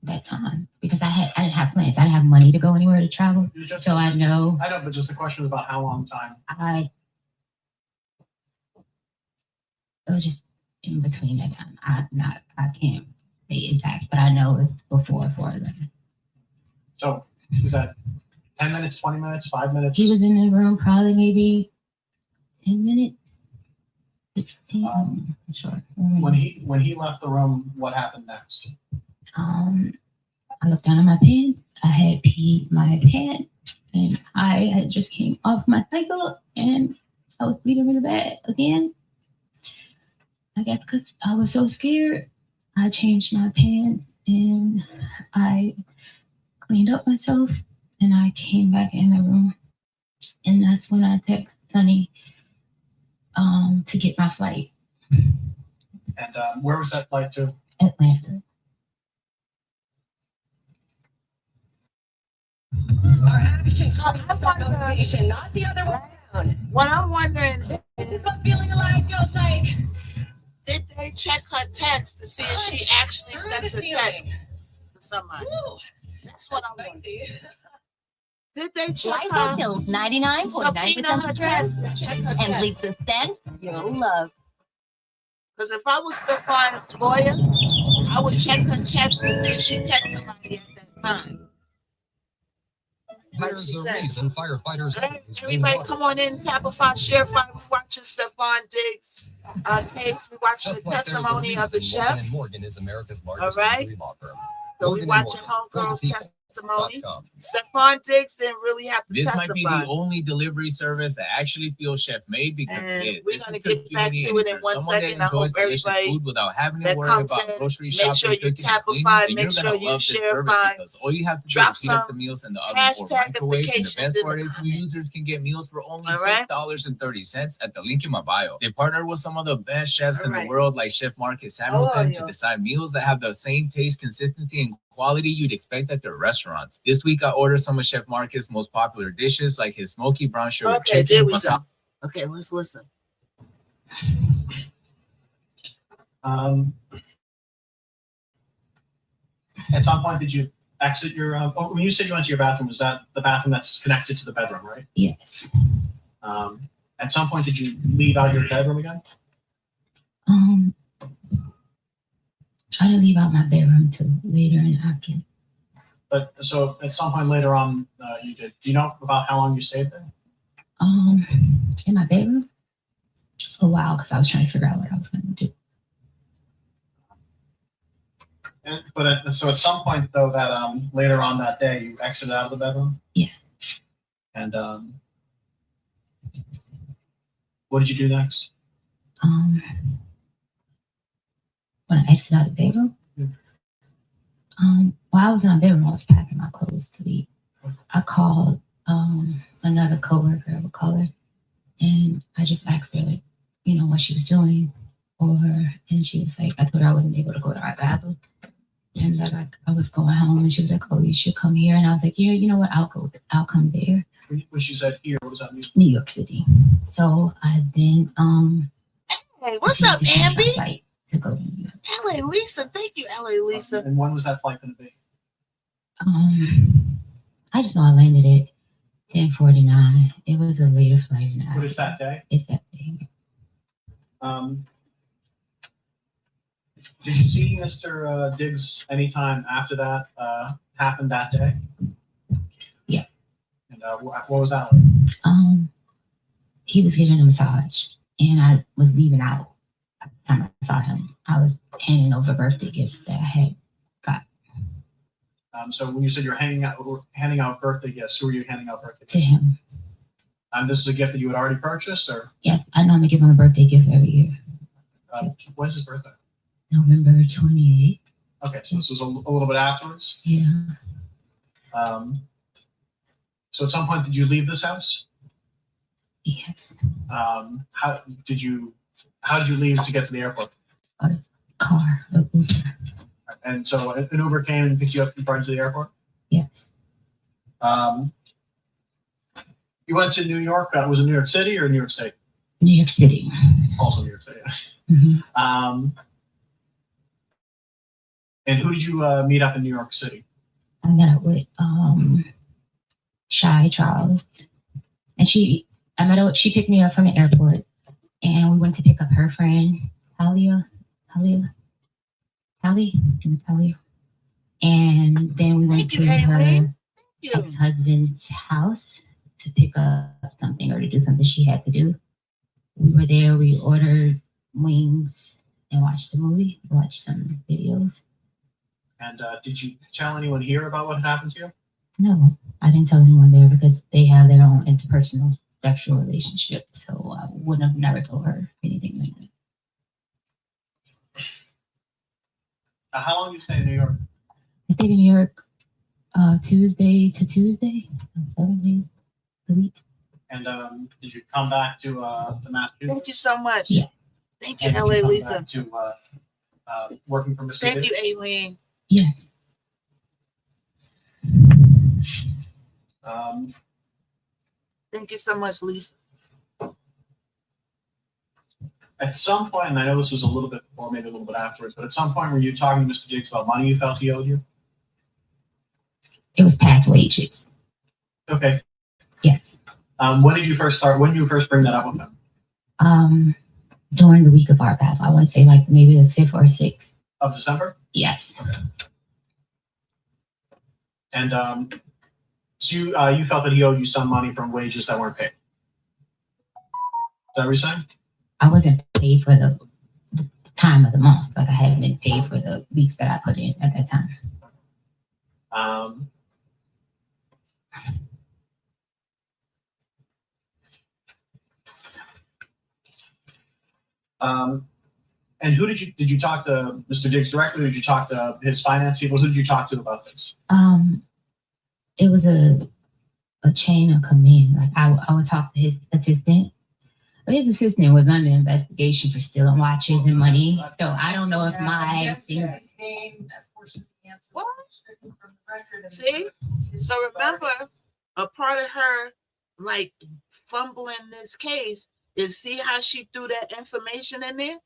F: that time because I didn't have plans. I didn't have money to go anywhere to travel. I know.
D: I know, but just the question was about how long time.
F: It was just in between that time. I can't say exact, but I know it's before 4:11.
D: So was that 10 minutes, 20 minutes, 5 minutes?
F: He was in the room probably maybe 10 minutes. 15, I'm sure.
D: When he left the room, what happened next?
F: I looked down at my pants. I had peed my pants, and I had just came off my cycle, and I was bleeding really bad again. I guess because I was so scared, I changed my pants and I cleaned up myself, and I came back in the room, and that's when I texted Sunny to get my flight.
D: And where was that flight to?
F: Atlanta.
B: Our actions
A: So I wonder,
B: not the other way around.
A: what I'm wondering
B: This is
A: is,
B: what feeling alive feels like.
A: did they check her text to see if she actually sent the text to somebody?
B: Ooh,
A: That's what I'm wondering.
B: spicy.
A: Did they check
L: Life
A: her?
L: Hills 99.9%
A: her
L: of
A: text
L: trends
A: to check her
L: and
A: text?
L: leaves a scent you'll love.
A: Because if I was Stephane's lawyer, I would check her text to see if she texted somebody at that time. Like she
M: There's a
A: said.
M: reason firefighters
A: Hey,
M: always bring
A: everybody,
M: water.
A: come on in, tap a five, share five. We're watching Stephon Diggs case. We're watching
M: Just
A: the
M: like there's a
A: testimony of the
M: reason
A: chef.
M: Morgan & Morgan is America's largest
A: All right.
M: injury law firm.
A: So we're
M: Morgan &
A: watching
M: Morgan, for the
A: Homegirl's
M: people.
A: testimony.
M: .com.
A: Stephon Diggs didn't really have to
K: This
A: testify.
K: might be the only delivery service that actually feels chef made because
A: And
K: it is.
A: we're
K: This
A: gonna
K: is
A: get back
K: community,
A: to
K: and
A: it
K: if
A: in
K: you're
A: one
K: someone that
A: second. I
K: enjoys
A: hope
K: delicious
A: everybody
K: food without having to
A: that
K: worry
A: comes
K: about
A: in,
K: grocery
A: make
K: shopping,
A: sure you
K: cooking,
A: tap
K: and
A: a
K: cleaning,
A: five,
K: then
A: make
K: you're
A: sure
K: gonna
A: you
K: love this
A: share
K: service
A: five,
K: because all you have to do
A: drop
K: is heat up the
A: some
K: meals in the oven or microwave, and the
A: hashtagifications
K: best
A: in
K: part
A: the
K: is new
A: comments.
K: users can get meals for only
A: All right.
K: $6.30 at the link in my bio. They partnered with some of the best chefs in the
A: right.
K: world, like Chef Marcus Samuelson, to decide meals that have the same taste, consistency, and quality you'd expect at their restaurants. This week, I ordered some of Chef Marcus' most popular dishes, like his smoky brown sugar
A: Okay,
K: chicken.
A: there we go. Okay, let's listen.
D: At some point, did you exit your? When you said you went to your bathroom, was that the bathroom that's connected to the bedroom, right?
F: Yes.
D: At some point, did you leave out your bedroom again?
F: I didn't leave out my bedroom till later in the afternoon.
D: But so at some point later on, you did. Do you know about how long you stayed there?
F: In my bedroom, a while, because I was trying to figure out what I was going to do.
D: So at some point though, that later on that day, you exited out of the bedroom.
F: Yes.
D: And what did you do next?
F: When I exited out of the bedroom, while I was in my bedroom, I was packing my clothes to leave. I called another coworker of a color, and I just asked her, like, what she was doing for her, and she was like, I told her I wasn't able to go to our bathroom, and that I was going home, and she was like, oh, you should come here, and I was like, yeah, you know what, I'll come there.
D: When she said here, what does that mean?
F: New York City. So I then
A: Hey, what's up, Amby?
F: Flight to go to New York.
A: LA Lisa, thank you, LA Lisa.
D: And when was that flight going to be?
F: I just know I landed at 10:49. It was a later flight.
D: What is that day?
F: It's that day.
D: Did you see Mr. Diggs anytime after that happened that day?
F: Yeah.
D: And what was that like?
F: He was getting a massage, and I was leaving out. By the time I saw him, I was handing over birthday gifts that I had got.
D: So when you said you're handing out birthday gifts, who were you handing out birthday gifts?
F: To him.
D: This is a gift that you had already purchased, or?
F: Yes, I normally give him a birthday gift every year.
D: When's his birthday?
F: November 28th.
D: Okay, so this was a little bit afterwards.
F: Yeah.
D: So at some point, did you leave this house?
F: Yes.
D: How did you leave to get to the airport?
F: A car, a Uber.
D: And so an Uber came and picked you up and brought you to the airport?
F: Yes.
D: You went to New York. Was it New York City or New York State?
F: New York City.
D: Also New York City.
F: Mm-hmm.
D: And who did you meet up in New York City?
F: I met up with Shy Charles, and she picked me up from the airport, and we went to pick up her friend Talia, and then we went to her ex-husband's house to pick up something or to do something she had to do. We were there. We ordered wings and watched a movie, watched some videos.
D: And did you tell anyone here about what happened to you?
F: No, I didn't tell anyone there because they have their own interpersonal sexual relationship. So I wouldn't have never told her anything like that.
D: How long did you stay in New York?
F: I stayed in New York Tuesday to Tuesday, 7 days a week.
D: And did you come back to Massachusetts?
A: Thank you so much.
F: Yeah.
A: Thank you, LA Lisa.
D: To working for Mr.
A: Thank
D: Diggs?
A: you, Aileen.
F: Yes.
A: Thank you so much, Lisa.
D: At some point, and I know this was a little bit before, maybe a little bit afterwards, but at some point were you talking to Mr. Diggs about money you felt he owed you?
F: It was past wages.
D: Okay.
F: Yes.
D: When did you first bring that up with him?
F: During the week of our pass. I want to say like maybe the 5th or 6th.
D: Of December?
F: Yes.
D: Okay. And So you felt that he owed you some money from wages that weren't paid. Is that what you're saying?
F: I wasn't paid for the time of the month. Like I hadn't been paid for the weeks that I put in at that time.
D: And who did you talk to Mr. Diggs directly? Or did you talk to his finance people? Who did you talk to about this?
F: It was a chain of command. Like I would talk to his assistant. But his assistant was under investigation for stealing watches and money. So I don't know if my
A: What? See? So remember, a part of her like fumbling this case is see how she threw that information in there?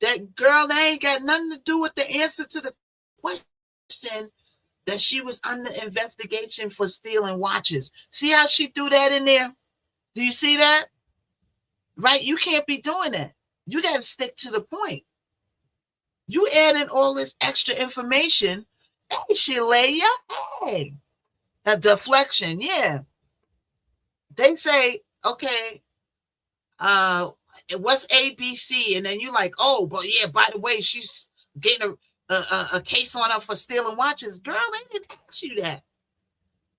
A: That girl, that ain't got nothing to do with the answer to the question that she was under investigation for stealing watches. See how she threw that in there? Do you see that? Right? You can't be doing that. You got to stick to the point. You adding all this extra information. Hey, Shaleya. Hey. A deflection. Yeah. They say, okay, what's ABC? And then you like, oh, but yeah, by the way, she's getting a case on her for stealing watches. Girl, they didn't ask you that.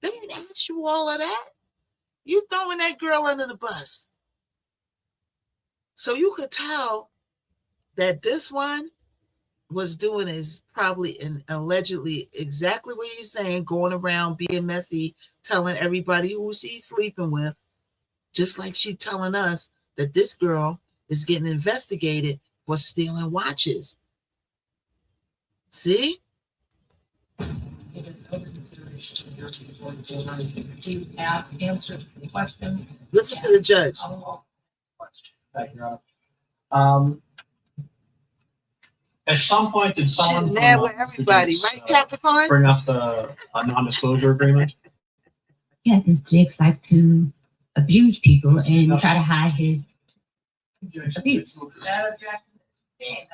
A: They didn't ask you all of that. You throwing that girl under the bus. So you could tell that this one was doing is probably and allegedly exactly what you're saying, going around being messy, telling everybody who she's sleeping with, just like she telling us that this girl is getting investigated for stealing watches. See?
E: Do you have answers to the question?
A: Listen to the judge.
D: Thank you, Your Honor. At some point, did someone
A: She's mad with everybody, right, Capricorn?
D: bring up a non-disclosure agreement?
F: Yes, Mr. Diggs likes to abuse people and try to hide his abuse.
E: That objection is staying.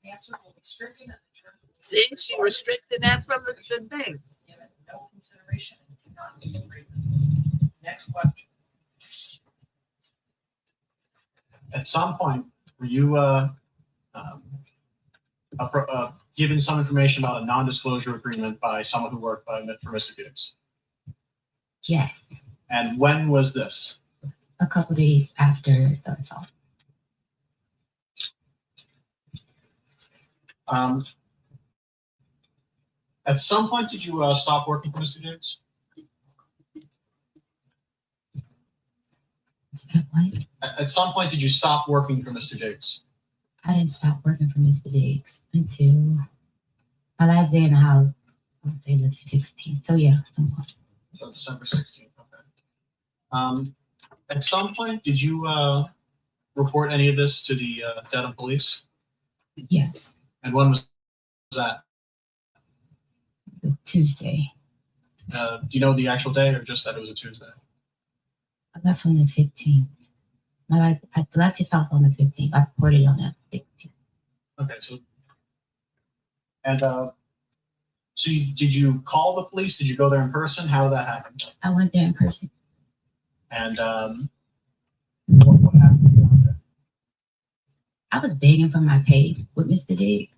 E: The answer will be stricken and the judge will
A: See, she restricted that from the thing.
E: give it no consideration and do not disagree. Next question.
D: At some point, were you given some information about a non-disclosure agreement by someone who worked for Mr. Diggs?
F: Yes,
D: And when was this?
F: a couple days after the assault.
D: At some point, did you stop working for Mr. Diggs?
F: What?
D: At some point, did you stop working for Mr. Diggs?
F: I didn't stop working for Mr. Diggs until my last day in the house. I would say the 16th. So yeah, someone.
D: So December 16th. Okay. At some point, did you report any of this to the Dedham police?
F: Yes,
D: And when was that?
F: Tuesday.
D: Do you know the actual day, or just that it was a Tuesday?
F: I left on the 15th. I left his house on the 15th. I reported on that 16th.
D: Okay, so did you call the police? Did you go there in person? How did that happen?
F: I went there in person.
D: And what happened down there?
F: I was begging for my pay with Mr. Diggs,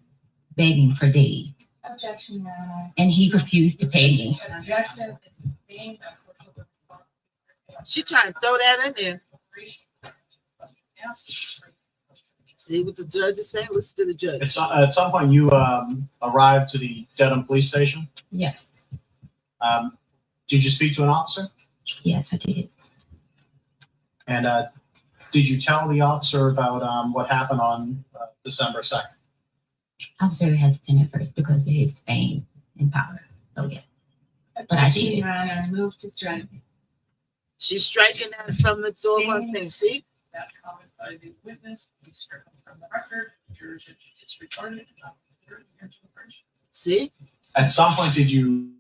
F: begging for days,
E: Objection, Your Honor.
F: and he refused to pay me.
E: An objection is sustained.
A: She trying to throw that in there. See what the judge is saying? Listen to the judge.
D: At some point, you arrived to the Dedham police station.
F: Yes,
D: Did you speak to an officer?
F: yes, I did.
D: And did you tell the officer about what happened on December 2nd?
F: I was very hesitant at first because of his fame and power. So yeah, but I did.
E: Your Honor, move to strike.
A: She's striking that from the doggone thing. See?
E: That comment by the witness be stricken from the record. Jurors disregarded and not considered the answer to the question.
A: See?
D: At some point, did you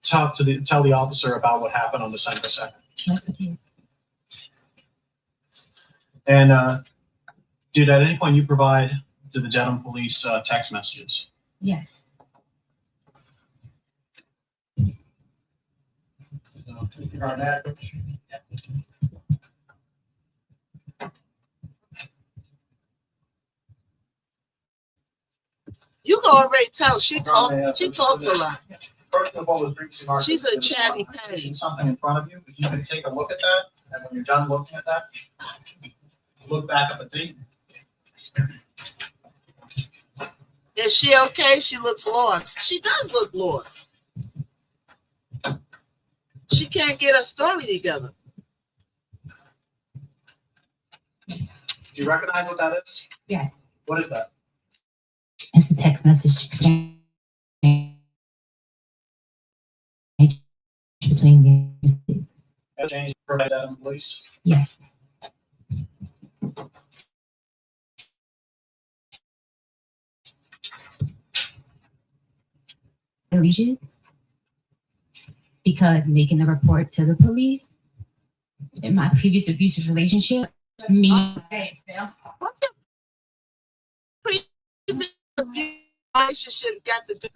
D: tell the officer about what happened on December 2nd?
F: Yes, I did.
D: And did at any point you provide to the Dedham police text messages?
F: Yes.
A: You can already tell she talks. She talks a lot.
D: First of all, was previously marked.
A: She's a
D: as
A: chatty patty.
D: Something in front of you. If you can take a look at that, and when you're done looking at that, look back up at the.
A: Is she okay? She looks lost. She does look lost. She can't get her story together.
D: Do you recognize what that is?
F: Yeah.
D: What is that?
F: It's a text message exchange between me.
D: Exchange for that police.
F: Yes. Reaches because making a report to the police in my previous abusive relationship, me.
A: Relationship got to do.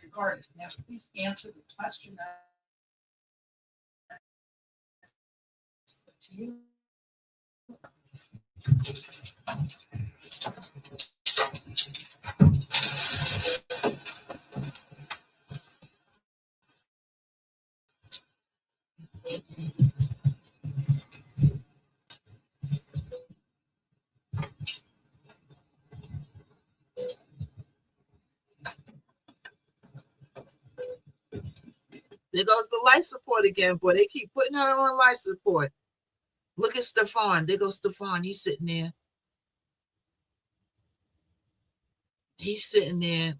E: Regarding now, please answer the question that to you.
A: There goes the life support again, boy. They keep putting her on life support. Look at Stefan. There goes Stefan. He's sitting there. He's sitting there.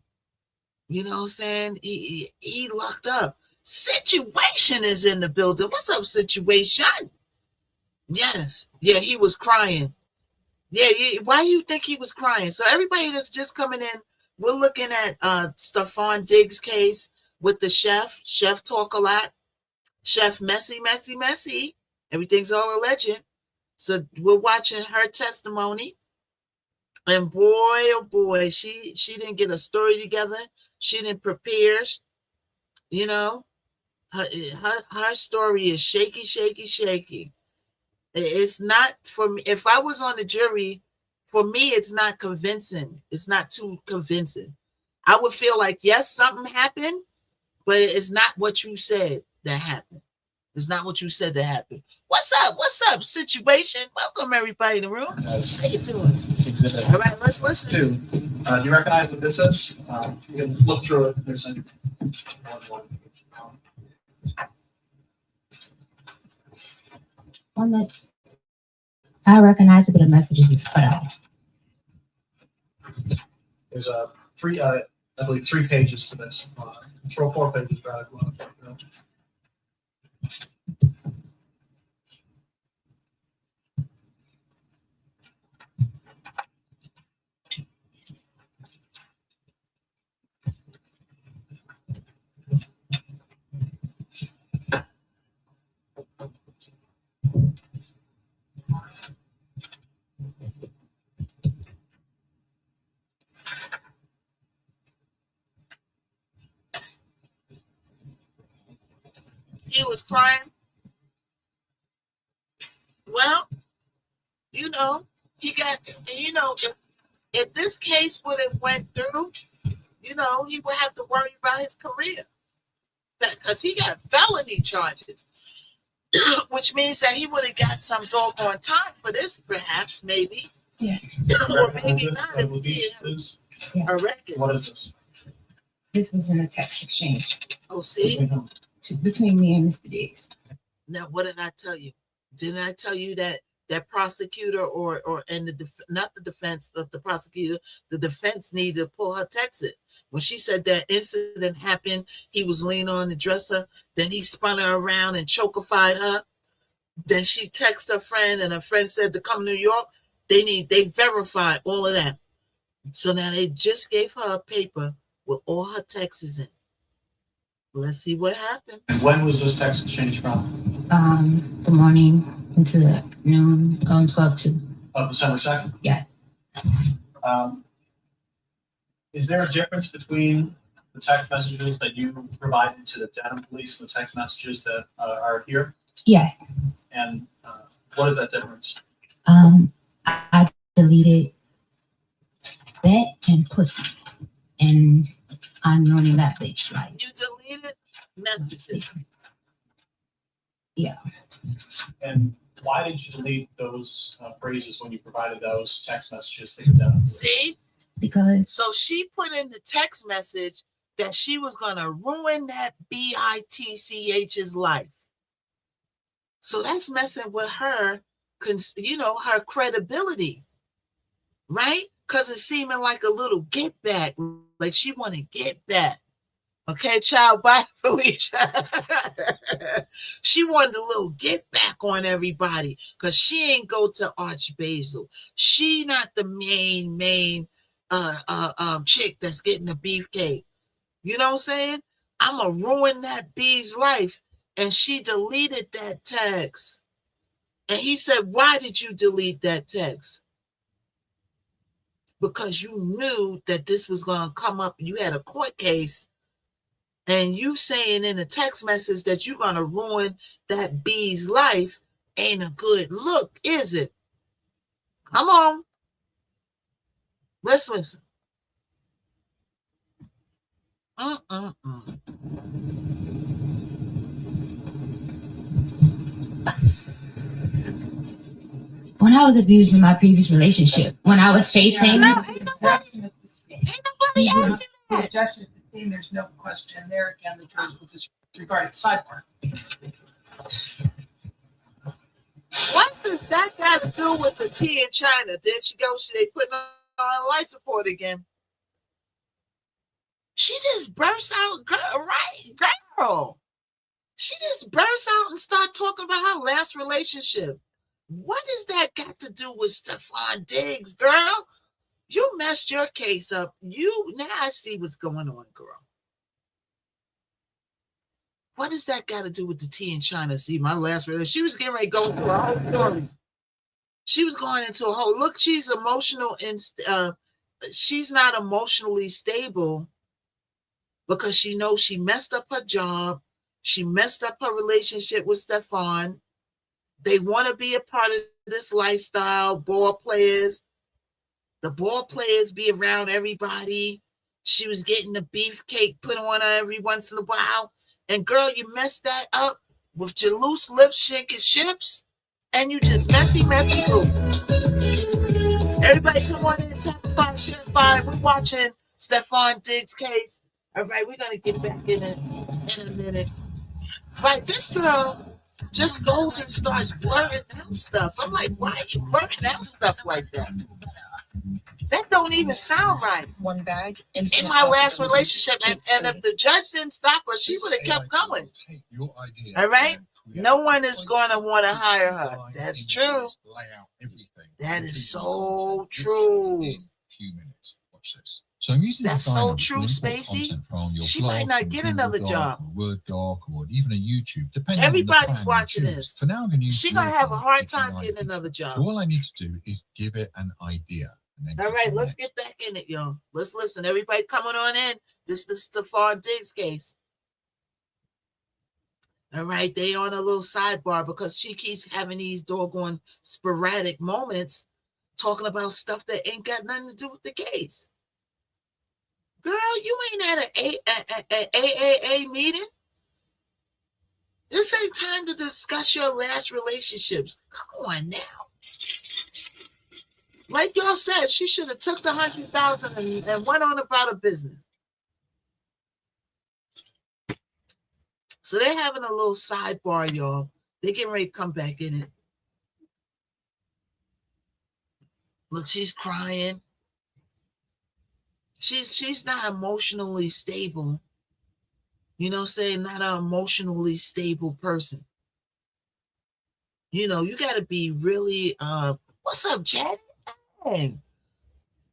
A: You know what I'm saying? He locked up. Situation is in the building. What's up, Situation? Yes. Yeah, he was crying. Yeah. Why do you think he was crying? So everybody that's just coming in, we're looking at Stefan Diggs' case with the chef. Chef talk a lot. Chef messy. Everything's all alleged. So we're watching her testimony. And boy, oh boy, she didn't get a story together. She didn't prepare. You know, her story is shaky. It's not for me. If I was on the jury, for me, it's not convincing. It's not too convincing. I would feel like, yes, something happened, but it's not what you said that happened. It's not what you said that happened. What's up, Situation? Welcome, everybody in the room.
D: Nice.
A: How you doing?
D: Exhibit.
A: All right, let's listen.
D: Two. Do you recognize what this is? You can look through it. There's a
F: On the, I recognize it, but the messages is put out.
D: There's a three, I believe, 3 pages to this. Throw 4 pages back.
A: He was crying. Well, you know, he got, you know, if this case would have went through, you know, he would have to worry about his career. Because he got felony charges, which means that he would have got some doggone time for this, perhaps, maybe.
F: Yeah.
A: Or maybe not if he had a record.
D: What is this?
F: This was in a text exchange
A: Oh, see?
F: between me and Mr. Diggs.
A: Now, what did I tell you? Didn't I tell you that prosecutor and not the defense, but the prosecutor, the defense needed to pull her text it. When she said that incident happened, he was leaning on the dresser, then he spun her around and chokified her. Then she texted her friend, and her friend said to come to New York. They verified all of that. So now they just gave her a paper with all her texts in. Let's see what happened.
D: And when was this text exchange from?
F: The morning into the noon, 12-2.
D: Of December 2nd?
F: Yes.
D: Is there a difference between the text messages that you provided to the Dedham police and the text messages that are here?
F: Yes.
D: And what is that difference?
F: I deleted bet and pussy, and I'm running that bitch. Like,
A: You deleted messages.
F: Yeah.
D: And why did you delete those phrases when you provided those text messages to the Dedham police?
A: See?
F: Because
A: So she put in the text message that she was going to ruin that bitch's life. So that's messing with her, her credibility, right? Because it's seeming like a little get back, like she want to get back. Okay, child, bye, Felicia. She wanted a little get back on everybody because she ain't go to Arch Basil. She not the main chick that's getting the beefcake. You know what I'm saying? I'm going to ruin that bee's life. And she deleted that text. And he said, why did you delete that text? Because you knew that this was going to come up. You had a court case. And you saying in a text message that you're going to ruin that bee's life ain't a good look, is it? Come on. Let's listen.
F: when I was abused in my previous relationship, when I was safe thing.
E: No, ain't nobody asked you that. Objection is sustained. There's no question there. Again, the jurors will disregard the sidebar.
A: What does that got to do with the tea in China? There she goes. They putting on life support again. She just bursts out, girl. She just bursts out and start talking about her last relationship. What does that got to do with Stephon Diggs, girl? You messed your case up. Now I see what's going on, girl. What does that got to do with the tea in China? See, my last relationship, she was getting ready to go into a whole story. She was going into a whole, look, she's emotional and she's not emotionally stable because she knows she messed up her job. She messed up her relationship with Stephon. They want to be a part of this lifestyle, ball players. The ball players be around everybody. She was getting the beefcake put on her every once in a while. And girl, you messed that up with your loose lips, shaking ships, and you just messy boo. Everybody come on in, tap 5, share 5. We're watching Stephon Diggs' case. All right, we're going to get back in it in a minute. Right, this girl just goes and starts blurting out stuff. I'm like, why are you blurting out stuff like that? That don't even sound right.
N: One bag
A: in my last relationship, and if the judge didn't stop her, she would have kept going. All right? No one is going to want to hire her. That's true. That is so true.
J: So I'm using
A: That's so true, Spacey. She might not get another job.
J: Word doc, or even a YouTube, depending
A: Everybody's
J: on the
A: watching this.
J: For now, I'm going to use
A: She's going to have a hard time getting another job.
J: So all I need to do is give it an idea.
A: All right, let's get back in it, y'all. Let's listen. Everybody coming on in. This is the Stephon Diggs case. All right, they on a little sidebar because she keeps having these doggone sporadic moments talking about stuff that ain't got nothing to do with the case. Girl, you ain't at an AAA meeting. This ain't time to discuss your last relationships. Come on now. Like y'all said, she should have took the $100,000 and went on about her business. So they're having a little sidebar, y'all. They're getting ready to come back in it. Look, she's crying. She's not emotionally stable. You know what I'm saying? Not an emotionally stable person. You know, you got to be really, what's up, Chad? Hey.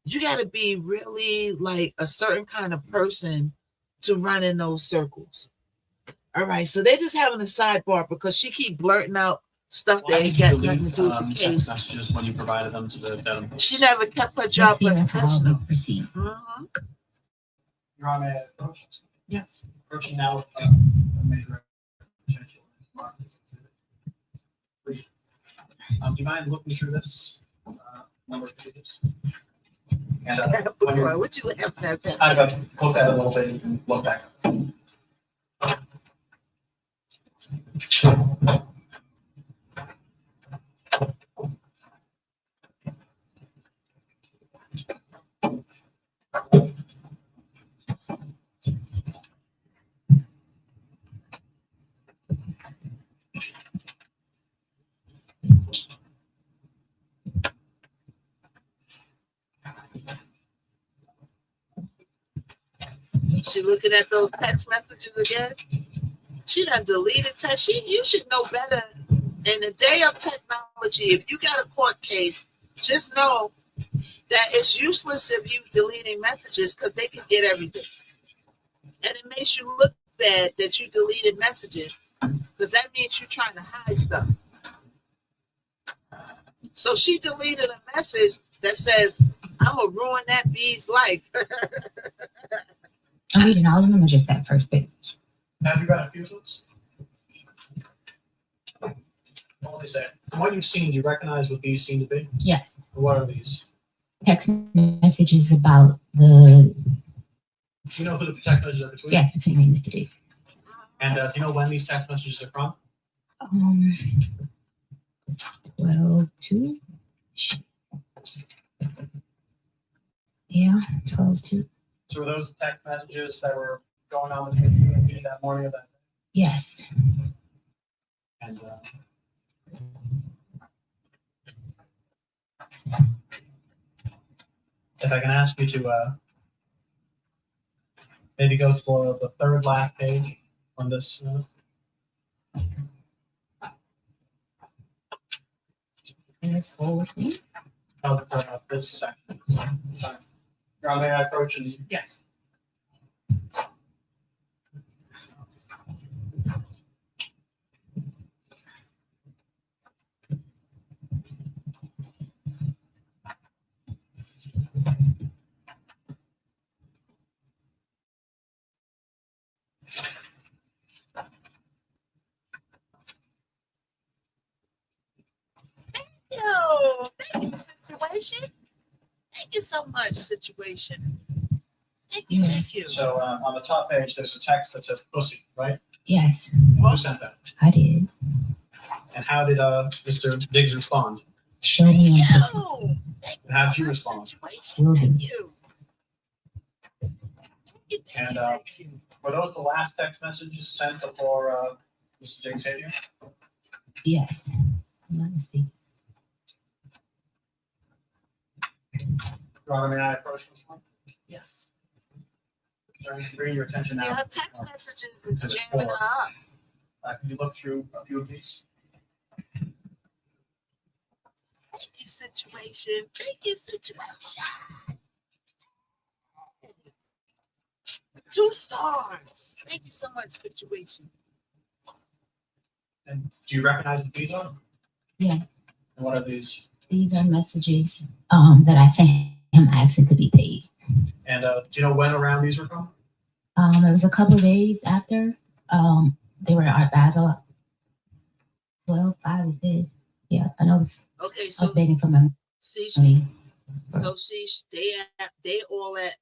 A: You got to be really like a certain kind of person to run in those circles. All right, so they're just having a sidebar because she keep blurting out stuff that ain't got nothing to do with the case.
D: Messages when you provided them to the Dedham.
A: She never kept her job professional.
F: Proceed.
A: Mm-hmm.
D: You're on a approach.
E: Yes.
D: Approaching now with major potential. Do you mind looking through this number of pages? And when you're,
A: What you laughing at?
D: kind of look at it a little bit, you can look back.
A: She looking at those text messages again. She done deleted text. You should know better. In the day of technology, if you got a court case, just know that it's useless if you deleting messages because they can get everything. And it makes you look bad that you deleted messages because that means you're trying to hide stuff. So she deleted a message that says, I'm going to ruin that bee's life.
F: I'm reading all of them or just that first page?
D: Have you got a few of those? What is that? From what you've seen, do you recognize what these seem to be?
F: Yes.
D: What are these?
F: Text messages about the.
D: Do you know who the text messages are between?
F: Yes, between me and Mr. D.
D: And do you know when these text messages are from?
F: 12/2. Yeah, 12/2.
D: So were those text messages that were going on between you and me that morning of that day?
F: Yes.
D: And if I can ask you to maybe go to the third last page on this.
F: In this whole thing?
D: Of this section. Now, may I approach and
E: Yes.
A: Yo, thank you, situation. Thank you so much, situation. Thank you, thank you.
D: So on the top page, there's a text that says pussy, right?
F: Yes.
D: Who sent that?
F: I did.
D: And how did Mr. Diggs respond?
F: Show me on the
A: Yo,
D: And how did you respond?
A: situation.
F: Will do.
A: Thank you.
D: And were those the last text messages sent before Mr. Diggs hit you?
F: Yes. Let me see.
D: Your Honor, may I approach this one?
E: Yes.
D: Sir, bring your attention
A: See,
D: now.
A: her text messages is
D: to the
A: jamming
D: floor.
A: her up.
D: Can you look through a few of these?
A: Thank you, situation. Thank you, situation. 2 stars. Thank you so much, situation.
D: And do you recognize what these are?
F: Yes.
D: And what are these?
F: These are messages that I sent him asking to be paid.
D: And do you know when around these were from?
F: It was a couple of days after. They were at Art Basel. 12/5 is his. Yeah, I know.
A: Okay,
F: I was
A: so
F: begging for my
A: see,
F: money.
A: they all at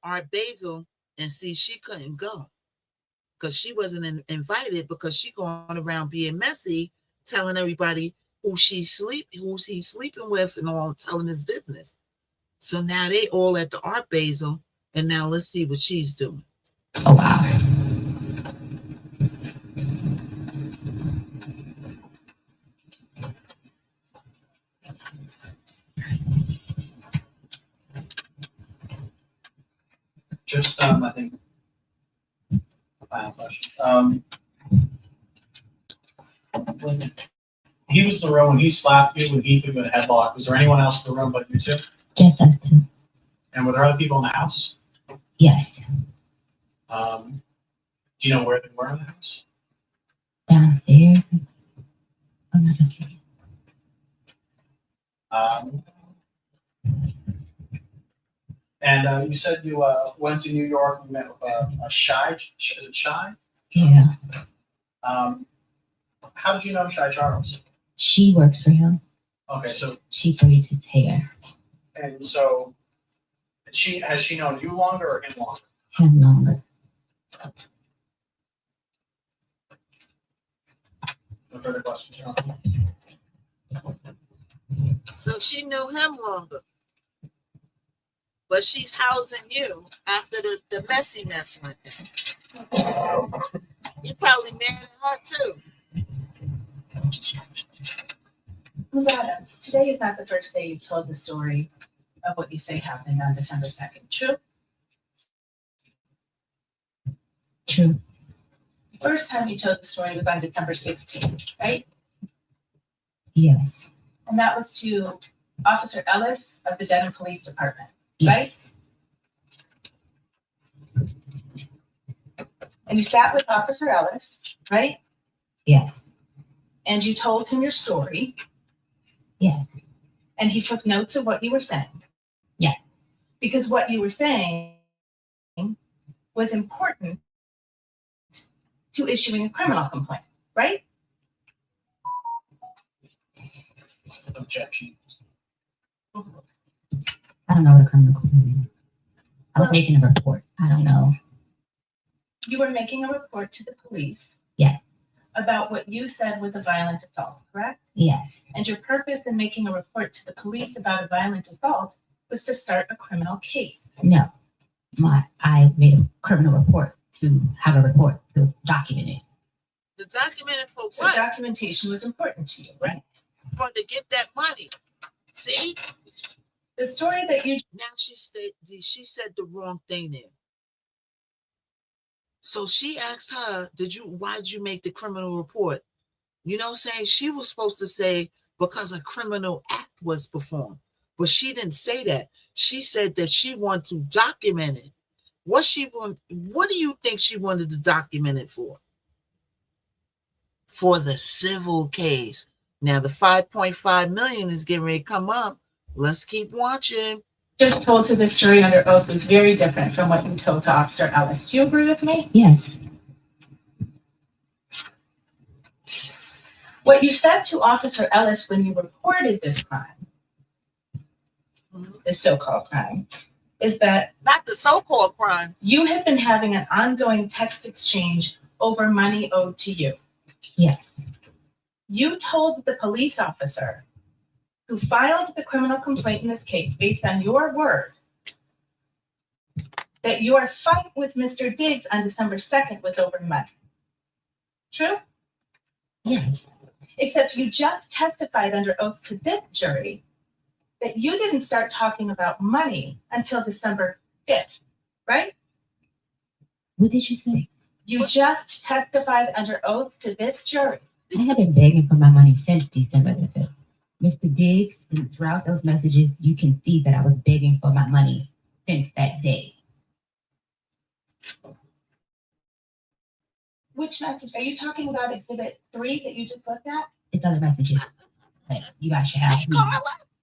A: Art Basel, and see, she couldn't go because she wasn't invited because she going around being messy, telling everybody who's he sleeping with, and all telling his business. So now they all at the Art Basel, and now let's see what she's doing.
F: Oh wow.
D: Just, I think, final question. When he was in the room, when he slapped you, when he threw you in a headlock, was there anyone else in the room but you two?
F: Just us two.
D: And were there other people in the house?
F: Yes.
D: Do you know where they were in the house?
F: Downstairs. I'm not asleep.
D: And you said you went to New York and met with a Shy. Is it Shy?
F: Yeah.
D: How did you know Shy Charles?
F: She works for him.
D: Okay, so
F: She braids his hair.
D: and so has she known you longer or him longer?
F: Him longer.
D: No further questions.
A: So she knew him longer. But she's housing you after the messy mess went down. You probably mad at her too.
G: Ms. Adams, today is not the first day you've told the story of what you say happened on December 2nd. True?
F: True.
G: The first time you told the story was on December 16th, right?
F: Yes.
G: And that was to Officer Ellis of the Denver Police Department,
F: Yes.
G: right? And you sat with Officer Ellis, right?
F: Yes.
G: And you told him your story,
F: Yes.
G: and he took notes of what you were saying.
F: Yes.
G: Because what you were saying was important to issuing a criminal complaint, right?
D: Objection.
F: I don't know what a criminal complaint is. I was making a report. I don't know.
G: You were making a report to the police
F: Yes.
G: about what you said was a violent assault, correct?
F: Yes.
G: And your purpose in making a report to the police about a violent assault was to start a criminal case.
F: No. I made a criminal report to have a report to document it.
A: The documented for
G: So
A: what?
G: documentation was important to you, right?
A: For to get that money. See?
G: The story that you
A: Now she said the wrong thing there. So she asked her, why did you make the criminal report? You know what I'm saying? She was supposed to say because a criminal act was performed. But she didn't say that. She said that she wanted to document it. What do you think she wanted to document it for? For the civil case. Now the 5.5 million is getting ready to come up. Let's keep watching.
G: just told to this jury under oath was very different from what you told to Officer Ellis. Do you agree with me?
F: Yes.
G: What you said to Officer Ellis when you reported this crime, this so-called crime, is that
A: not the so-called crime.
G: You had been having an ongoing text exchange over money owed to you.
F: Yes.
G: You told the police officer who filed the criminal complaint in this case based on your word that your fight with Mr. Diggs on December 2nd was over money. True?
F: Yes.
G: Except you just testified under oath to this jury that you didn't start talking about money until December 5th, right?
F: What did you say?
G: You just testified under oath to this jury.
F: I have been begging for my money since December the 5th. Mr. Diggs, and throughout those messages, you can see that I was begging for my money since that day.
G: Which message? Are you talking about Exhibit 3 that you just looked at?
F: It's other messages that you guys should have. Me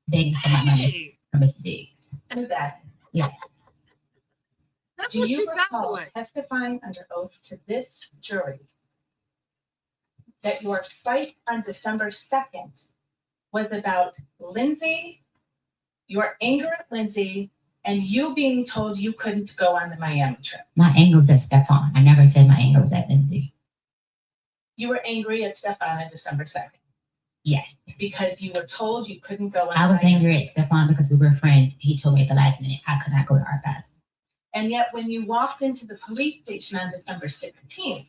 F: begging for my money from Mr. Diggs.
G: Who's that?
F: Yes.
A: That's
G: Do
A: what
G: you
A: she sounded
G: recall
A: like.
G: testifying under oath to this jury that your fight on December 2nd was about Lindsay, your anger at Lindsay, and you being told you couldn't go on the Miami trip?
F: My anger was at Stefan. I never said my anger was at Lindsay.
G: You were angry at Stefan on December 2nd
F: Yes.
G: because you were told you couldn't go on
F: I
G: the
F: was
G: Miami
F: angry at Stefan because we were friends. He told me at the last minute I could not go to Art Basel.
G: And yet when you walked into the police station on December 16th,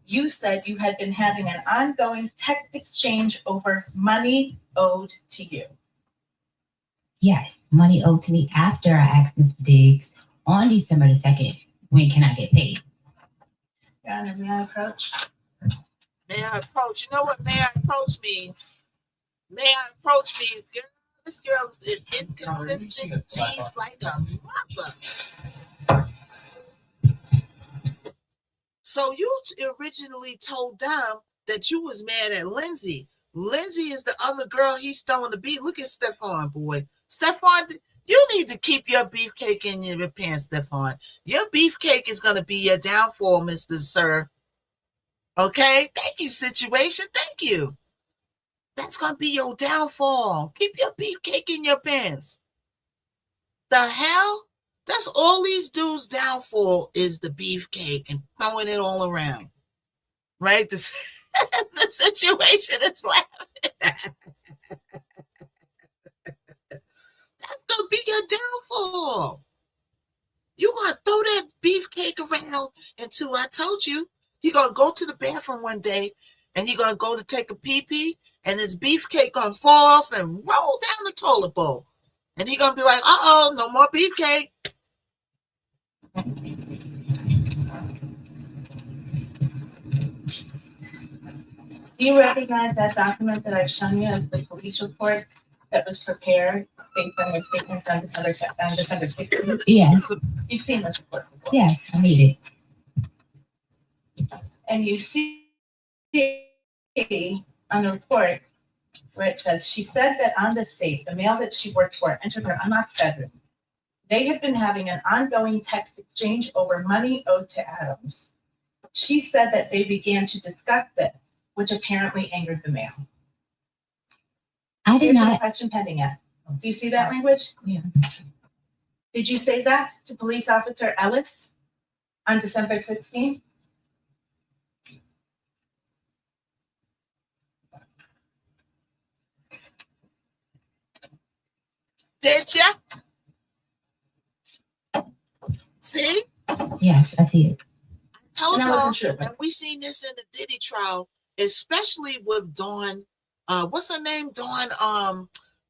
G: you said you had been having an ongoing text exchange over money owed to you.
F: Yes, money owed to me after I asked Mr. Diggs on December the 2nd, when can I get paid?
G: Your Honor, may I approach?
A: May I approach? You know what may I approach means? May I approach means, girl, this girl is inconsistent. She's like a mother. So you originally told them that you was mad at Lindsay. Lindsay is the other girl he's throwing the beat. Look at Stefan, boy. Stefan, You need to keep your beefcake in your pants, Stephon. Your beefcake is going to be your downfall, Mr. Sir. Okay? Thank you, situation. Thank you. That's going to be your downfall. Keep your beefcake in your pants. The hell? That's all these dudes' downfall is the beefcake and throwing it all around. Right? The situation is laughing. That's going to be your downfall. You're going to throw that beefcake around until I told you. You're going to go to the bathroom one day and you're going to go to take a pee-pee and this beefcake going to fall off and roll down the toilet bowl. And you're going to be like, uh-oh, no more beefcake.
G: Do you recognize that document that I've shown you as the police report that was prepared based on your statements on December 16th?
F: Yeah.
G: You've seen this report before.
F: Yes, I read it.
G: And you see on the report where it says, she said that on this date, the male that she worked for entered her unlocked bedroom. They had been having an ongoing text exchange over money owed to Adams. She said that they began to discuss this, which apparently angered the male.
F: I did
G: Here's
F: not.
G: the question pending yet. Do you see that language?
F: Yeah.
G: Did you say that to Police Officer Ellis on December 16th?
A: Did ya? See?
F: Yes, I see it.
A: Told
G: And I
A: y'all,
G: wasn't sure, but-
A: and we seen this in the Diddy trial, especially with Dawn. What's her name? Dawn,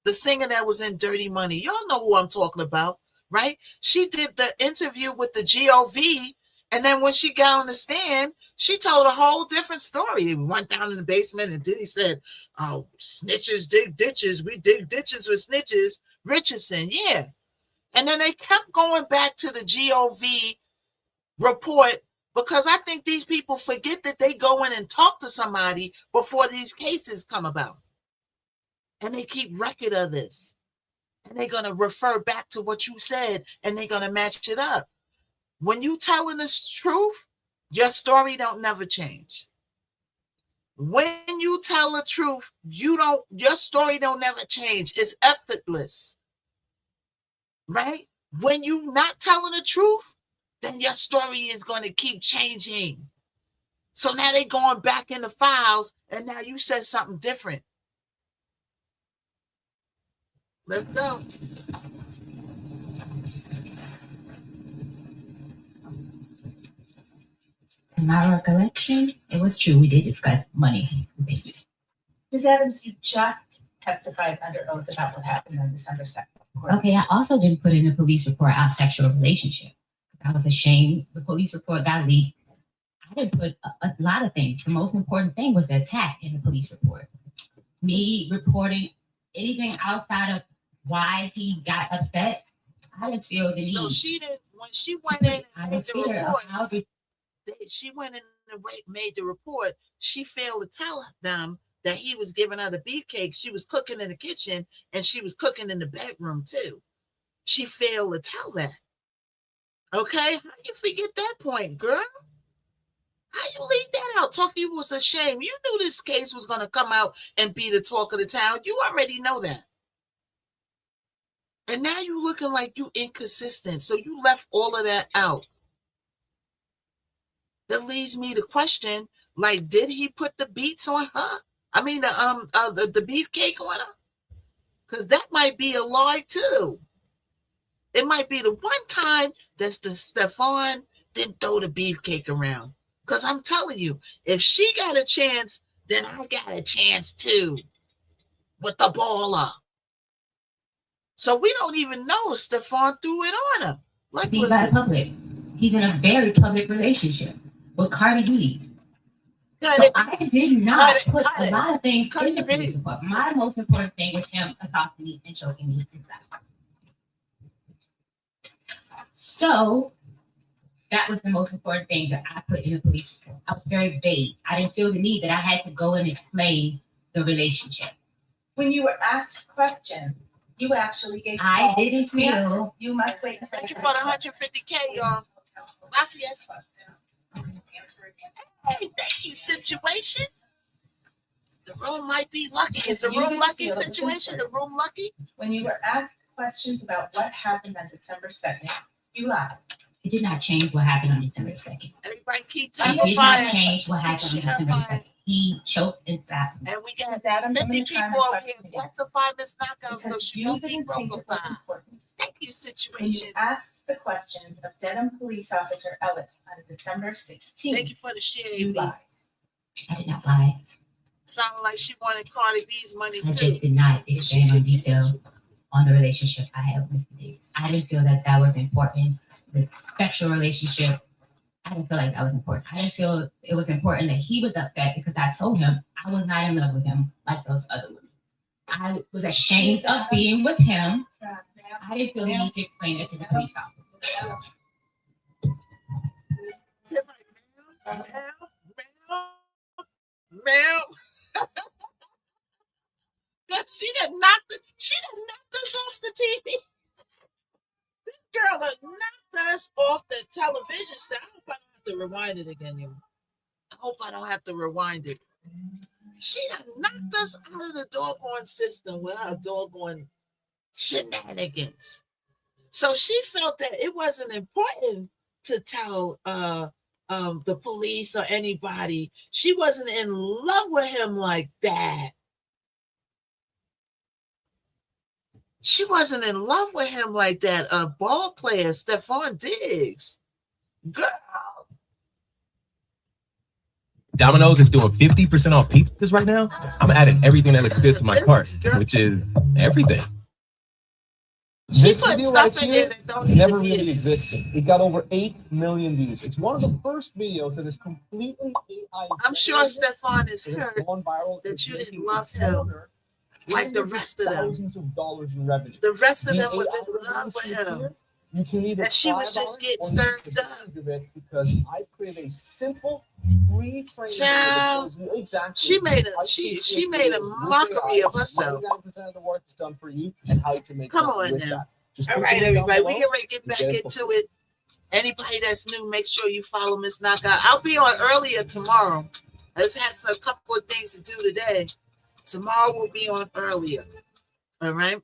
A: the singer that was in Dirty Money. Y'all know who I'm talking about, right? She did the interview with the GOV, and then when she got on the stand, she told a whole different story. We went down in the basement, and Diddy said, "Oh, snitches dig ditches. We dig ditches with snitches." Richardson, yeah. And then they kept going back to the GOV report because I think these people forget that they go in and talk to somebody before these cases come about. And they keep record of this. And they're going to refer back to what you said and they're going to match it up. When you telling the truth, your story don't never change. When you tell the truth, your story don't never change. It's effortless. Right? When you not telling the truth, then your story is going to keep changing. So now they're going back in the files, and now you said something different. Let's go.
F: In my recollection, it was true. We did discuss money.
G: Ms. Adams, you just testified under oath about what happened on December 2nd.
F: Okay, I also didn't put in the police report our sexual relationship. I was ashamed. The police report got leaked. I didn't put a lot of things. The most important thing was the attack in the police report. Me reporting anything outside of why he got upset, I didn't feel the need.
A: So she didn't, when she went in and made the report,
F: how
A: she went in and made the report, she failed to tell them that he was giving her the beefcake. She was cooking in the kitchen and she was cooking in the bedroom too. She failed to tell that. Okay, how you forget that point, girl? How you leave that out? Talk you was ashamed. You knew this case was going to come out and be the talk of the town. You already know that. And now you looking like you inconsistent. So you left all of that out. That leads me to question, like, did he put the beats on her? I mean, the beefcake on her? Because that might be a lie too. It might be the one time that Stephon didn't throw the beefcake around. Because I'm telling you, if she got a chance, then I got a chance too with the baller. So we don't even know if Stephon threw it on her. Like,
F: he's by public. He's in a very public relationship with Cardi B. So I did not put a lot of things in the police report. My most important thing was him assaulting me and choking me inside. So that was the most important thing that I put in the police report. I was very vague. I didn't feel the need that I had to go and explain the relationship.
G: When you were asked questions You actually gave.
F: I didn't feel.
G: You must wait.
A: Thank you for the 150K, y'all. Gracias. Hey, thank you, situation. The room might be lucky. Is the room lucky situation? The room lucky?
G: When you were asked questions about what happened on December 2nd, you lied.
F: It did not change what happened on December 2nd.
A: Everybody keep
F: It did not change what happened on December 2nd. He choked and stabbed me.
A: And we got 50 people over here. Classify Miss Knockout so she won't be broken. Thank you,
G: When
A: situation.
G: you asked the questions of Dedham Police Officer Ellis on December 16th,
A: Thank you for the share,
G: you
A: AB.
G: lied.
F: I did not lie.
A: Sounded like she wanted Cardi B's money
F: I
A: too.
F: just did not expand on detail on the relationship I had with Mr. Davis. I didn't feel that was important. The sexual relationship, I didn't feel like that was important. I didn't feel it was important that he was upset because I told him I was not in love with him like those other women. I was ashamed of being with him. I didn't feel the need to explain it to the police officer.
A: Ma'am. She done knocked us off the TV. This girl done knocked us off the television set. I hope I don't have to rewind it again, y'all. I hope I don't have to rewind it. She done knocked us out of the doggone system with her doggone shenanigans. So she felt that it wasn't important to tell the police or anybody. She wasn't in love with him like that. She wasn't in love with him like that. A ball player, Stephon Diggs. Girl.
N: Domino's is doing 50% off pizzas right now. I'm adding everything that looks good to my cart, which is everything.
A: This video right here
O: never really existed. It got over 8 million views. It's one of the first videos that is completely AI.
A: I'm sure Stephon is hurt that you didn't love him like the rest of them.
O: Thousands of dollars in revenue.
A: The rest of them was in love with him.
O: You can either
A: and she was just getting stirred up.
O: Because I created a simple free training.
A: Child, she made a mockery of herself.
O: 99% of the work is done for you, and how you can make
A: Come on now. All right, everybody, we can get back into it. Anybody that's new, make sure you follow Miss Knockout. I'll be on earlier tomorrow. I just had a couple of things to do today. Tomorrow we'll be on earlier. All right.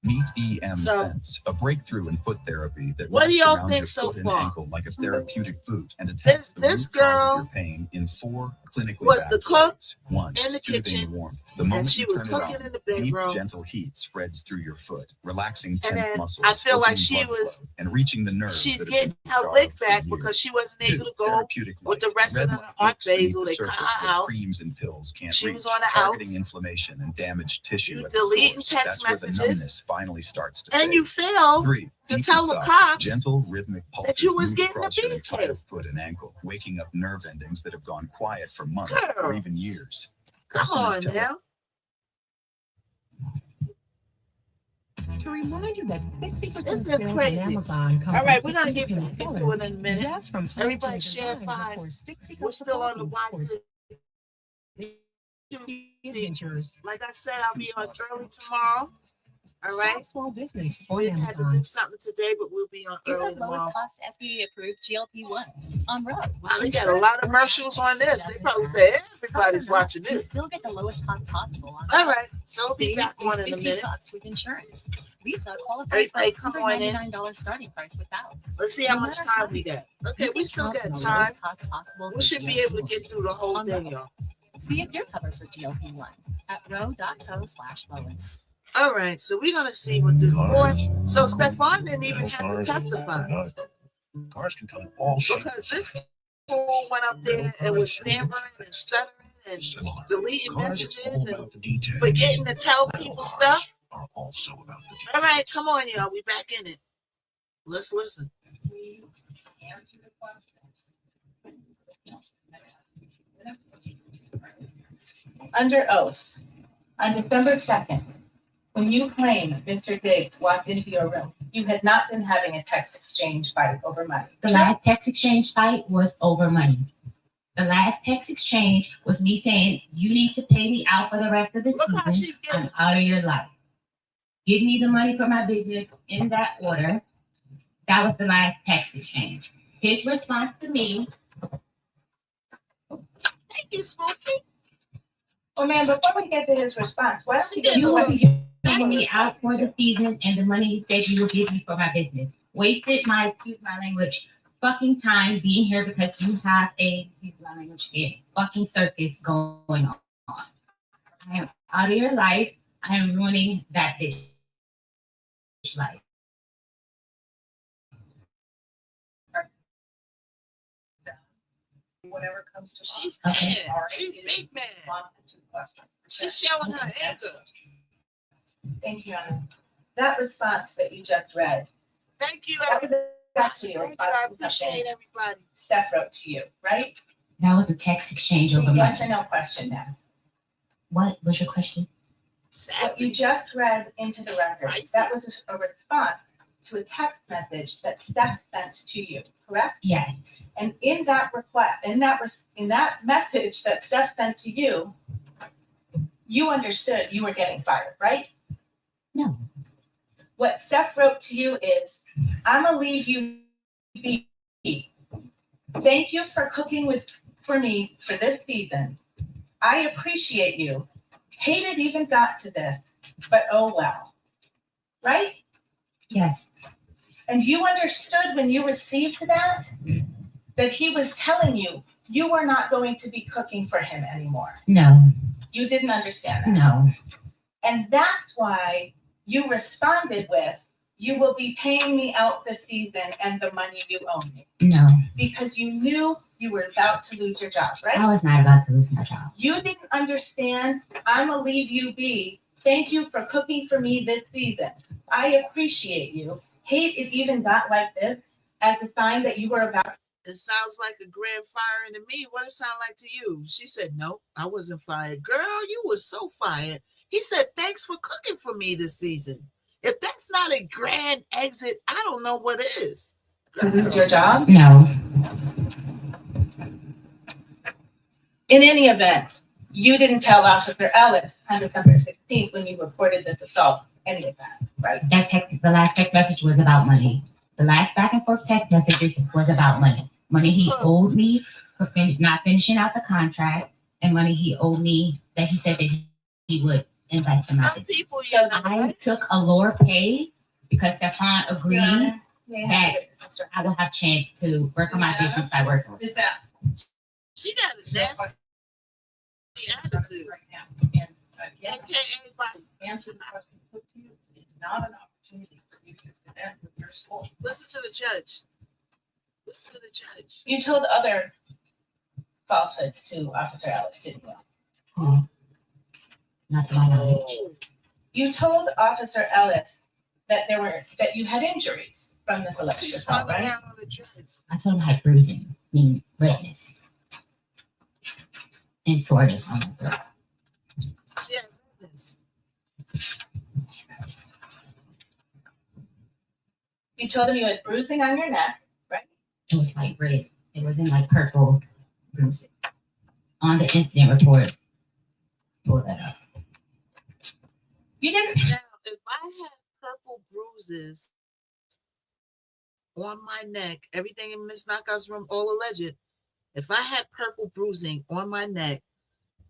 P: Meet EM Sense, a breakthrough in foot therapy that
A: what do y'all
P: around
A: think
P: your
A: so
P: foot
A: far?
P: and ankle like a therapeutic boot and attacks the
A: This
P: root cause of
A: girl
P: your pain in 4 clinically
A: was
P: valid
A: the cook
P: ways. One,
A: in the
P: soothing
A: kitchen,
P: warmth. The moment
A: and she
P: you
A: was
P: turn it
A: cooking
P: on,
A: in the
P: deep,
A: bedroom.
P: gentle heat spreads through your foot, relaxing
A: And
P: tense
A: then
P: muscles.
A: I feel like
P: opening
A: she
P: blood
A: was
P: flow, and reaching the nerves.
A: she's
P: that have
A: getting
P: been
A: her
P: starved
A: lick
P: for
A: back
P: years.
A: because she wasn't
P: Two,
A: able to go
P: therapeutic
A: with the
P: light.
A: rest
P: Red
A: of the
P: light
A: art
P: works beneath
A: basil.
P: the
A: They
P: surface
A: cut
P: that
A: her out.
P: creams and pills can't
A: She
P: reach,
A: was on the
P: targeting
A: outs.
P: inflammation and damaged tissue.
A: You
P: at the
A: deleting
P: source.
A: text
P: That's where the
A: messages,
P: numbness finally starts to
A: and
P: fade.
A: you failed
P: 3,
A: to
P: deep
A: tell the
P: massage.
A: cops
P: Gentle rhythmic pulses
A: that you was
P: move
A: getting a
P: across your entire
A: BK.
P: foot and ankle, waking up nerve endings that have gone quiet for months
A: Girl.
P: or even years.
A: Come
P: Customers
A: on
P: tell
A: now.
B: To remind you that 60%
A: This
B: of
A: is
B: sales on
A: crazy.
B: Amazon come
A: All right,
B: from
A: we're gonna get
B: independent
A: back into
B: sellers.
A: it in a minute.
B: That's from
A: Everybody
B: Linktree
A: share
B: Design
A: fine.
B: for 60
A: We're still on the
B: coffee
A: Y2.
B: adventures.
A: Like I said, I'll be on early tomorrow. All right.
B: Small business
A: We
B: on
A: had to
B: Amazon.
A: do something today, but we'll be on
L: Get
A: early
L: the
A: tomorrow.
L: lowest cost FDA-approved GLP-1s on Row.
A: Wow, they got a lot of commercials on this. They probably say everybody's watching
L: You
A: this.
L: still get the lowest cost possible on
A: All right, so we'll be
L: Save
A: back on in a minute.
L: $50 with insurance. Visa qualifies
A: Everybody
L: for
A: come on in.
L: $199 starting price without.
A: Let's see how much time we got. Okay, we still got time. We should be able to get through the whole thing, y'all.
L: See if you're covered for GLP-1s at row.co/lowest.
A: All right, so we're gonna see what this boy. So Stephon didn't even have to testify
J: Cars can come in all shapes.
A: because this fool went up there and was stammering and stuttering and deleting messages and forgetting to tell people stuff.
J: Are also about the
A: All right, come on, y'all. We back in it. Let's listen.
G: Under oath, on December 2nd, when you claim Mr. Diggs walked into your room, you had not been having a text exchange fight over money.
F: The last text exchange fight was over money. The last text exchange was me saying, you need to pay me out for the rest of the
A: Look how
F: season.
A: she's getting.
F: I'm out of your life. give me the money for my business in that order. That was the last text exchange. His response to me.
A: Thank you, Smokey.
G: Well, man, before we get to his response, why don't
F: You will be getting me out for the season and the money you said you will give me for my business. Wasted my, excuse my language, fucking time being here because you have a, excuse my language again, fucking circus going on. I am out of your life. I am ruining that bitch life.
E: Whatever comes to
A: She's
E: us.
A: mad.
E: All right,
A: She's
E: it is
A: big mad.
E: responsive to the question.
A: She's showing her anger.
G: Thank you, Anna. That response that you just read,
A: Thank you,
G: that was actually a
A: Thank you. I
G: response to
A: appreciate
G: something
A: everybody.
G: Steph wrote to you, right?
F: That was a text exchange over
G: Yes
F: money.
G: or no question now.
F: What was your question?
G: What you just read into the record, that was a response to a text message that Steph sent to you, correct?
F: Yes.
G: And in that request, in that message that Steph sent to you, you understood you were getting fired, right?
F: No.
G: What Steph wrote to you is, I'm gonna leave you be. Thank you for cooking for me for this season. I appreciate you. Hate it even got to this, but oh well. Right?
F: Yes.
G: And you understood when you received that he was telling you you were not going to be cooking for him anymore.
F: No.
G: You didn't understand that.
F: No.
G: And that's why you responded with, you will be paying me out this season and the money you owe me.
F: No.
G: Because you knew you were about to lose your job, right?
F: I was not about to lose my job.
G: You didn't understand, I'm gonna leave you be. Thank you for cooking for me this season. I appreciate you. Hate it even got like this as a sign that you were about to.
A: It sounds like a grand firing to me. What it sound like to you? She said, no, I wasn't fired. Girl, you was so fired. He said, thanks for cooking for me this season. If that's not a grand exit, I don't know what is.
G: To lose your job?
F: No.
G: In any event, you didn't tell Officer Ellis on December 16th when you reported this assault any of that, right?
F: The last text message was about money. The last back and forth text message was about money. Money he owed me for not finishing out the contract, and money he owed me that he said that he would invest in my business. I took a lower pay because Stefan agreed that I will have chance to work on my business by working with him.
G: Is that?
A: She got a nasty attitude.
E: Right now. And again, answer the question put to you. It's not an opportunity for you to defend with your school.
A: Listen to the judge. Listen to the judge.
G: You told other falsehoods to Officer Ellis, didn't you?
F: Not to my knowledge.
G: You told Officer Ellis that you had injuries from this alleged assault, right?
F: I told him I had bruising, meaning redness, and soreness on the throat.
A: She had redness.
G: You told him you had bruising on your neck, right?
F: It was like red. It wasn't like purple bruises. On the incident report, pull that up.
G: You didn't.
A: Now, if I had purple bruises on my neck, everything in Miss Knockout's room, all alleged. If I had purple bruising on my neck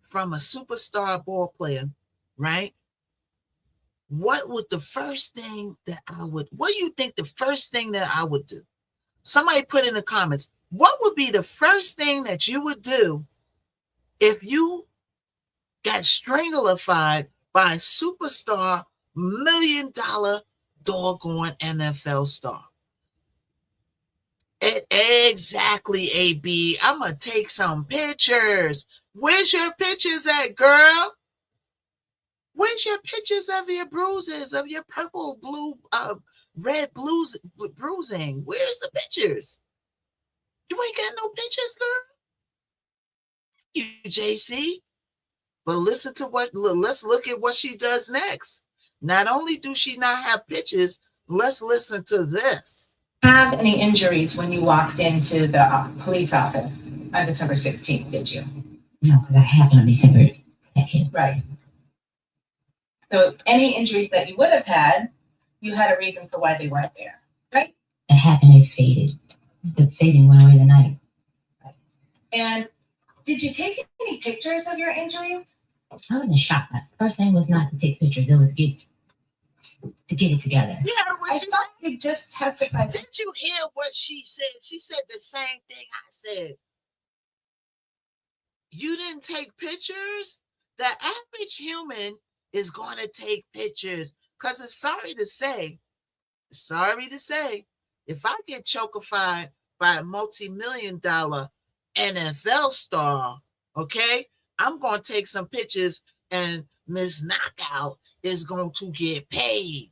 A: from a superstar ball player, right? What would the first thing that what do you think the first thing that I would do? Somebody put in the comments, what would be the first thing that you would do if you got stranglified by a superstar, $1 million doggone NFL star? Exactly, AB. I'm going to take some pictures. Where's your pictures at, girl? Where's your pictures of your bruises, of your purple, blue, red bruising? Where's the pictures? You ain't got no pictures, girl? You, JC. But listen to let's look at what she does next. Not only do she not have pictures, let's listen to this.
G: Have any injuries when you walked into the police office on December 16th, did you?
F: No, because I happened on December 2nd.
G: Right. So any injuries that you would have had, you had a reason for why they weren't there, right?
F: It happened, it faded. The fading went away the night.
G: And did you take any pictures of your injuries?
F: I was in shock. The first thing was not to take pictures, it was to get it together.
A: Yeah,
G: I thought you just testified.
A: Did you hear what she said? She said the same thing I said. You didn't take pictures? The average human is going to take pictures because it's sorry to say, if I get chokified by a multi-million-dollar NFL star, okay, I'm going to take some pictures and Miss Knockout is going to get paid.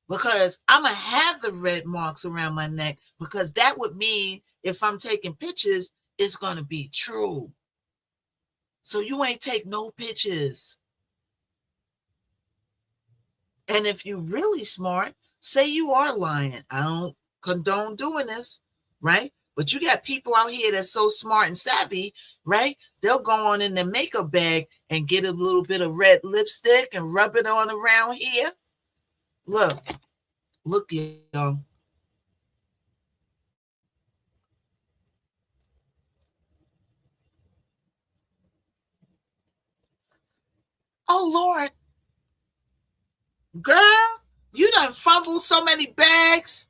A: Because I'm going to have the red marks around my neck because that would mean if I'm taking pictures, it's going to be true. So you ain't take no pictures. And if you're really smart, say you are lying. I don't condone doing this, right? But you got people out here that's so smart and savvy, right? They'll go on in their makeup bag and get a little bit of red lipstick and rub it on around here. Look, y'all. Oh, Lord. Girl, you done fumbled so many bags.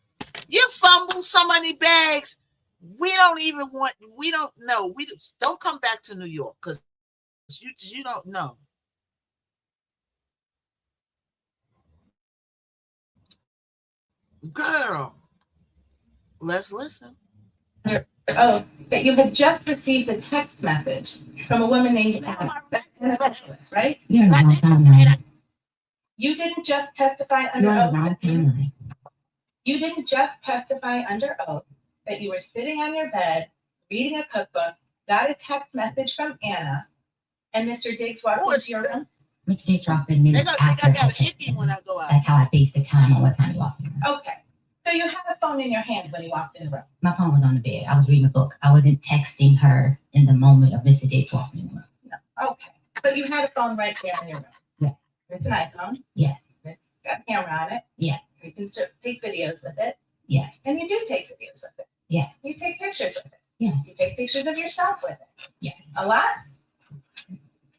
A: You fumbled so many bags. We don't know. We don't come back to New York because you don't know. Girl, let's listen.
G: Oh, that you had just received a text message from a woman named Anna, right? You didn't just testify under oath. You didn't just testify under oath that you were sitting on your bed, reading a cookbook, got a text message from Anna, and Mr. Diggs walked into your room?
F: Mr. Diggs walked in minutes after.
A: I got a hickey when I go out.
F: That's how I based the time on what time he walked in.
G: Okay. So you had a phone in your hand when you walked in the room?
F: My phone was on the bed. I was reading a book. I wasn't texting her in the moment of Mr. Diggs walking in the room.
G: No. Okay. But you had a phone right there in your room?
F: Yes.
G: It's an iPhone?
F: Yes.
G: It's got a camera on it?
F: Yes.
G: You can take videos with it?
F: Yes.
G: And you do take videos with it?
F: Yes.
G: You take pictures with it?
F: Yes.
G: You take pictures of yourself with it?
F: Yes.
G: A lot?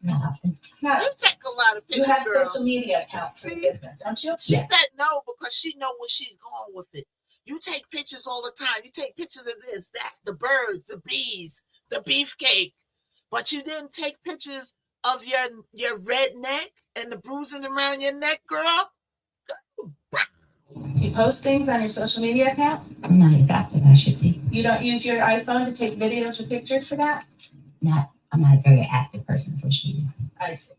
F: Not often.
G: No.
A: You take a lot of pictures,
G: You have
A: girl.
G: social media accounts for your business, don't you?
A: She said no because she know where she's going with it. You take pictures all the time. You take pictures of this, that, the birds, the bees, the beefcake. But you didn't take pictures of your red neck and the bruising around your neck, girl.
G: You post things on your social media account?
F: I'm not as active as I should be.
G: You don't use your iPhone to take videos or pictures for that?
F: I'm not a very active person on social media.
G: I see.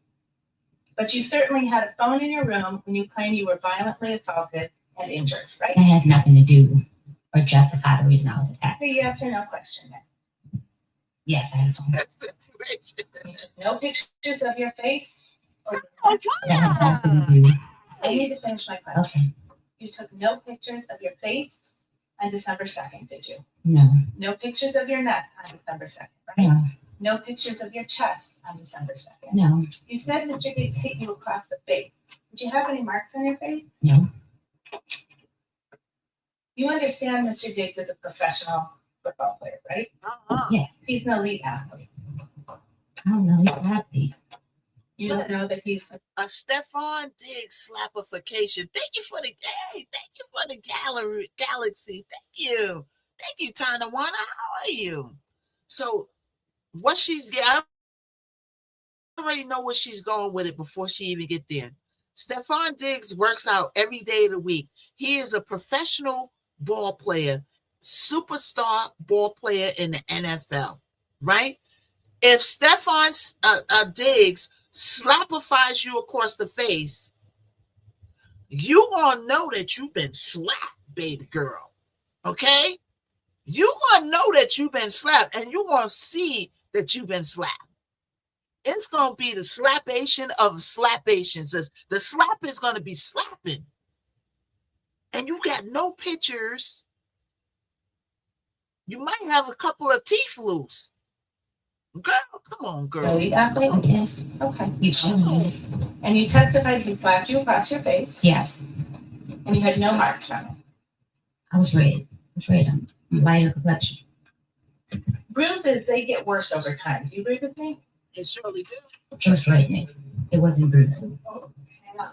G: But you certainly had a phone in your room when you claim you were violently assaulted and injured, right?
F: That has nothing to do or justify the reason I was attacked.
G: It's a yes or no question then.
F: Yes, I had a phone.
G: You took no pictures of your face? Or
F: That has nothing to do.
G: I need to finish my question.
F: Okay.
G: You took no pictures of your face on December 2nd, did you?
F: No.
G: No pictures of your neck on December 2nd, right?
F: No.
G: No pictures of your chest on December 2nd.
F: No.
G: You said Mr. Gates hit you across the face. Did you have any marks on your face?
F: No.
G: You understand Mr. Diggs is a professional football player, right?
F: Yes.
G: He's an elite athlete.
F: I don't know. He's happy.
G: You don't know that he's
A: a Stephon Diggs slapification. Thank you for the galaxy. Thank you, Tanawana. How are you? So what I already know where she's going with it before she even get there. Stephon Diggs works out every day of the week. He is a professional ball player, superstar ball player in the NFL, right? If Stephon Diggs slapifies you across the face, you gonna know that you've been slapped, baby girl. Okay? You gonna know that you've been slapped, and you gonna see that you've been slapped. It's gonna be the slapation of slapations. The slap is gonna be slapping. And you got no pictures. You might have a couple of teeth loose. Girl, come on, girl.
G: So you athlete?
F: Yes.
G: Okay.
F: You should.
G: And you testified he slapped you across your face,
F: Yes.
G: and you had no marks from it.
F: I was red. I was red. I'm lighter complexion.
G: Bruises, they get worse over time. Do you agree with me?
A: It surely do.
F: It was redness. It wasn't bruises.
E: Hang on.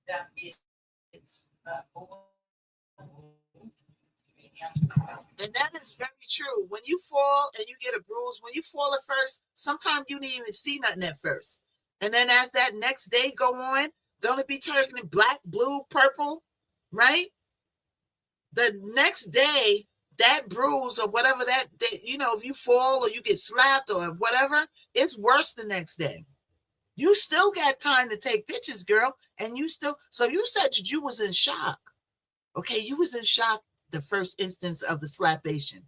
E: That is,
A: And that is very true. When you fall and you get a bruise, when you fall at first, sometimes you didn't even see nothing at first. And then as that next day go on, don't it be turning black, blue, purple, right? The next day, that bruise or whatever that day, you know, if you fall or you get slapped or whatever, it's worse the next day. You still got time to take pictures, girl. And you still, so you said you was in shock. Okay, you was in shock the first instance of the slapation.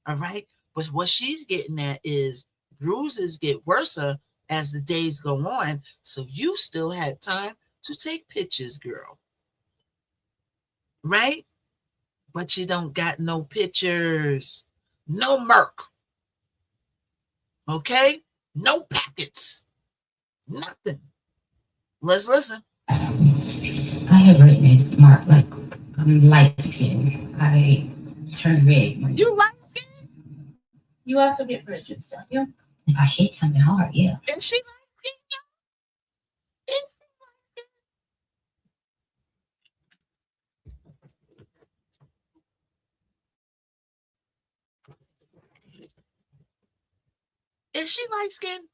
A: All right. But what she's getting at is bruises get worse as the days go on. So you still had time to take pictures, girl. Right? But you don't got no pictures. No murk. Okay? No packets. Nothing. Let's listen.
F: I have redness, Mark, like I'm light skin. I turn red.
A: You light skin?
G: You also get bruises, don't you?
F: If I hit something hard, yeah.
A: And she light skin? Is she light skinned?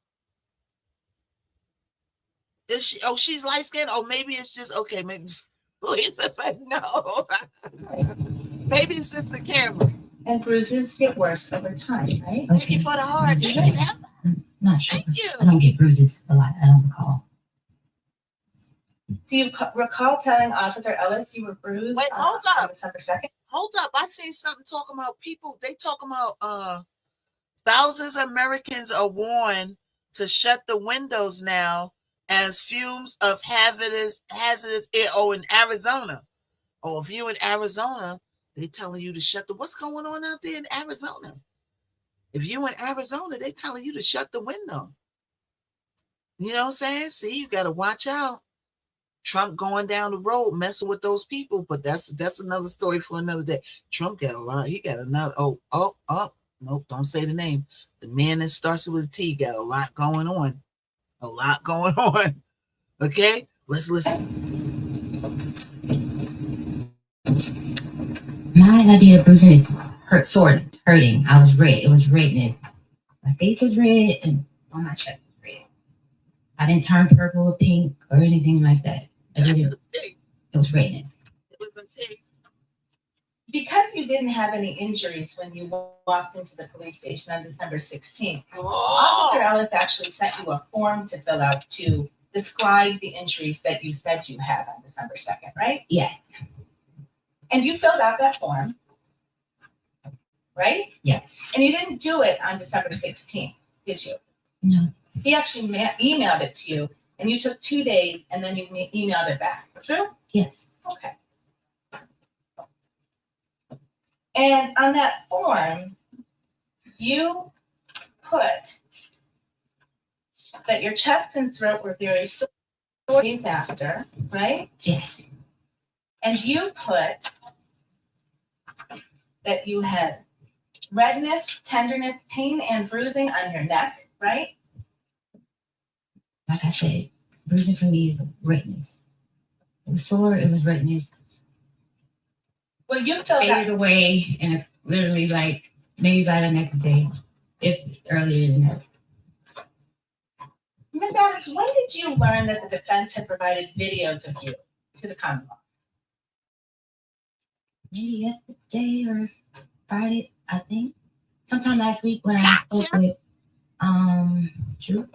A: Is she? Oh, she's light skinned. Oh, maybe it's just okay. Maybe Lisa said no. Maybe it's just the camera.
G: And bruises get worse over time, right?
A: Thank you for the heart. Thank you.
F: I'm not sure.
A: Thank you.
F: I don't get bruises a lot. I don't recall.
G: Do you recall telling Officer Ellis you were bruised?
A: Wait, hold
G: on
A: up.
G: December 2nd?
A: Hold up. I seen something talking about people. They talking about thousands of Americans are warned to shut the windows now as fumes of hazardous air. Oh, in Arizona. Oh, if you in Arizona, they telling you to shut the. What's going on out there in Arizona? If you in Arizona, they telling you to shut the window. You know what I'm saying? See, you got to watch out. Trump going down the road messing with those people, but that's another story for another day. Trump got a lot. He got another. Nope, don't say the name. The man that starts with a T got a lot going on. A lot going on. Okay, let's listen.
F: My idea of bruising is hurting. I was red. It was redness. My face was red and on my chest was red. I didn't turn purple or pink or anything like that. It was redness.
A: It was a pig.
G: Because you didn't have any injuries when you walked into the police station on December 16th, Officer Ellis actually sent you a form to fill out to describe the injuries that you said you had on December 2nd, right?
F: Yes.
G: And you filled out that form, right?
F: Yes.
G: And you didn't do it on December 16th, did you?
F: No.
G: He actually emailed it to you, and you took 2 days, and then you emailed it back. True?
F: Yes.
G: Okay. And on that form, you put that your chest and throat were very sore days after, right?
F: Yes.
G: And you put that you had redness, tenderness, pain, and bruising on your neck, right?
F: Like I said, bruising for me is redness. It was sore. It was redness.
G: Well, you felt
F: faded away, and literally, like maybe by the next day, if earlier than that.
G: Ms. Adams, when did you learn that the defense had provided videos of you to the Commonwealth?
F: Maybe yesterday or Friday, I think. Sometime last week when I spoke with Drew.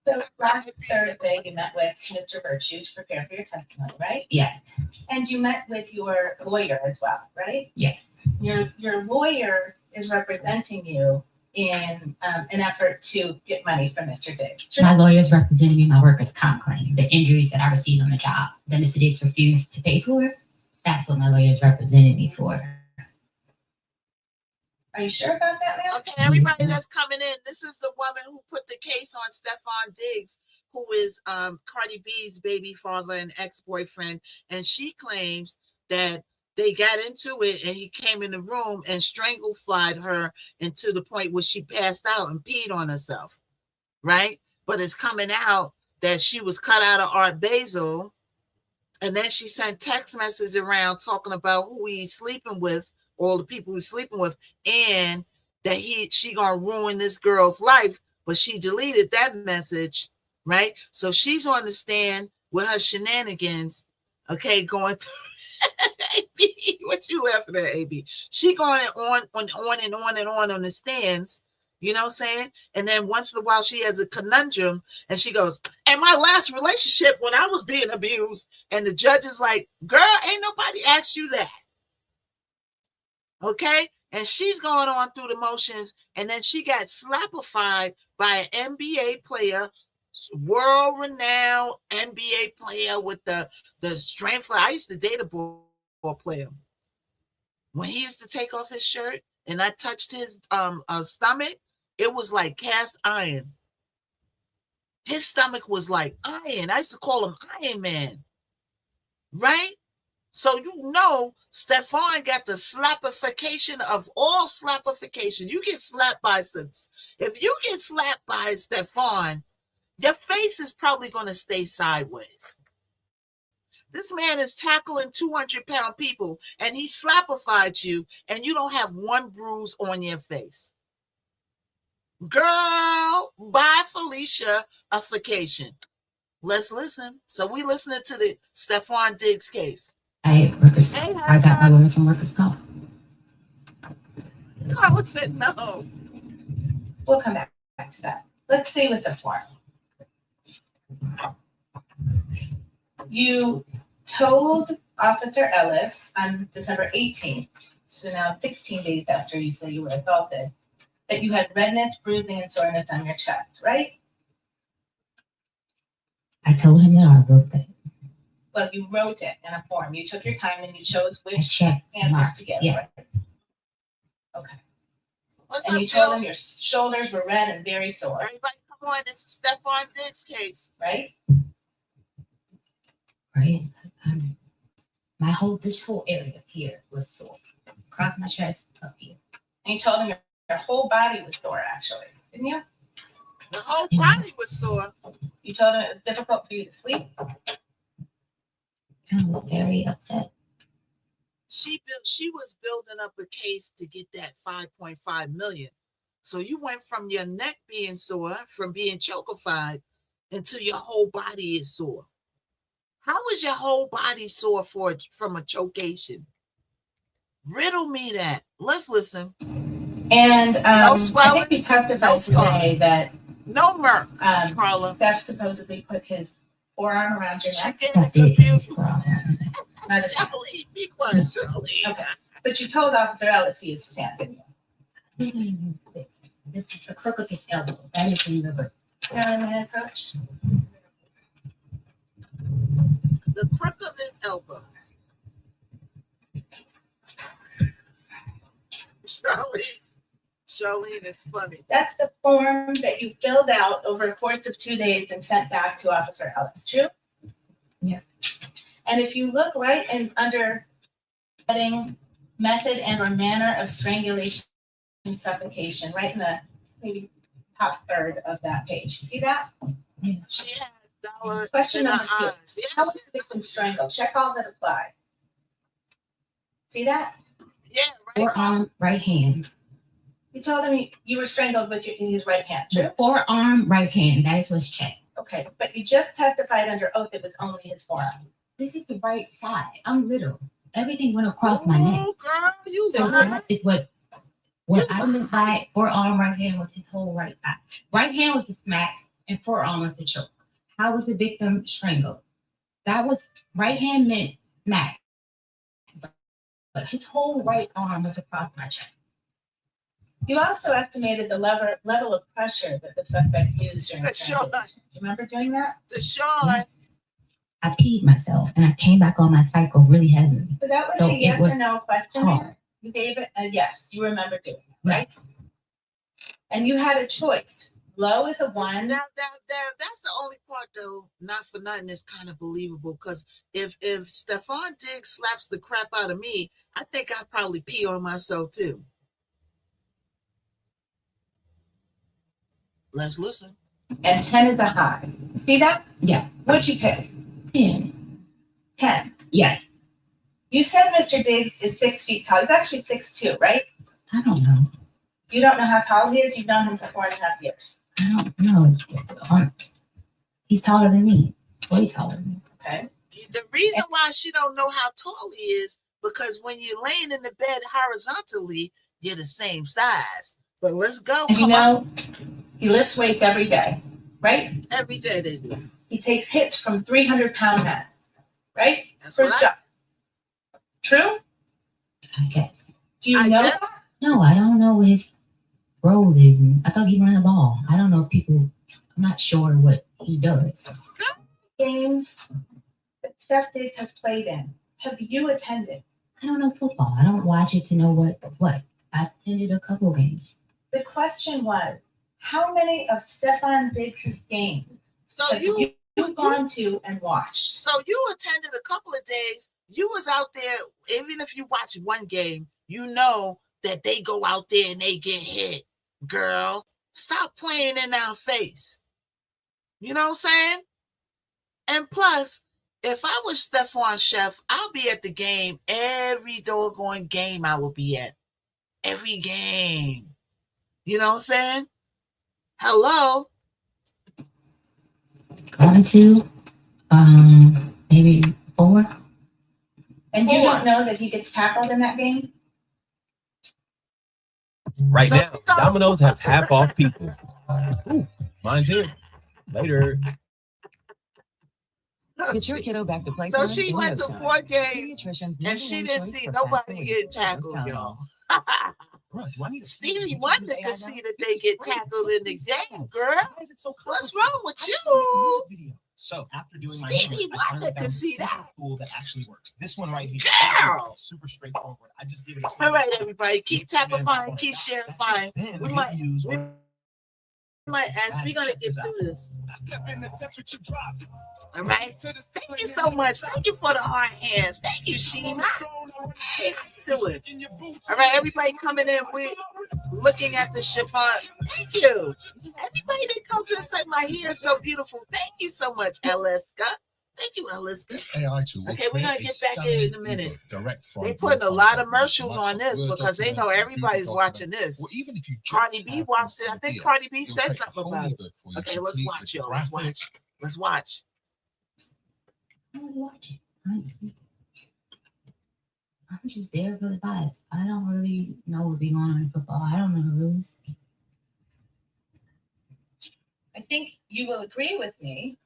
G: So last Thursday, you met with Mr. Virtue to prepare for your testimony, right?
F: Yes.
G: And you met with your lawyer as well, right?
F: Yes.
G: Your lawyer is representing you in an effort to get money from Mr. Diggs. True?
F: My lawyer's representing me my workers' comp claim, the injuries that I received on the job that Mr. Diggs refused to pay for. That's what my lawyer's representing me for.
G: Are you sure about that, ma'am?
A: Okay, everybody that's coming in, this is the woman who put the case on Stephon Diggs, who is Cardi B's baby father and ex-boyfriend, and she claims that they got into it and he came in the room and strangled-flied her into the point where she passed out and peed on herself, right? But it's coming out that she was cut out of Art Basel, and then she sent text messages around talking about who he's sleeping with, all the people he's sleeping with, and that she gonna ruin this girl's life, but she deleted that message, right? So she's on the stand with her shenanigans, okay, going through. AB, what you laughing at, AB? She going on on the stands, you know what I'm saying? And then once in a while she has a conundrum and she goes, and my last relationship when I was being abused, and the judge is like, girl, ain't nobody asked you that. Okay? And she's going on through the motions, and then she got slapified by an NBA player, world-renowned NBA player with the strength. I used to date a ball player. When he used to take off his shirt and I touched his stomach, it was like cast iron. His stomach was like iron. I used to call him Iron Man. Right? So you know, Stephon got the slapification of all slapification. You get slapped by if you get slapped by Stephon, your face is probably going to stay sideways. This man is tackling 200-pound people, and he slapified you, and you don't have one bruise on your face. Girl, bye, Felicia-ification. Let's listen. So we listening to the Stephon Diggs case.
F: I got my woman from workers' comp.
A: Carla said no.
G: We'll come back to that. Let's stay with the form. You told Officer Ellis on December 18th, so now 16 days after you say you were assaulted, that you had redness, bruising, and soreness on your chest, right?
F: I told him that I wrote that.
G: Well, you wrote it in a form. You took your time and you chose which
F: answers
G: to give.
F: Yeah.
G: Right? Okay. And you told him your shoulders were red and very sore.
A: Everybody, come on. This is Stephon Diggs' case.
G: Right?
F: Right. This whole area here was sore. Across my chest, up here.
G: And you told him your whole body was sore, actually, didn't you?
A: The whole body was sore.
G: You told him it was difficult for you to sleep.
F: I was very upset.
A: She was building up a case to get that 5.5 million. So you went from your neck being sore, from being chokified, until your whole body is sore. How is your whole body sore from a chocation? Riddle me that. Let's listen.
G: And
A: no swelling,
G: I think you testified today that
A: no murk, Carla.
G: Steph supposedly put his forearm around your neck.
A: She getting confused. Shirley, be quiet, Shirley.
G: Okay. But you told Officer Ellis he used his hand, didn't
F: you? This is the crook of his elbow. That is in the book.
G: Coach?
A: The crook of his elbow. Charlene is funny.
G: That's the form that you filled out over a course of 2 days and sent back to Officer Ellis, true?
F: Yeah.
G: And if you look right in under heading method and or manner of strangulation and suffocation, right in the maybe top third of that page. See that?
F: Yeah.
A: She had dollars.
G: Question number 2. Yeah. How was the victim strangled? Check all that apply. See that?
A: Yeah, right.
F: Forearm, right hand.
G: You told him you were strangled with his right hand, true?
F: The forearm, right hand. That is what's checked.
G: Okay, but you just testified under oath it was only his forearm.
F: This is the right side. I'm little. Everything went across my neck.
A: Girl, you
F: so that is what I meant by forearm, right hand was his whole right side. Right hand was the smack and forearm was the choke. How was the victim strangled? That was right hand meant smack. But his whole right arm was across my chest.
G: You also estimated the level of pressure that the suspect used during the strangulation. You remember doing that?
A: Deshaun.
F: I peed myself and I came back on my cycle really heavy.
G: So that was a yes or no question. You gave it a yes. You remember doing it. right? And you had a choice. Low is a 1.
A: That's the only part, though, not for nothing, is kind of believable. Because if Stephon Diggs slaps the crap out of me, I think I'd probably pee on myself, too. Let's listen.
G: And 10 is a high. See that?
F: Yes.
G: What'd you pick?
F: 10.
G: 10.
F: Yes.
G: You said Mr. Diggs is 6 feet tall. He's actually 6'2", right?
F: I don't know.
G: You don't know how tall he is? You've known him for 4.5 years.
F: I don't know. He's taller than me. Way taller than me.
G: Okay.
A: The reason why she don't know how tall he is, because when you're laying in the bed horizontally, you're the same size. But let's go.
G: And you know, he lifts weights every day, right?
A: Every day they do.
G: He takes hits from 300-pound men, right?
A: That's
G: for his
A: what
G: job. True?
F: I guess.
G: Do you know that?
F: No, I don't know what his role is. I thought he ran the ball. I don't know if people, I'm not sure what he does.
G: Games that Steph Diggs has played in, have you attended?
F: I don't know football. I don't watch it to know what. I've attended a couple games.
G: The question was, how many of Stephon Diggs' games have you gone to and watched?
A: So you attended a couple of days. You was out there, even if you watch one game, you know that they go out there and they get hit. Girl, stop playing in our face. You know what I'm saying? And plus, if I was Stephon Chef, I'll be at the game. Every doggone game I will be at. Every game. You know what I'm saying? Hello?
F: Going to, maybe 4.
G: And you don't know that he gets tackled in that game?
N: Right now, Domino's has half off people. Ooh, mine's here. Later.
B: Get your kiddo back to play.
A: So she went to 4 games and she didn't see nobody get tackled, y'all. Stevie Wonder could see that they get tackled in the game, girl. What's wrong with you?
I: So after doing my
A: Stevie
I: homework, I
A: Wonder
I: found
A: could see
I: a
A: that.
I: tool that actually works. This one right here.
A: Girl.
I: Super straightforward. I just give it a
A: All right, everybody, keep tapping fine, keep sharing fine. We might ask, we're gonna get through this. All right. Thank you so much. Thank you for the hard hands. Thank you, Sheena. Hey, how you doing? All right, everybody coming in. We're looking at the chiffon. Thank you. Everybody that comes in and said my hair is so beautiful. Thank you so much, Aliska. Thank you, Aliska. Okay, we're gonna get back there in a minute. They putting a lot of commercials on this because they know everybody's watching this. Cardi B watched it. I think Cardi B said something about it. Okay, let's watch, y'all. Let's watch. Let's watch.
F: I don't watch it. Honestly. I'm just there for the vibes. I don't really know what's going on in football. I don't know the rules.
G: I think you will agree with me,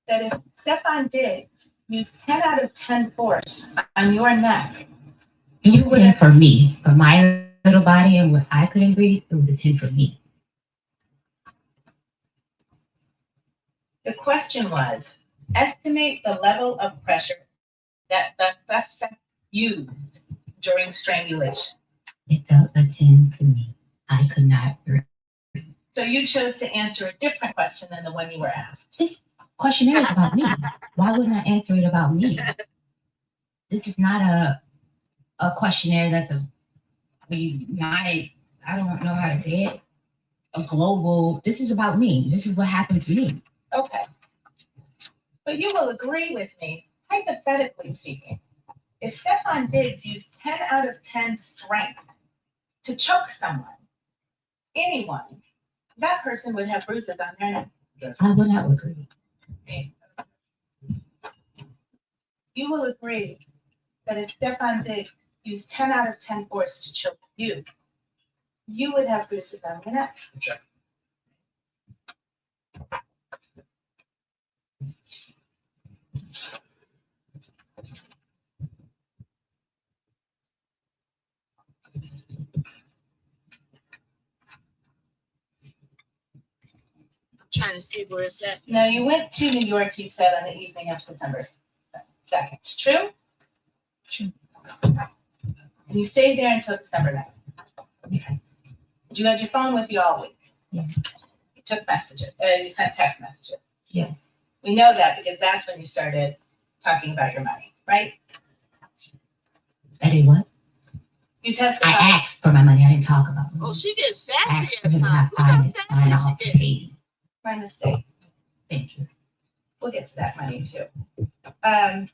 G: that if Stephon Diggs used 10 out of 10 force on your neck,
F: It was 10 for me. For my little body and what I couldn't breathe, it was a 10 for me.
G: the question was, estimate the level of pressure that the suspect used during strangulation.
F: It felt a 10 to me. I could not breathe.
G: So you chose to answer a different question than the one you were asked.
F: This questionnaire is about me. Why wouldn't I answer it about me? This is not a questionnaire that's I don't know how to say it. A global, this is about me. This is what happened to me.
G: Okay. But you will agree with me, hypothetically speaking, if Stephon Diggs used 10 out of 10 strength to choke someone, anyone, that person would have bruises on their neck.
F: I would not agree.
G: You will agree that if Stephon Diggs used 10 out of 10 force to choke you, you would have bruises on your neck.
I: Check.
A: Trying to see where it's at.
G: Now, you went to New York, you said, on the evening of December 2nd. True?
F: True.
G: And you stayed there until December 9th.
F: Yes.
G: You had your phone with you all week.
F: Yes.
G: You took messages, you sent text messages.
F: Yes.
G: We know that because that's when you started talking about your money, right?
F: I did what?
G: You testified.
F: I asked for my money. I didn't talk about money.
A: Oh, she gets
F: I
A: sassy
F: asked for
A: at
F: him to
A: times.
F: have
A: Look how
F: finance sign
A: sassy
F: off
A: she
F: the
A: gets.
F: pay.
G: My mistake.
F: Thank you.
G: We'll get to that money too. And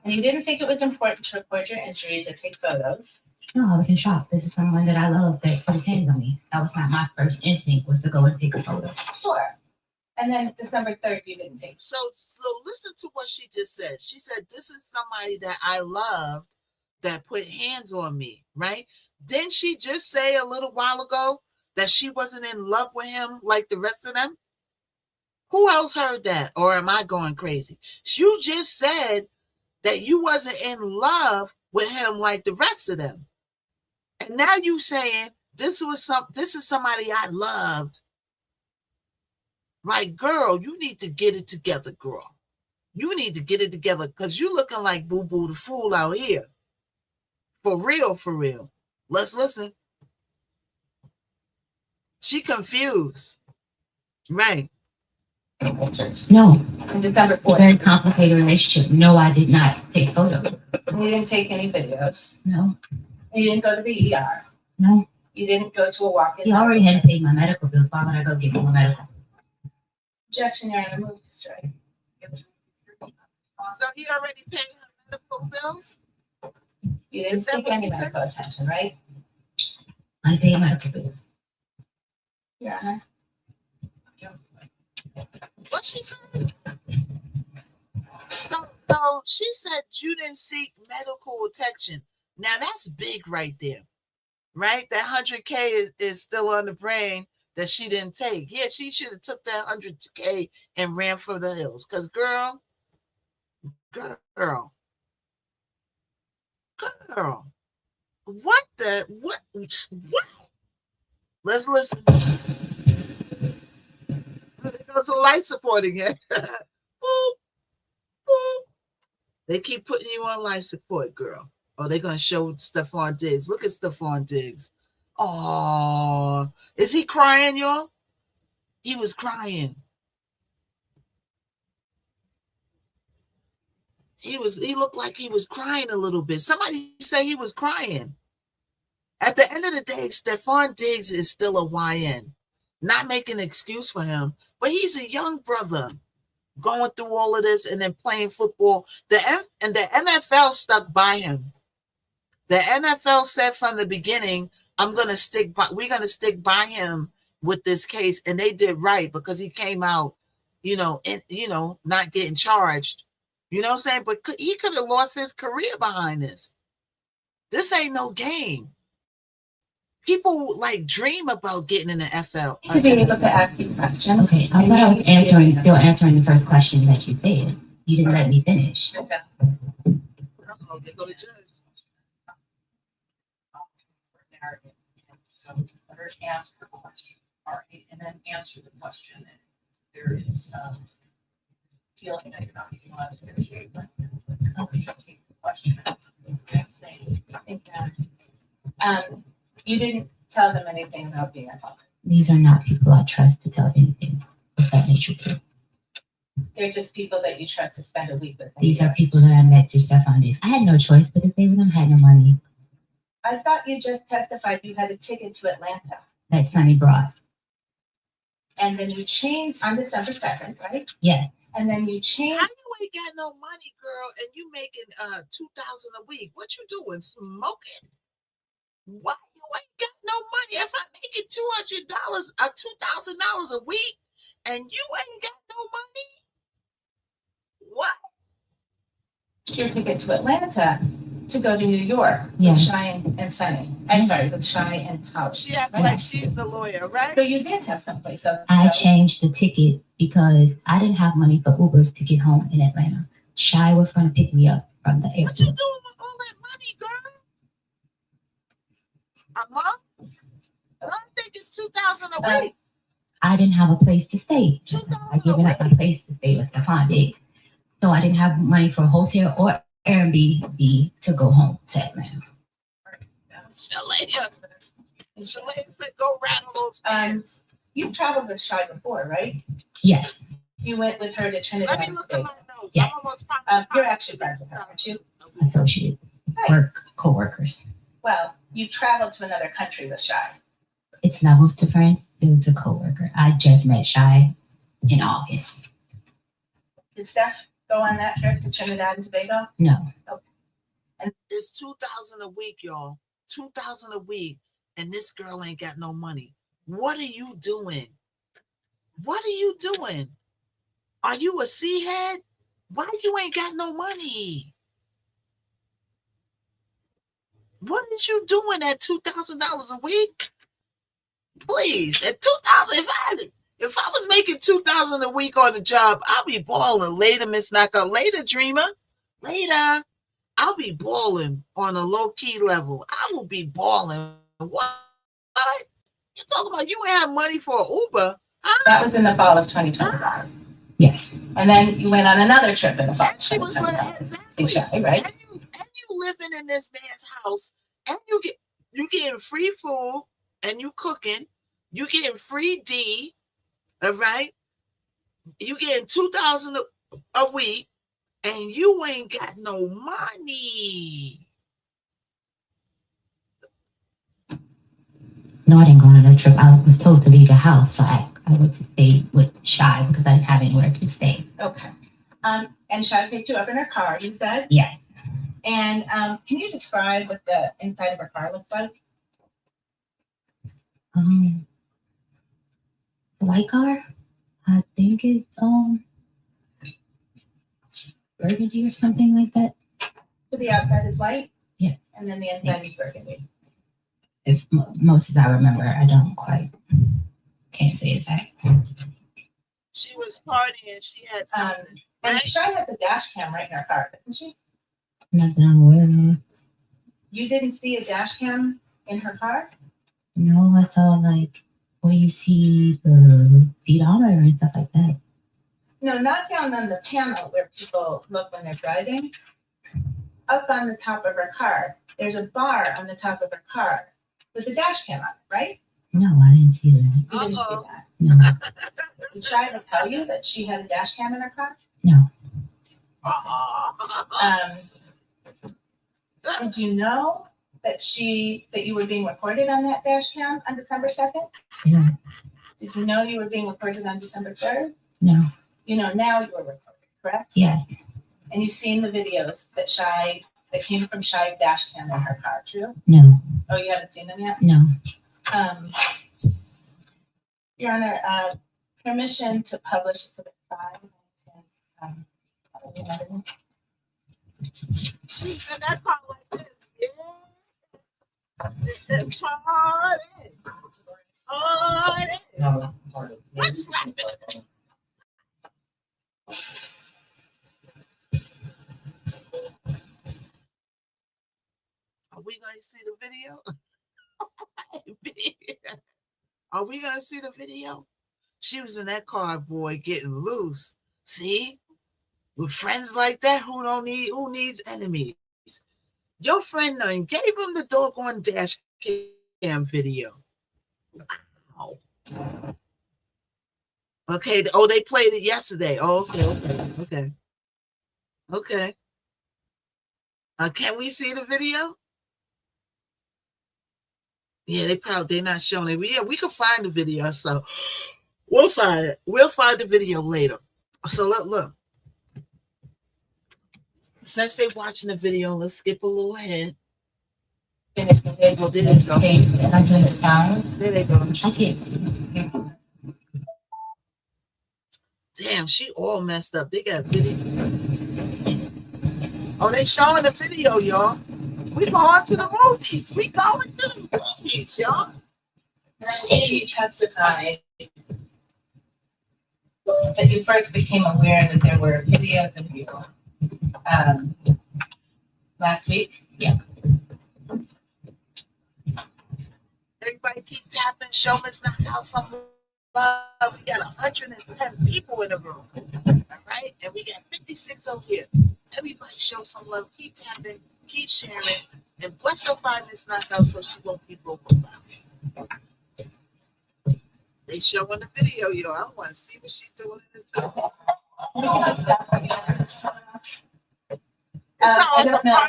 G: you didn't think it was important to record your injuries or take photos.
F: No, I was in shock. This is someone that I love that put his hands on me. That was not my first instinct, was to go and take a photo.
G: Sure. And then December 3rd, you didn't take.
A: So listen to what she just said. She said, this is somebody that I loved that put hands on me, right? Didn't she just say a little while ago that she wasn't in love with him like the rest of them? Who else heard that? Or am I going crazy? You just said that you wasn't in love with him like the rest of them. And now you saying this is somebody I loved. Like, girl, you need to get it together, girl. You need to get it together because you looking like Boo Boo the Fool out here. For real, for real. Let's listen. She confused. Right.
F: No.
G: On December
F: A
G: 4th.
F: very complicated relationship. No, I did not take photos.
G: You didn't take any videos.
F: No.
G: You didn't go to the ER.
F: No.
G: You didn't go to a walk-in.
F: He already had to pay my medical bills. Why would I go get more medical?
G: Objection, Your Honor. Move to strike.
A: So he already paid her medical bills?
G: You didn't take any medical attention, right?
F: Unpaid medical bills.
G: Your Honor.
A: What she said? So she said you didn't seek medical attention. Now that's big right there, right? That 100K is still on the brain that she didn't take. Yeah, she should have took that 100K and ran for the hills. Because girl, what? Let's listen. There's a life support again. Boop, boop. They keep putting you on life support, girl. Oh, they're going to show Stephon Diggs. Look at Stephon Diggs. Oh, is he crying, y'all? He was crying. He looked like he was crying a little bit. Somebody say he was crying. At the end of the day, Stephon Diggs is still a YN. Not making an excuse for him, but he's a young brother going through all of this and then playing football. The NFL stuck by him. The NFL said from the beginning, we're going to stick by him with this case. And they did right because he came out, not getting charged. You know what I'm saying? But he could have lost his career behind this. This ain't no game. People dream about getting in the NFL.
G: To be able to ask you questions.
F: Okay, I thought I was still answering the first question that you said. You didn't let me finish.
A: Oh, they go to judge.
E: So let her ask her question. All right, and then answer the question. And there is feeling that you're not getting a lot of negotiate, but take the question.
G: You didn't tell them anything about being a talker.
F: These are not people I trust to tell anything of that nature to.
G: They're just people that you trust to spend a week with.
F: These are people that I met through Stephon Diggs. I had no choice because they wouldn't have had no money.
G: I thought you just testified you had a ticket to Atlanta.
F: That Sonny brought.
G: And then you changed on December 2nd, right?
F: Yes.
G: And then you changed.
A: How you ain't got no money, girl, and you making $2,000 a week? What you doing? Smoking? Why you ain't got no money? If I'm making $200, $2,000 a week, and you ain't got no money, what?
G: Your ticket to Atlanta to go to New York
F: Yes.
G: with Shine and Sunny. I'm sorry, with Shy and Tyler.
A: She acts like she's the lawyer, right?
G: So you did have someplace else.
F: I changed the ticket because I didn't have money for Ubers to get home in Atlanta. Shy was going to pick me up from the airport.
A: What you doing with all that money, girl? A month? I think it's $2,000 a week.
F: I didn't have a place to stay. I given up my place to stay with Stephon Diggs. So I didn't have money for a hotel or Airbnb to go home to Atlanta.
A: Shalaya said, "Go rattle those pants."
G: You've traveled with Shy before, right?
F: Yes.
G: You went with her to Trinidad.
A: Let me look at my notes.
F: Yes.
A: I'm almost
G: You're actually friends with her, aren't you?
F: Associates,
G: Right.
F: co-workers.
G: Well, you traveled to another country with Shy.
F: It's levels to friends. It was a co-worker. I just met Shy in August.
G: Did Steph go on that trip to Trinidad and Tobago?
F: No.
G: Okay.
A: And it's $2,000 a week, y'all. $2,000 a week, and this girl ain't got no money. What are you doing? What are you doing? Are you a sea head? Why you ain't got no money? What is you doing at $2,000 a week? Please, at $2,000, if I was making $2,000 a week on the job, I'll be balling. Later, Miss Knockout. Later, Dreamer. Later. I'll be balling on a low-key level. I will be balling. What? You talking about you ain't have money for Uber? Huh?
G: That was in the fall of 2025.
F: Yes.
G: And then you went on another trip in the fall.
A: And she was like, exactly.
G: Shy, right?
A: And you living in this man's house, and you getting free food, and you cooking, you getting free D, all right? You getting $2,000 a week, and you ain't got no money.
F: No, I didn't go on a trip. I was told to leave the house, so I went to stay with Shy because I didn't have anywhere to stay.
G: Okay. And Shy picked you up in her car, you said?
F: Yes.
G: And can you describe what the inside of her car looks like?
F: The white car, I think it's burgundy or something like that.
G: So the outside is white?
F: Yeah.
G: And then the inside is burgundy.
F: If most as I remember, I can't say exact.
A: She was partying. She had something.
G: And Shy has a dash cam right in her car, doesn't she?
F: Not that I'm aware of.
G: You didn't see a dash cam in her car?
F: No, I saw like where you see the speedometer and stuff like that.
G: No, not down on the panel where people look when they're driving. Up on the top of her car. There's a bar on the top of her car with a dash cam on it, right?
F: No, I didn't see that.
G: You didn't see that.
F: No.
G: Did Shy ever tell you that she had a dash cam in her car?
F: No.
G: Did you know that you were being recorded on that dash cam on December 2nd?
F: No.
G: Did you know you were being recorded on December 3rd?
F: No.
G: You know now you were recorded, correct?
F: Yes.
G: And you've seen the videos that came from Shy's dash cam in her car, true?
F: No.
G: Oh, you haven't seen them yet?
F: No.
G: Your Honor, permission to publish Exhibit 5.
A: She's in that car like this. Yeah. Party. Let's slap it. Are we going to see the video? Are we going to see the video? She was in that car, boy, getting loose. See? With friends like that, who needs enemies? Your friend done gave him the doggone dash cam video. Wow. Okay. Oh, they played it yesterday. Oh, okay. Can we see the video? Yeah, they're not showing it. Yeah, we can find the video, so we'll find it. We'll find the video later. So look. Since they're watching the video, let's skip a little ahead.
G: And if they will do this case and I turn it down,
A: there they go.
F: I can't see.
A: Damn, she all messed up. They got video. Oh, they showing the video, y'all. We going to the movies. We going to the movies, y'all.
G: She testified that you first became aware that there were videos of you last week.
F: Yeah.
A: Everybody keep tapping. Show us not how some love. We got 110 people in the room. All right? And we got 56 over here. Everybody show some love. Keep tapping. Keep sharing. And bless her find this knockout so she won't be broke about. They showing the video, yo. I want to see what she's doing in this video.
G: I don't know.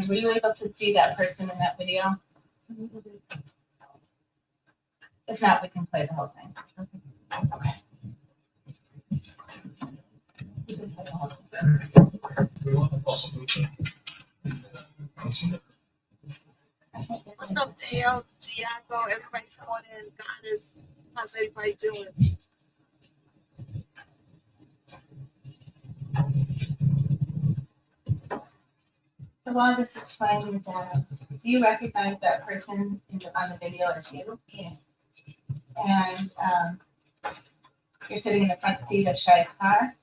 G: Were you able to see that person in that video? If not, we can play the whole thing. Okay.
A: What's up, Dale, Diago? Everybody come on in. Goddess, how's everybody doing?
G: So while this is playing, do you recognize that person on the video as you? Yeah. And you're sitting in the front seat of Shai's car?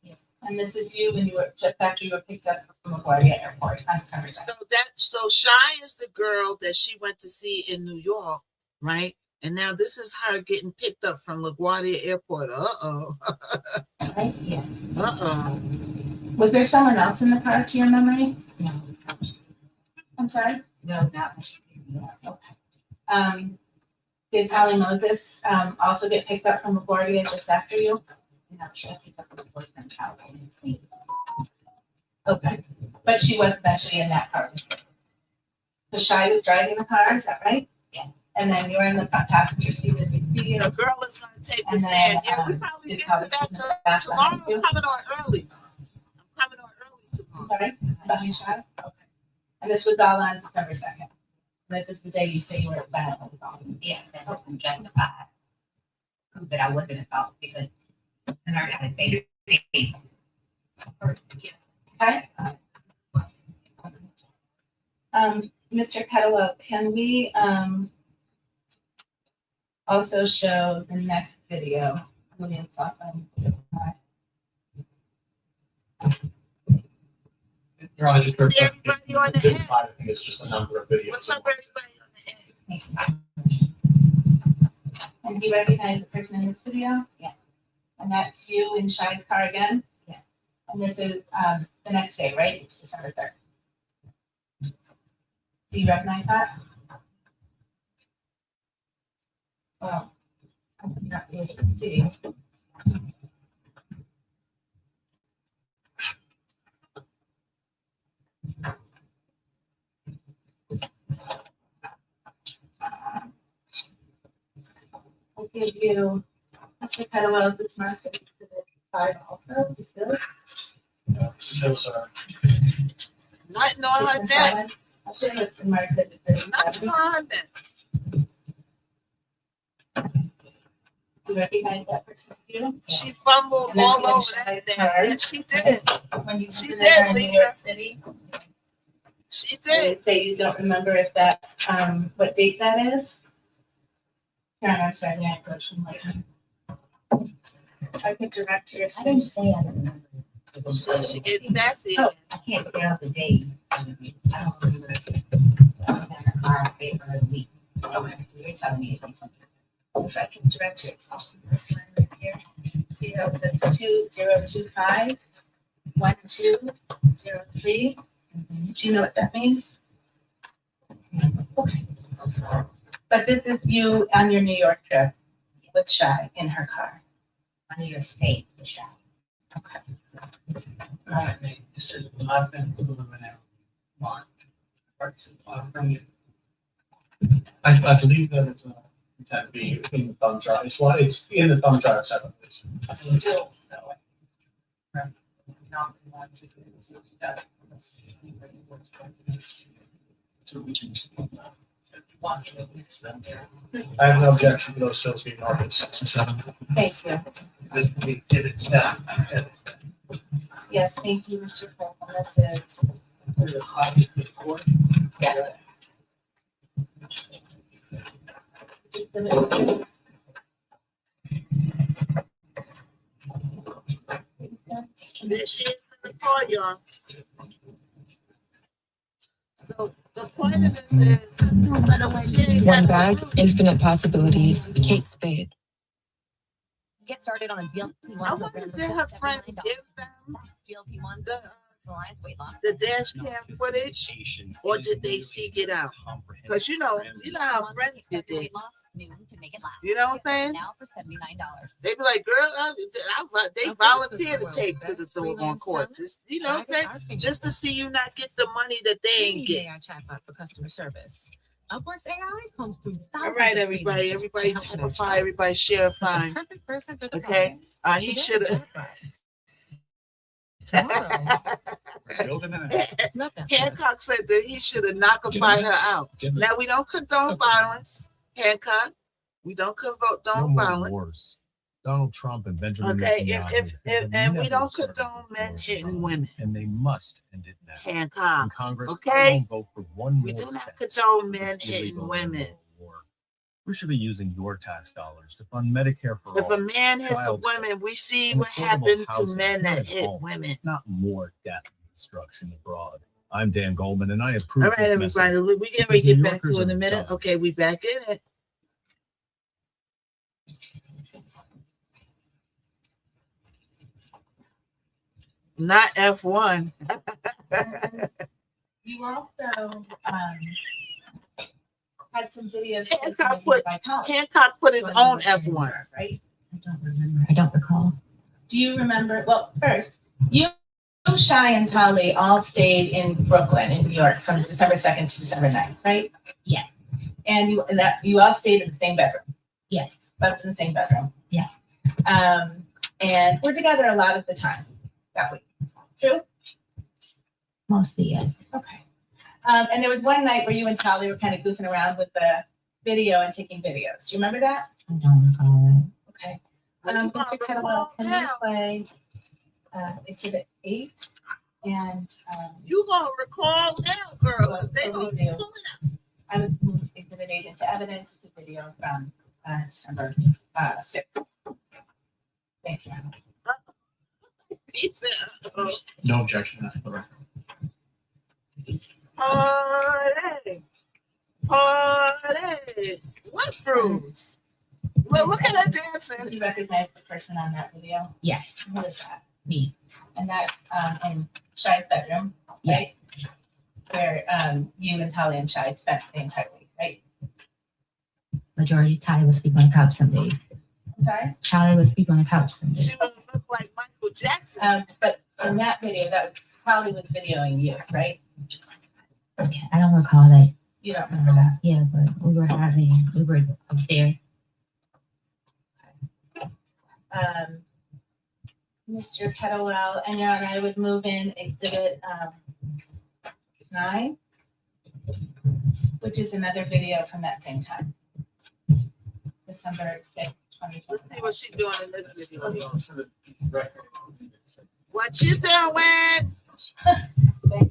G: Yeah. And this is you when you were just after you were picked up from LaGuardia Airport on December 2nd.
A: So Shai is the girl that she went to see in New York, right? And now this is her getting picked up from LaGuardia Airport.
G: Right? Yeah.
E: Was there someone else in the car to your memory?
G: No.
E: I'm sorry?
G: No, not. Okay. Did Tally Moses also get picked up from LaGuardia just after you?
E: No, she got picked up from the boyfriend's house.
G: Okay. But she was eventually in that car. So Shai was driving the car, is that right?
E: Yeah.
G: And then you're in the front passenger seat as we see you.
A: The girl is going to take the stand. Yeah, we probably get to that tomorrow. I'm coming on early. Tomorrow.
G: Sorry? Behind Shai? Okay. And this was all on December 2nd. This is the day you say you were violently assaulted.
E: Yeah, that wasn't justified. Prove that I wasn't assaulted because I learned how to say face.
G: Okay. Mr. Catalog, can we also show the next video?
D: Your Honor, just for
A: everybody on the
D: I think it's just a number of videos.
A: What's up, everybody on the
G: And do you recognize the person in this video?
E: Yeah.
G: And that's you in Shai's car again?
E: Yeah.
G: And this is the next day, right? It's December 3rd. Do you recognize that? Well, I'm not able to see. I'll give you Mr. Pedalow's this month to the 5 also.
D: Those are.
A: Nothing on her neck.
G: I should have marked it.
A: Nothing on her neck.
G: Do you recognize that person too?
A: She fumbled all over that. Yeah, she did. She did, Lisa. She did.
G: Say you don't remember if that's what date that is? Karen, I'm sorry, I approached him later. I could direct your.
E: I didn't say I didn't remember.
A: So she gets sassy.
E: Oh, I can't tell the day. I don't remember. I was in the car paper of the week. Okay, you're telling me it's something. If I can direct your attention to this line right here. 2025 1203. Do you know what that means? Okay. But this is you on your New York trip with Shai in her car. On New York State with Shai. Okay.
I: This is I've been preliminary marked. I believe that it's intended to be in the thumb drive. It's in the thumb drive separately.
E: Still,
I: I have no objection to those stills being marked at 6 and 7.
G: Thank you.
I: This will be exhibit 7.
G: Yes, thank you, Mr. Cole. This is. Yes.
A: There she is in the car, y'all. So the point of this is
Q: One bag, infinite possibilities. Kate Spade.
L: Get started on a GLP-1.
A: I wonder did her friend give them the
F: personalized weight loss.
A: the dash cam footage, or did they seek it out? Because you know how friends get there.
F: Weight loss new to make it last.
A: You know what I'm saying?
F: Now for $79.
A: They be like, girl, they volunteer to take to the doggone court. Just, you know what I'm saying? Just to see you not get the money that they ain't get.
L: AI chatbot for customer service. Upworks AI comes through.
A: All right, everybody. Everybody type a fine. Everybody share a fine.
L: Perfect person for the
A: Okay. He should have. Hancock said that he should have knockified her out. Now we don't condone violence, Hancock. We don't condone violence.
J: Wars. Donald Trump and Benjamin
A: Okay,
J: Netanyahu
A: and we
J: never
A: don't
J: started
A: condone men
J: wars
A: hitting
J: alone,
A: women.
J: and they must end it now.
A: Hancock.
J: In Congress,
A: Okay?
J: I won't vote for one
A: We
J: more
A: do not
J: cent
A: condone men
J: of
A: hitting
J: illegal
A: women.
J: war. We should be using your tax dollars to fund Medicare for
A: If
J: all.
A: a man hits a
J: child care,
A: woman, we see
J: and
A: what
J: affordable
A: happened to
J: housing
A: men
J: here
A: that
J: at
A: hit
J: home,
A: women.
J: not more death and destruction abroad. I'm Dan Goldman, and I approve.
A: All right,
J: this
A: everybody.
J: message.
A: We get ready to
J: New
A: get back
J: Yorkers
A: to it in a
J: are
A: minute.
J: dumb.
A: Okay, we back in it. Not F1.
G: You also had some videos
A: Hancock put his own F1.
G: right?
F: I don't recall.
G: Do you remember? Well, first, you, Shy, and Tali all stayed in Brooklyn, in New York, from December 2nd to December 9th, right?
F: Yes.
G: And you all stayed in the same bedroom.
F: Yes.
G: Slept in the same bedroom.
F: Yeah.
G: And we're together a lot of the time that week. True?
F: Mostly, yes.
G: Okay. And there was one night where you and Tali were kind of goofing around with the video and taking videos. Do you remember that?
F: I don't recall it.
G: Okay. Mr. Kettlewell, can you play Exhibit 8? And
A: you gonna recall now, girl, because they gonna
G: do.
A: pull it up.
G: I would move Exhibit 8 into evidence. It's a video from December 6th. Thank you.
I: No objection. That's the record.
A: Party. What Bruce? Well, look at her dancing.
G: Do you recognize the person on that video?
F: Yes.
G: Who is that?
F: Me.
G: And that's in Shy's bedroom, right? Where you and Tali and Shy spent the entire week, right?
F: Majority Tali would sleep on the couch some days.
G: Sorry?
F: Tali would sleep on the couch some days.
A: She would look like Michael Jackson.
G: But in that video, that was Tali was videoing you, right?
F: Okay, I don't recall that.
G: You don't remember that?
F: Yeah, but we were up there.
G: Mr. Kettlewell and I would move in Exhibit 9, which is another video from that same time. December 6th, 2020.
A: Let's see what she's doing in this video. What you doing?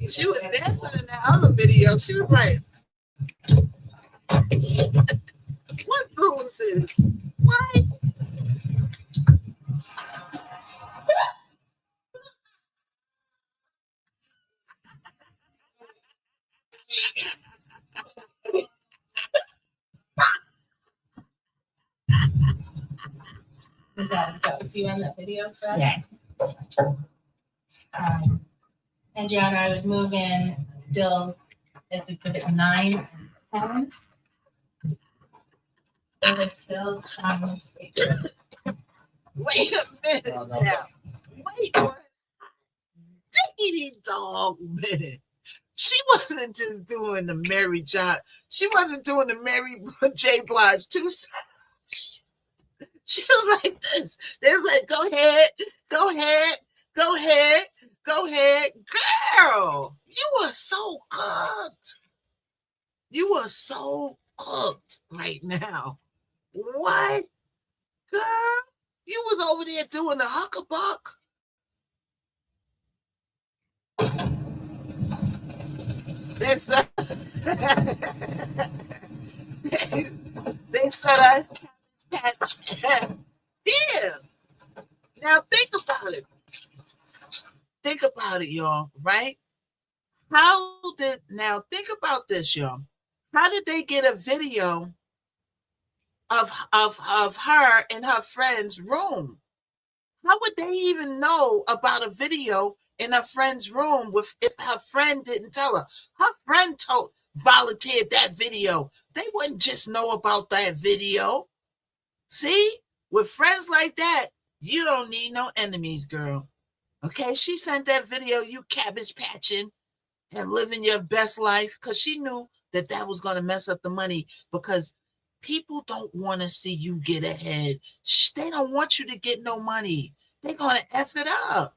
A: She was dancing in that other video. She was like, what bruises? What?
G: That was you on that video, correct?
F: Yes.
G: And Gianna, I would move in still as Exhibit 9 and 10. There was still some.
A: Wait a minute now. Wait one. Diggity dog minute. She wasn't just doing the Mary John. She wasn't doing the Mary J. Blige 2 style. She was like this. They were like, go ahead, go ahead, go ahead, go ahead. Girl, you are so cooked. You are so cooked right now. What? Girl, you was over there doing the huckabuck. They said I catch. Yeah. Now think about it. Think about it, y'all, right? Think about this, y'all. How did they get a video of her in her friend's room? How would they even know about a video in her friend's room with if her friend didn't tell her. Her friend volunteered that video. They wouldn't just know about that video. See, with friends like that, you don't need no enemies, girl. Okay, she sent that video, you cabbage patching and living your best life, because she knew that that was going to mess up the money, because people don't want to see you get ahead. They don't want you to get no money. They're going to F it up.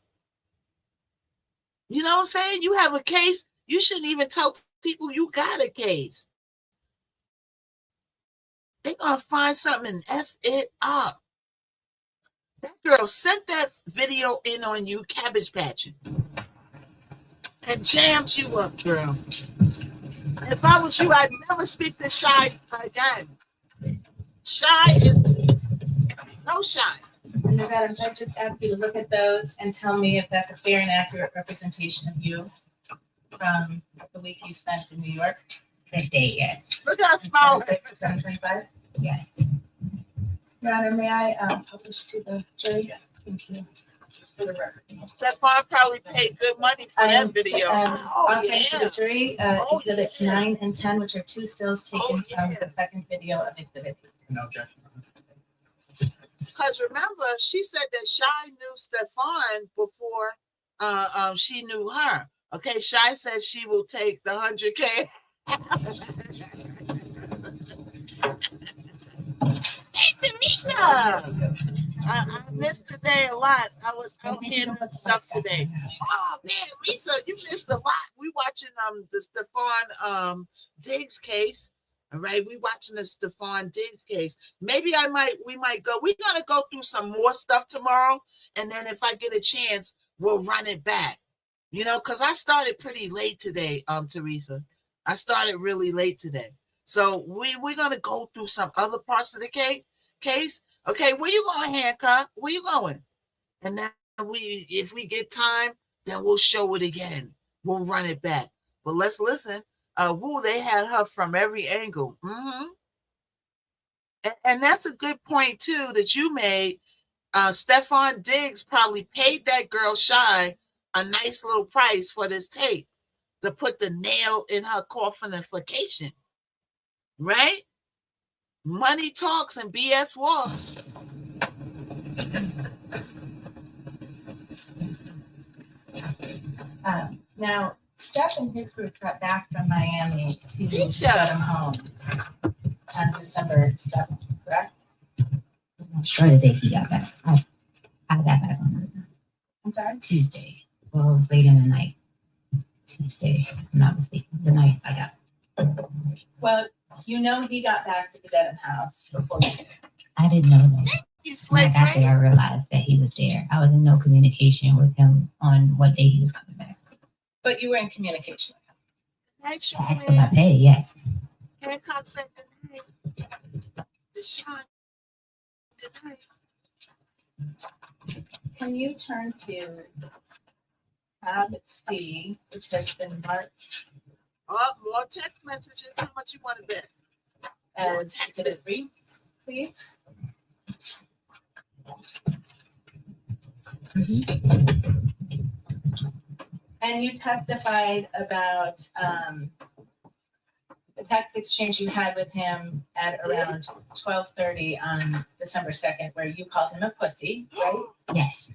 A: You know what I'm saying? You have a case, you shouldn't even tell people you got a case. They're going to find something and F it up. That girl sent that video in on you cabbage patching and jammed you up, girl. If I was you, I'd never speak to Shy again. Shy is no Shy.
G: And Ms. Adams, I just ask you to look at those and tell me if that's a fair and accurate representation of you from the week you spent in New York.
F: That day, yes.
A: Look at us, smile.
G: 725.
F: Yes.
G: Your Honor, may I publish to the jury? Thank you. For the record.
A: Stefan probably paid good money for that video.
G: Offering to the jury, exhibit
A: yeah.
G: 9 and 10, which are two stills taken from the second video of exhibit 8.
I: No objection.
A: Because remember, she said that Shy knew Stefan before she knew her. Okay, Shy said she will take the 100K. Hey, Teresa! I missed today a lot. I was out handling stuff today. Oh man, Risa, you missed a lot. We watching the Stefan Diggs case. All right, we watching the Stefan Diggs case. Maybe we might go. We're gonna go through some more stuff tomorrow, and then if I get a chance, we'll run it back. You know, because I started pretty late today, Teresa. I started really late today. So we're gonna go through some other parts of the case. Okay, where you going, Hancock? Where you going? And then if we get time, then we'll show it again. We'll run it back. But let's listen. They had her from every angle. Mm-hmm. And that's a good point too that you made. Stefan Diggs probably paid that girl Shy a nice little price for this tape to put the nail in her coffinification. Right? Money talks and BS walks.
G: Now, Steph and his group got back from Miami to
A: Teacher.
G: get him home on December 7th, correct?
F: I'm not sure the day he got back. I got back on
G: I'm sorry?
F: Tuesday. Well, it was late in the night. Tuesday, if I'm not mistaken. The night I got.
G: Well, you know he got back to the Dedham house before you did.
F: I didn't know that. When I got there, I realized that he was there. I was in no communication with him on what day he was coming back.
G: But you were in communication with him.
F: I asked for my pay, yes.
A: Hancock said good night. Deshaun, good night.
G: Can you turn to tab C, which has been marked
A: Oh, more text messages. How much you want to bet?
G: as exhibit 3, please? And you testified about the text exchange you had with him at around 12:30 on December 2nd, where you called him a pussy, right?
F: Yes.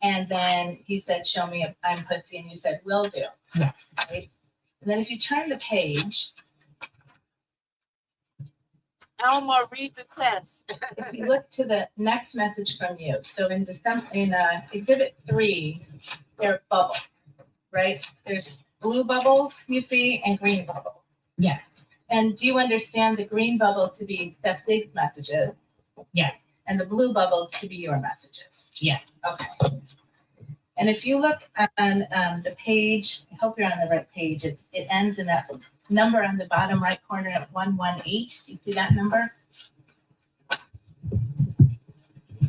G: And then he said, "Show me if I'm pussy," and you said, "Will do."
F: Yes.
G: Right? And then if you turn the page,
A: Elma, read the test.
G: if you look to the next message from you, so in exhibit 3, there are bubbles, right? There's blue bubbles you see and green bubbles.
F: Yes.
G: And do you understand the green bubble to be Steph Diggs' messages?
F: Yes.
G: And the blue bubbles to be your messages?
F: Yeah.
G: Okay. And if you look on the page, I hope you're on the right page. It ends in that number on the bottom right corner at 118. Do you see that number?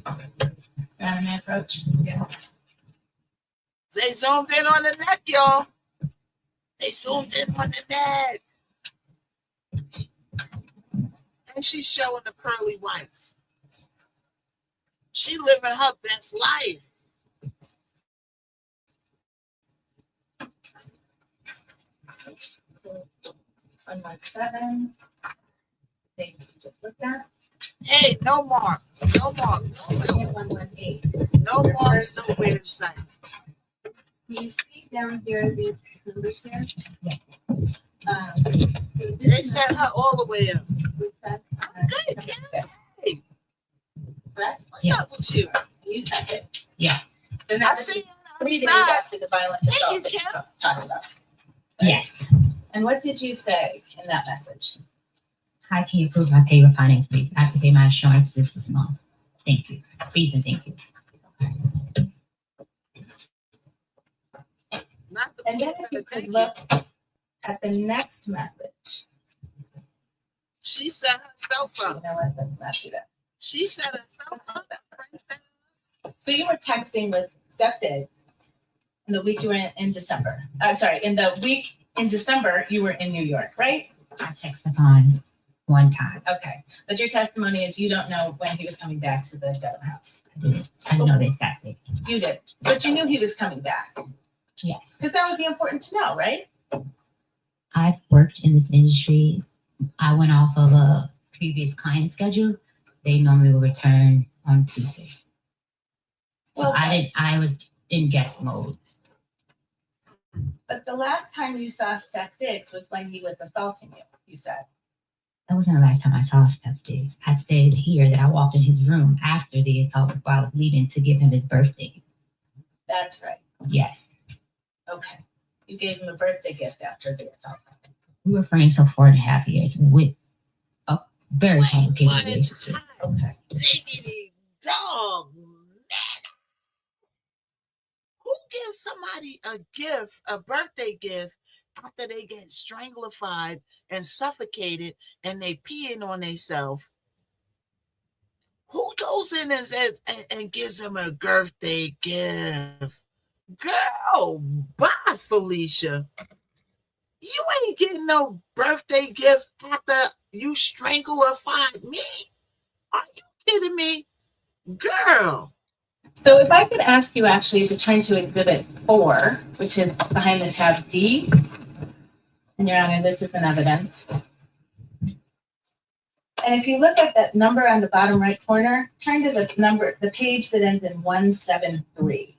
G: On my approach? Yeah.
A: They zoomed in on the neck, y'all. They zoomed in on the neck. And she's showing the pearly whites. She living her best life.
G: 117. Thing you just looked at.
A: Hey, no mark. No mark. No
G: 118.
A: No marks nowhere in sight.
G: Can you see down here these numbers here?
A: They set her all the way up.
G: Good.
A: Yeah. Hey,
G: Correct?
A: what's up with you?
G: You said it.
F: Yes.
G: So now this is 3 days after the violent assault that you're talking about.
F: Yes.
G: And what did you say in that message?
F: Hi, can you approve my payroll finance, please? I have to pay my insurance this month. Thank you. Please and thank you.
G: And then if you could look at the next message.
A: She set herself up.
G: You know what? Let's not do that.
A: She set herself up.
G: So you were texting with Steph Diggs in the week you were in December. I'm sorry, in the week in December you were in New York, right?
F: I texted on one time.
G: Okay. But your testimony is you don't know when he was coming back to the Dedham house.
F: I didn't. I didn't know the exact date.
G: You did. But you knew he was coming back.
F: Yes.
G: Because that would be important to know, right?
F: I've worked in this industry. I went off of a previous client schedule. They normally will return on Tuesday. So
G: Well,
F: I was in guest mode.
G: But the last time you saw Steph Diggs was when he was assaulting you, you said.
F: That wasn't the last time I saw Steph Diggs. I stated here that I walked in his room after the assault before I was leaving to give him his birthday.
G: That's right.
F: Yes.
G: Okay. You gave him a birthday gift after the assault.
F: We were friends for 4.5 years with a very complicated relationship.
G: Okay.
A: Diggity dog. Who gives somebody a gift, a birthday gift, after they get stranglified and suffocated and they peeing on themselves? Who goes in and gives them a birthday gift? Girl, bye, Felicia. You ain't getting no birthday gift after you stranglified me. Are you kidding me? Girl.
G: So if I could ask you actually to turn to Exhibit 4, which is behind the tab D, and Your Honor, this is an evidence. And if you look at that number on the bottom right corner, turn to the page that ends in 173.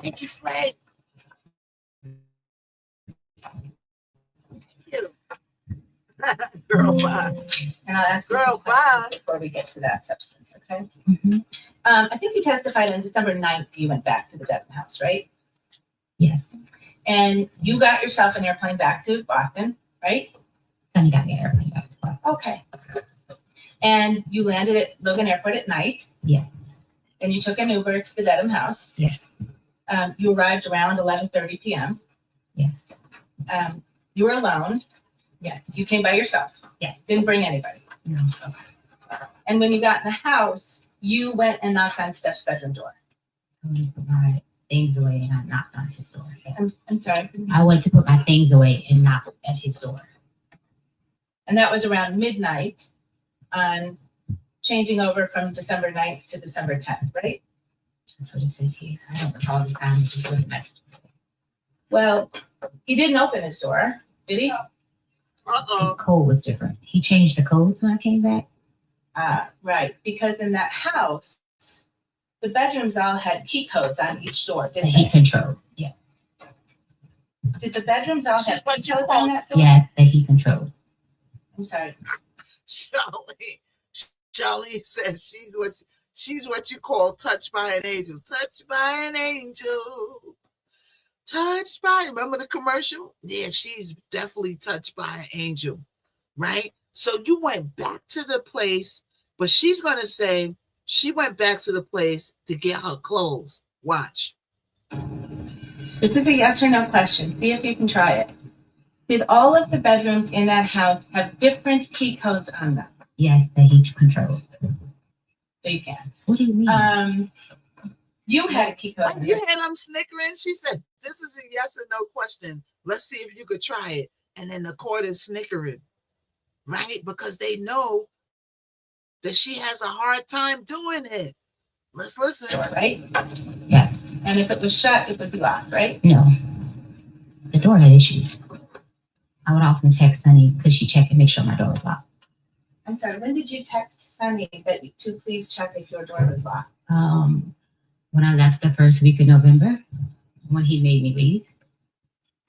A: Thank you, Slade. Girl, bye.
G: And I'll ask
A: Girl, bye.
G: Before we get to that substance, okay?
F: Mm-hmm.
G: I think you testified on December 9th, you went back to the Dedham house, right?
F: Yes.
G: And you got yourself an airplane back to Boston, right?
F: Sonny got me an airplane back to Boston.
G: Okay. And you landed at Logan Airport at night.
F: Yes.
G: And you took an Uber to the Dedham house.
F: Yes.
G: You arrived around 11:30 p.m.
F: Yes.
G: You were alone.
F: Yes.
G: You came by yourself.
F: Yes.
G: Didn't bring anybody.
F: No.
G: Okay. And when you got in the house, you went and knocked on Steph's bedroom door.
F: I went to put my things away and I knocked on his door. Yes.
G: I'm sorry.
F: I went to put my things away and knocked at his door.
G: And that was around midnight on changing over from December 9th to December 10th, right?
F: That's what it says here. I don't recall the time. It's just what the message says.
G: Well, he didn't open his door, did he?
F: His code was different. He changed the codes when I came back.
G: Right. Because in that house, the bedrooms all had key codes on each door,
F: That
G: didn't
F: he
G: they?
F: controlled. Yes.
G: Did the bedrooms all have key codes on that door?
F: Yes, that he controlled.
G: I'm sorry.
A: Charlie says she's what you call touched by an angel. Touched by an angel. Touched by, remember the commercial? Yeah, she's definitely touched by an angel, right? So you went back to the place, but she's going to say she went back to the place to get her clothes. Watch.
G: This is a yes or no question. See if you can try it. Did all of the bedrooms in that house have different key codes on them?
F: Yes, that he controlled.
G: So you can.
F: What do you mean?
G: You had a key code.
A: You had them snickering. She said, this is a yes or no question. Let's see if you could try it. And then the court is snickering, right? Because they know that she has a hard time doing it. Let's listen.
G: Right?
F: Yes.
G: And if it was shut, it would be locked, right?
F: No, the door had issues. I would often text Sunny, could she check and make sure my door was locked?
G: I'm sorry, when did you text Sunny to please check if your door was locked?
F: When I left the first week of November, when he made me leave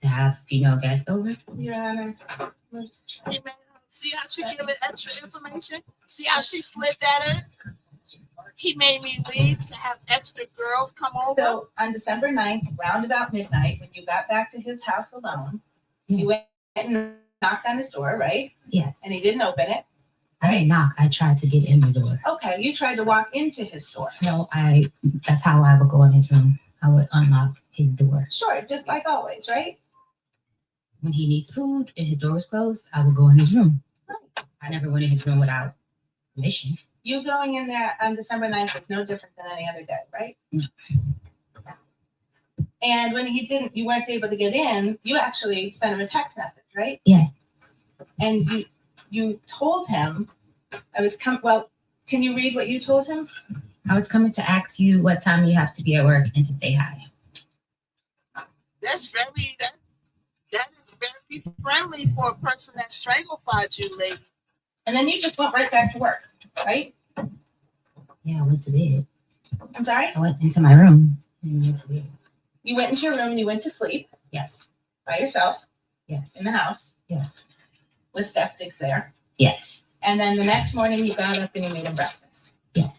F: to have female guests over.
G: Your Honor.
A: See how she gave it extra information? See how she slid that in? He made me leave to have extra girls come over.
G: So on December 9th, round about midnight, when you got back to his house alone, you went and knocked on his door, right?
F: Yes.
G: And he didn't open it.
F: I didn't knock. I tried to get in the door.
G: Okay, you tried to walk into his door.
F: No, that's how I would go in his room. I would unlock his door.
G: Sure, just like always, right?
F: When he needs food and his door was closed, I would go in his room. I never went in his room without permission.
G: You going in there on December 9th was no different than any other day, right? And when you weren't able to get in, you actually sent him a text message, right?
F: Yes.
G: And you told him, can you read what you told him?
F: I was coming to ask you what time you have to be at work and to say hi.
A: That is very friendly for a person that strangled you, lady.
G: And then you just went right back to work, right?
F: Yeah, I went to bed.
G: I'm sorry?
F: I went into my room and went to bed.
G: You went into your room and you went to sleep?
F: Yes.
G: By yourself?
F: Yes.
G: In the house?
F: Yeah.
G: With Steph Diggs there?
F: Yes.
G: And then the next morning you got up and you made him breakfast?
F: Yes.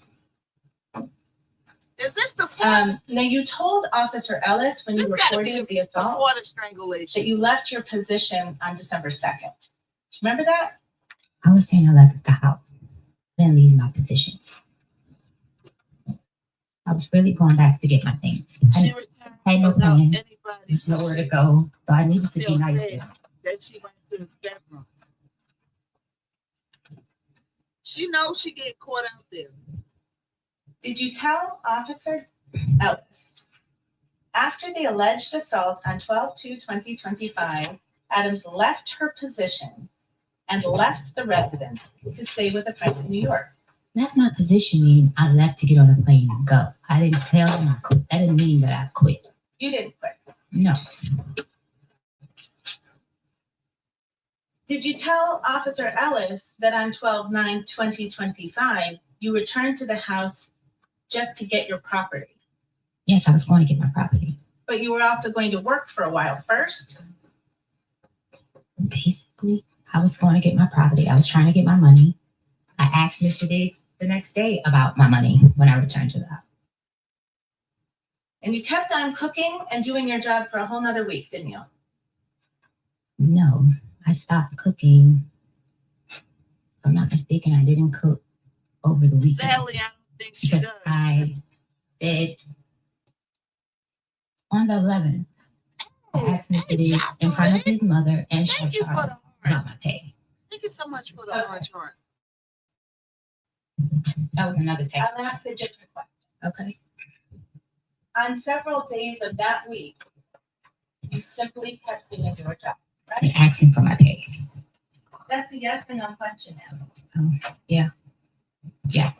A: Is this the fourth?
G: Now you told Officer Ellis when you reported the assault
A: strangulation
G: that you left your position on December 2nd. Do you remember that?
F: I was saying I left the house, then leaving my position. I was really going back to get my things. I had no plan. There's nowhere to go, so I needed to be nice.
A: Then she went to his bedroom. She knows she get caught out there.
G: Did you tell Officer Ellis after the alleged assault on 12/2/2025, Adams left her position and left the residence to stay with a friend in New York?
F: Left my position mean I left to get on a plane and go. I didn't tell them I quit. That didn't mean that I quit.
G: You didn't quit.
F: No.
G: Did you tell Officer Ellis that on 12/9/2025, you returned to the house just to get your property?
F: Yes, I was going to get my property.
G: But you were also going to work for a while first?
F: Basically, I was going to get my property. I was trying to get my money. I asked Mr. Diggs the next day about my money when I returned to the house.
G: And you kept on cooking and doing your job for a whole nother week, didn't you?
F: No, I stopped cooking. If I'm not mistaken, I didn't cook over the weekend.
A: Sadly, I don't think she
F: because
A: does.
F: I said on the 11th, I asked Mr. Diggs in front of his mother and Chef Charles about my pay.
A: Thank you so much for the orange heart.
F: That was another text.
G: I'll ask a different question.
F: Okay.
G: On several days of that week, you simply kept doing your job, right?
F: And asking for my pay.
G: That's a yes or no question now.
F: Yeah. Yes.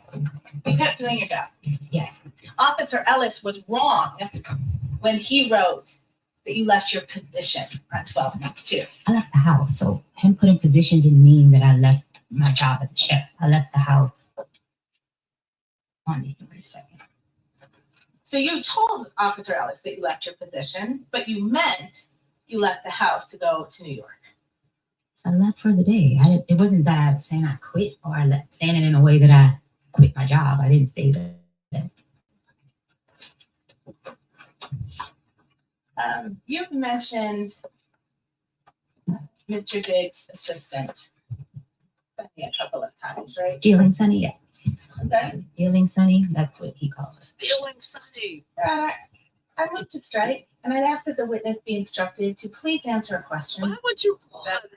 G: You kept doing your job.
F: Yes.
G: Officer Ellis was wrong when he wrote that you left your position on 12/2.
F: I left the house, so him putting position didn't mean that I left my job as a chef. I left the house on December 2nd.
G: So you told Officer Ellis that you left your position, but you meant you left the house to go to New York.
F: So I left for the day. It wasn't that I was saying I quit or I left, saying it in a way that I quit my job. I didn't say that.
G: You've mentioned Mr. Diggs' assistant Sunny a couple of times, right?
F: Stealing Sunny, yes.
G: Okay.
F: Stealing Sunny, that's what he calls it.
A: Stealing Sunny.
G: I moved to strike, and I'd ask that the witness be instructed to please answer a question.
A: Why would you call her that?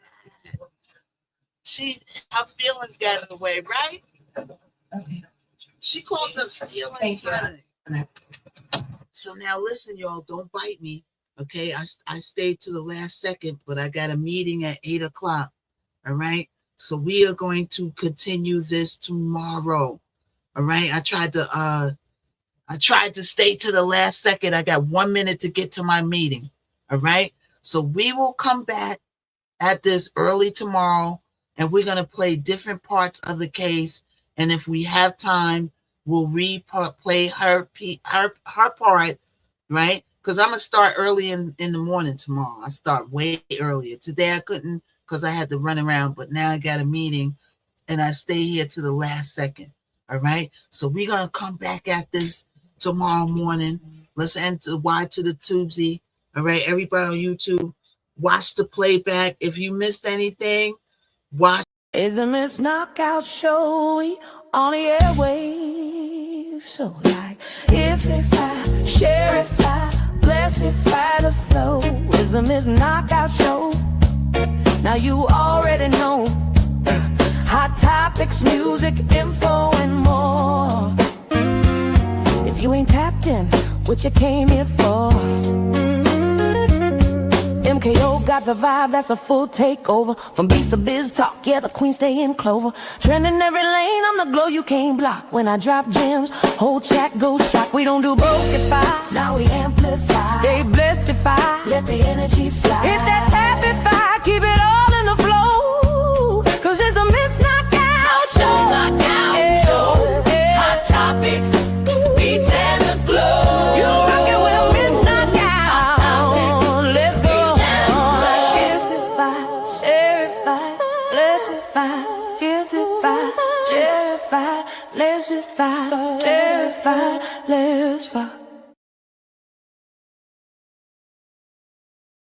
A: Her feelings got in the way, right?
F: Okay.
A: She called her stealing Sunny. So now listen, y'all, don't bite me. Okay, I stayed to the last second, but I got a meeting at 8:00. All right. So we are going to continue this tomorrow. All right. I tried to I tried to stay to the last second. I got 1 minute to get to my meeting. All right. So we will come back at this early tomorrow, and we're going to play different parts of the case. And if we have time, we'll replay her part, right? Because I'm going to start early in the morning tomorrow. I start way earlier. Today I couldn't because I had to run around, but now I got a meeting and I stay here to the last second. All right. So we're going to come back at this tomorrow morning. Let's enter Y to the Tubesy. All right. Everybody on YouTube, watch the playback. If you missed anything, watch.
B: Is the Miss Knockout Show on the airwaves? So like, if I share, if I bless, if I the flow. Is the Miss Knockout Show? Now you already know. Hot topics, music, info, and more. If you ain't tapped in, what you came here for? MKO got the vibe, that's a full takeover. From beats to biz talk, yeah, the queen stay in clover. Trending every lane, I'm the glow you can't block. When I drop gems, whole chat goes shock. We don't do brokeify, now we amplify. Stay blessed if I let the energy fly. Hit that tapify, keep it all in the flow. Cause it's the Miss Knockout Show. Knockout Show. Hot topics, beats and the glow. You rockin' with Miss Knockout. Let's go. Let's